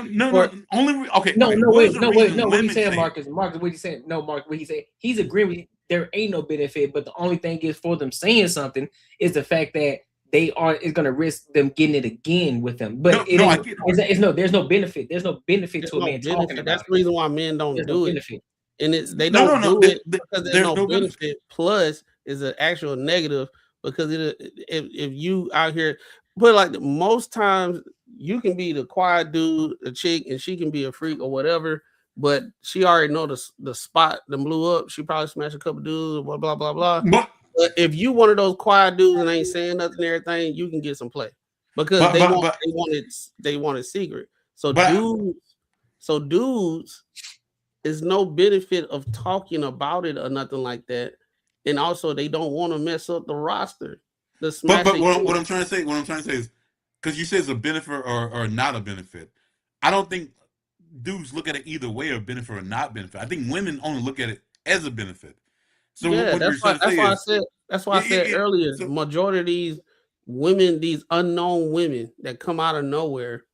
Only wait. What he saying, Marcus? Marcus, what he saying? No, Marcus, what he said? He's agreeing with you. There ain't no benefit, but the only thing is for them saying something is the fact that is going to risk them getting it again with them. But there's no benefit. There's no benefit to a man talking about. That's the reason why men don't do it. And they don't do it because there's no benefit. Plus, is an actual negative, because if you out here, but like most times you can be the quiet dude, a chick, and she can be a freak or whatever. But she already know the spot that blew up. She probably smashed a couple dudes, blah blah blah blah. But if you one of those quiet dudes and ain't saying nothing and everything, you can get some play, because they want it secret. So dudes is no benefit of talking about it or nothing like that, and also they don't want to mess up the roster. But what I'm trying to say is, because you say it's a benefit or not a benefit, I don't think dudes look at it either way, or benefit or not benefit. I think women only look at it as a benefit. So yeah, that's why I said earlier, the majority of these women, these unknown women that come out of nowhere,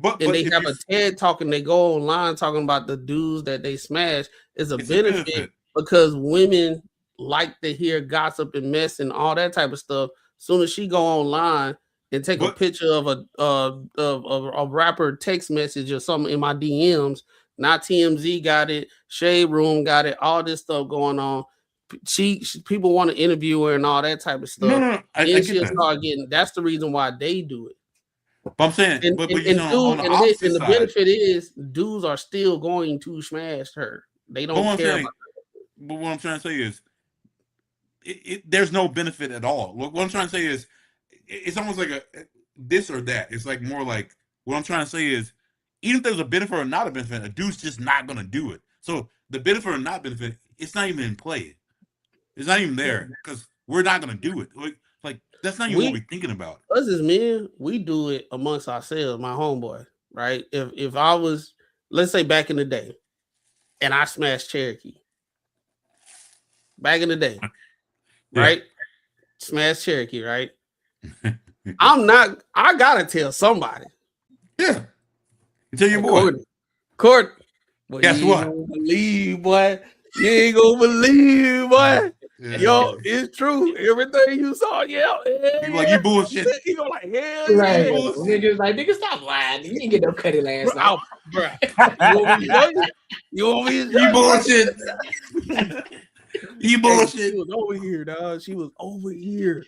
and they have a TED talk and they go online talking about the dudes that they smash, is a benefit because women like to hear gossip and mess and all that type of stuff. Soon as she go online and take a picture of a rapper text message or something in my DMs, not TMZ got it, Shade Room got it, all this stuff going on. People want to interview her and all that type of stuff. No, I she'll start getting. That's the reason why they do it. But I'm saying, and the benefit is dudes are still going to smash her. They don't care about her. But what I'm trying to say is, there's no benefit at all. What I'm trying to say is, it's almost like a this or that. It's like more like, what I'm trying to say is, even if there's a benefit or not a benefit, a dude's just not gonna do it. So the benefit or not benefit, it's not even in play. It's not even there, because we're not gonna do it. Like that's not even what we're thinking about. Us as men, we do it amongst ourselves. My homeboy, right? If I was, let's say back in the day, and I smashed Cherokee. Back in the day, right? Smash Cherokee, right? I gotta tell somebody. Yeah. Tell your boy. Court. Guess what? Don't believe, boy. You ain't gonna believe, boy. Yeah. Yo, it's true. Everything you saw, like you bullshit. You go like, hell right. Yeah. Niggas like, nigga, stop lying. You didn't get no cutty last night. Bro. You want me to You bullshit. You bullshit. She was over here, dog. She was over here.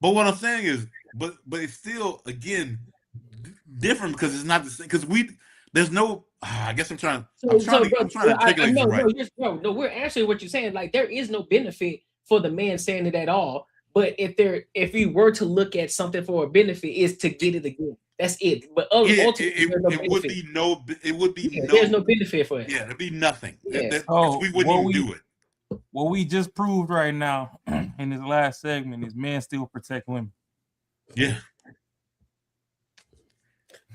But what I'm saying is, but it's still, again, different, because it's not the same. Because there's no. I guess I'm trying to articulate this right. No, we're answering what you're saying. Like, there is no benefit for the man saying it at all. But if you were to look at something for a benefit, is to get it again. That's it. But ultimately, it would be no. There's no benefit for it. Yeah, it'd be nothing. Yeah. We wouldn't even do it. What we just proved right now in this last segment is men still protect women. Yeah.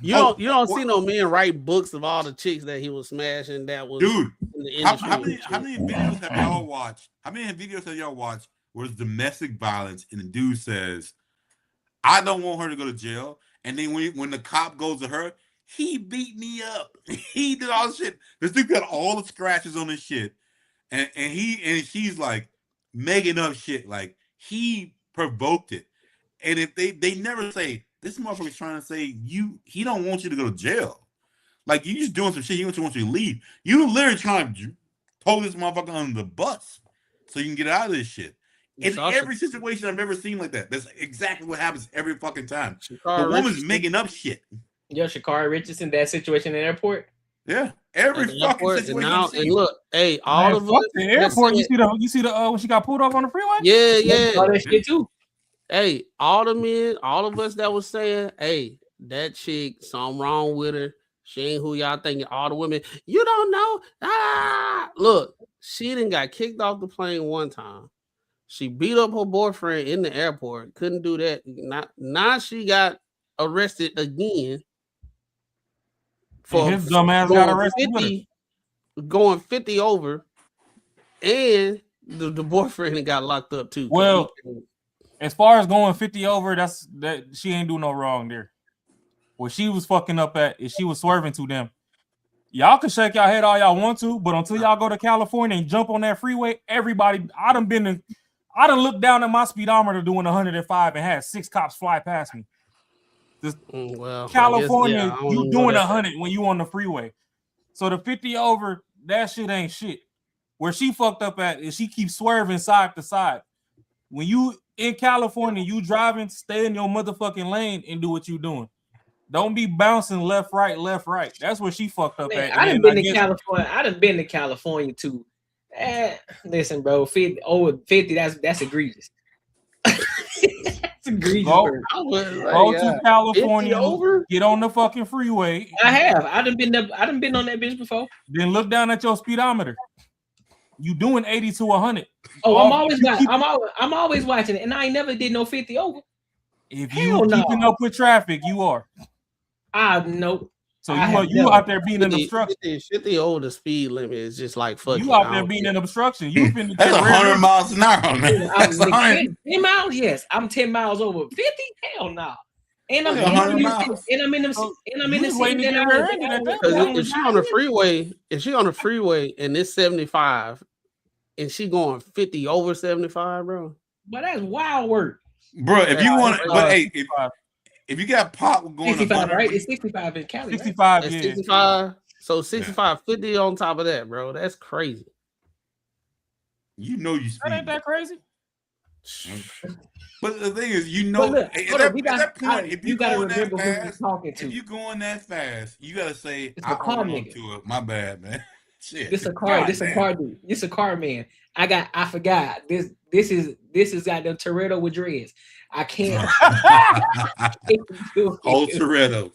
You don't see no men write books of all the chicks that he was smashing. That was Dude. in the How industry. many videos have y'all watched? How many videos have y'all watched where it's domestic violence and the dude says, "I don't want her to go to jail," and then when the cop goes to her, he beat me up. He did all this shit. This dude got all the scratches on his shit, and she's like making up shit like he provoked it. And if they never say this motherfucker's trying to say he don't want you to go to jail. Like you just doing some shit. He want you to leave. You literally trying to pull this motherfucker under the bus so you can get out of this shit. In every situation I've ever seen like that, that's exactly what happens every fucking time. The woman's making up shit. Yo, Sha'Carri Richardson, that situation in the airport. Yeah, every fucking situation. And look, hey, all of us. The airport. You see the when she got pulled over on the freeway. Yeah. All that shit too. Hey, all the men, all of us that was saying, hey, that chick, something wrong with her. She ain't who y'all thinking. All the women, you don't know. Look, she done got kicked off the plane one time. She beat up her boyfriend in the airport. Couldn't do that. Now she got arrested again. For his dumb ass got arrested 50, going 50 over, and the boyfriend got locked up too. Well, as far as going 50 over, that she ain't do no wrong there. What she was fucking up at is she was swerving to them. Y'all can shake your head all y'all want to, but until y'all go to California and jump on that freeway, everybody, I done looked down at my speedometer doing 105 and had 6 cops fly past me. California, you doing 100 when you on the freeway. So the 50 over, that shit ain't shit. Where she fucked up at is she keeps swerving side to side. When you in California, you driving, stay in your motherfucking lane and do what you doing. Don't be bouncing left, right. That's where she fucked up at. I done been to California. I done been to California too. Listen, bro, 50, that's egregious. That's egregious. Go to California, get on the fucking freeway. I have. I done been on that bitch before. Then look down at your speedometer. You doing 80 to 100. Oh, I'm always watching it, and I ain't never did no 50 over. If you keeping up with traffic, you are. Nope. So you out there being an obstruction. 50 over the speed limit is just like fuck. You out there being an obstruction. You been that's 100 miles an hour, man. That's 10 miles. Yes, I'm 10 miles over 50. Hell no. And I'm in the city. If she on the freeway, and it's 75, and she going 50 over 75, bro. But that's wild work, bro. If you want, but hey, if you got pop going 65, right? It's 65 in Cali. 65, right? Yeah. 65. So 65, 50 on top of that, bro. That's crazy. You know you speed. That ain't that crazy. But the thing is, you know, look, at that point, if you gotta going that remember who you're fast, talking to. if you going that fast, you gotta say, It's "I a car hold on nigga. to it." My bad, man. Shit. This a car. This a car dude. This a car man. I forgot. This is got them Toretto with dreads. I can't. Old Toretto.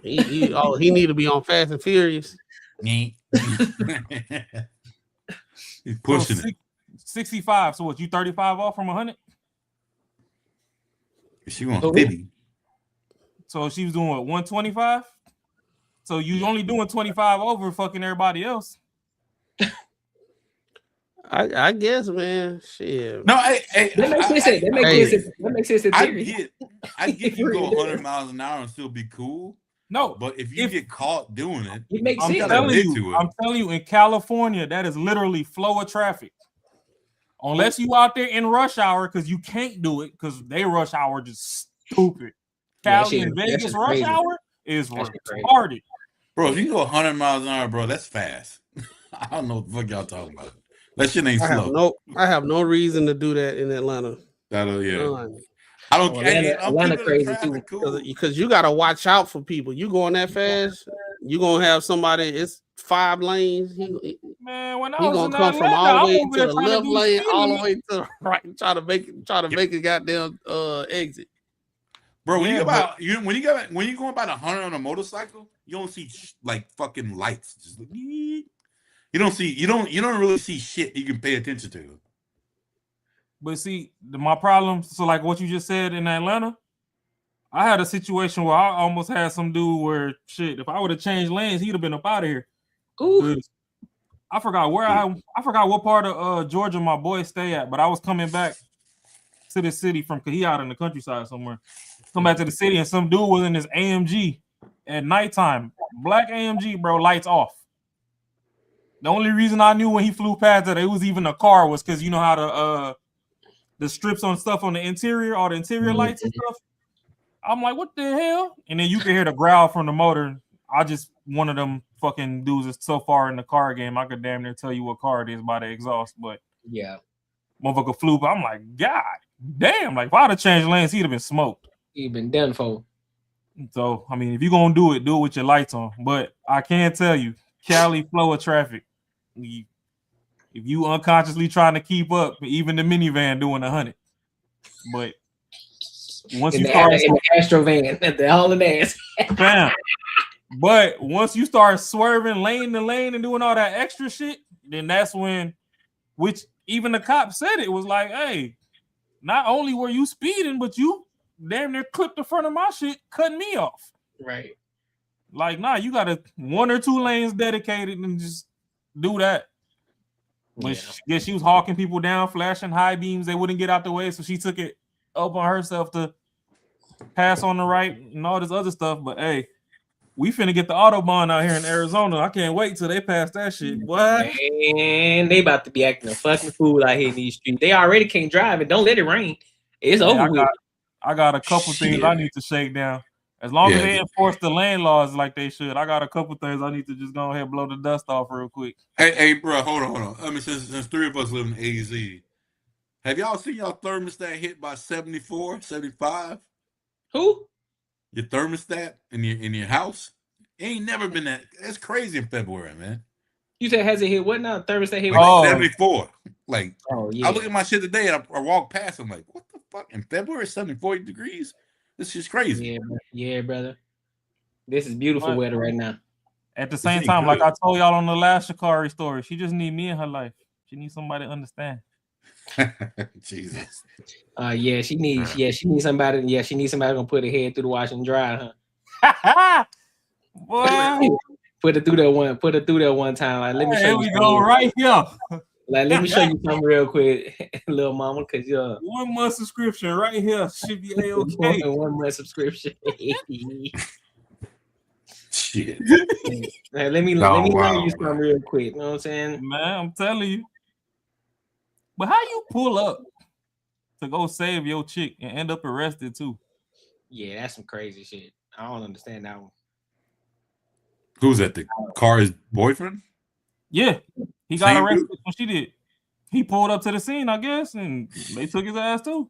He need to be on Fast and Furious. He's pushing it. 65. So what? You 35 off from 100? She want 50. So she was doing what? 125. So you only doing 25 over fucking everybody else. I guess, man. Shit. No, that makes sense. I get you go 100 miles an hour and still be cool. No, but if you get caught doing it, it makes sense. I'm telling you, in California, that is literally flow of traffic. Unless you out there in rush hour, because you can't do it because they rush hour just stupid. Cali and Vegas rush hour is retarded. Bro, if you go 100 miles an hour, bro, that's fast. I don't know what the fuck y'all talking about. That shit ain't slow. I have no reason to do that in Atlanta. I don't care. Atlanta crazy too. Because you gotta watch out for people. You going that fast, you gonna have somebody. It's 5 lanes. Man, when I he was gonna in come from Atlanta, all the way I'm to the left lane, speed. all the way to the right, try to make a goddamn exit. Bro, when you going about 100 on a motorcycle, you don't see like fucking lights. Just like, you don't really see shit you can pay attention to. But see, my problem. So like what you just said in Atlanta, I had a situation where I almost had some dude where shit. If I would have changed lanes, he'd have been up out of here. Ooh. I forgot where I forgot what part of Georgia my boy stay at, but I was coming back to the city from cause he out in the countryside somewhere. Come back to the city and some dude was in his AMG at nighttime. Black AMG, bro, lights off. The only reason I knew when he flew past that it was even a car was because you know how the strips on stuff on the interior, all the interior lights and stuff. I'm like, what the hell? And then you can hear the growl from the motor. I just one of them fucking dudes is so far in the car game, I could damn near tell you what car it is by the exhaust. But yeah, motherfucker flew. But I'm like, God damn! Like if I'd have changed lanes, he'd have been smoked. He'd been done for. So I mean, if you're gonna do it with your lights on. But I can tell you, Cali flow of traffic. If you unconsciously trying to keep up, even the minivan doing 100. But once you start in the Astro van, the hauling ass. Bam. But once you start swerving lane to lane and doing all that extra shit, then that's when, which even the cop said it was like, hey, not only were you speeding, but you damn near clipped the front of my shit, cutting me off. Right. Like, nah, you got 1 or 2 lanes dedicated and just do that. But she was hawking people down, flashing high beams. They wouldn't get out the way, so she took it up on herself to pass on the right and all this other stuff. But hey, we finna get the Autobahn out here in Arizona. I can't wait till they pass that shit. What? And they about to be acting a fucking fool out here in these streets. They already can't drive and don't let it rain. It's over with. I got a couple things I need to shake down. As long as they enforce the lane laws like they should, I got a couple things I need to just go ahead and blow the dust off real quick. Hey, bro, hold on. I mean, since 3 of us live in AZ, have y'all seen y'all thermostat hit by 74, 75? Who? Your thermostat in your house? It ain't never been that. That's crazy in February, man. You said has it hit what now? Thermostat hit like 74. Like, yeah. I look at my shit today and I walk past. I'm like, what the fuck? In February, 74 degrees? This is crazy. Yeah, brother. This is beautiful weather right now. At the same time, like I told y'all on the last Sha'Carri story, she just need me in her life. She needs somebody to understand. Jesus. She needs somebody. Yeah, she needs somebody gonna put her head through the wash and dry, huh? Boy. Put her through that one time. Like, let me show you. Here we go, right here. Like, let me show you something real quick, little mama, because 1 month subscription right here should be A-okay. 1 month subscription. Shit. Hey, let me learn you something real quick. You know what I'm saying? Man, I'm telling you. But how you pull up to go save your chick and end up arrested too? Yeah, that's some crazy shit. I don't understand that one. Who's that? The car's boyfriend? Yeah. He got arrested when she did. He pulled up to the scene, I guess, and they took his ass too.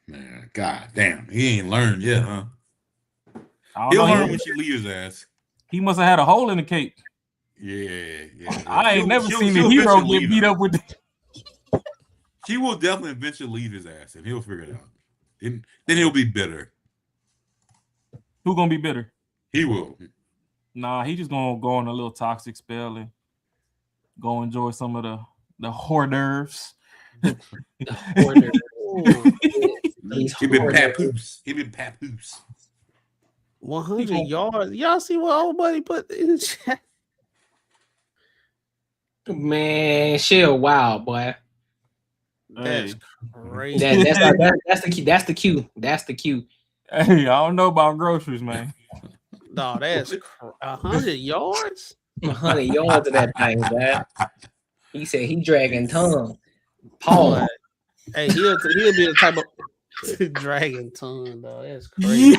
Man, god damn. He ain't learned yet, huh? He'll learn when she leaves his ass. He must have had a hole in the cape. Yeah. I ain't never seen a hero get beat up with the... She will definitely eventually leave his ass, and he'll figure it out. Then he'll be bitter. Who gonna be bitter? He will. Nah, he just gonna go on a little toxic spell and go enjoy some of the hors d'oeuvres. He been papoose. 100 yards. Y'all see what old buddy put in the chat? Man, she a wild boy. That's crazy. That's the cue. That's the cue. Hey, I don't know about groceries, man. No, that's 100 yards. 100 yards of that thing, man. He said he dragging tongue. Paul. Hey, he'll be the type of dragon tongue, though. That's crazy.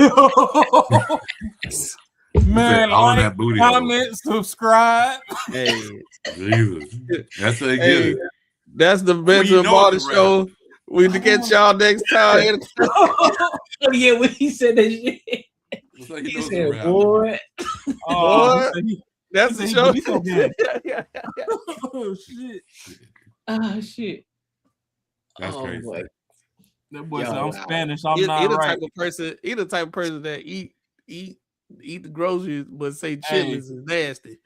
Man, like, comment, subscribe. Hey, Jesus. That's what they get. That's the Benjamin Barter Show. We to get y'all next time. Oh yeah, when he said that shit. Like he said, "Boy, boy, that's the show." Oh shit! Oh shit! That's crazy. Boy. That boy said, "I'm Spanish. I'm not right." He the type of person that eat the groceries, but say chitlins is nasty.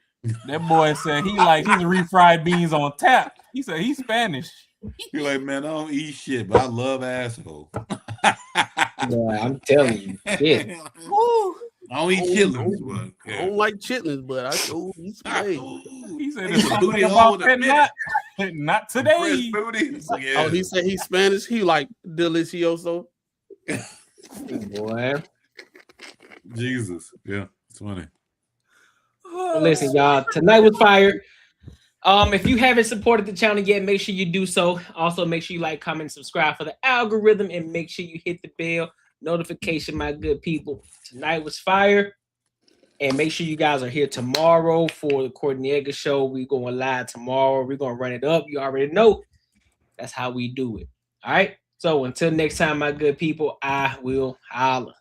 That boy said he like his refried beans on tap. He said he's Spanish. You're like, man, I don't eat shit, but I love asshole. Boy, I'm telling you, shit. Woo. I don't eat chitlins, but I don't like chitlins, but I sure eat some eggs. He said It's it's a booty something hole about in a that minute. not Fresh today. booty. Yeah. Oh, he said he's Spanish. He like delicioso. Boy. Jesus. Yeah, it's funny. Well, listen, y'all. Tonight was fire. If you haven't supported the channel yet, make sure you do so. Also, make sure you like, comment, subscribe for the algorithm, and make sure you hit the bell notification, my good people. Tonight was fire. And make sure you guys are here tomorrow for the Courtney Egger show. We're going live tomorrow. We're going to run it up. You already know. That's how we do it. All right. So until next time, my good people, I will holla.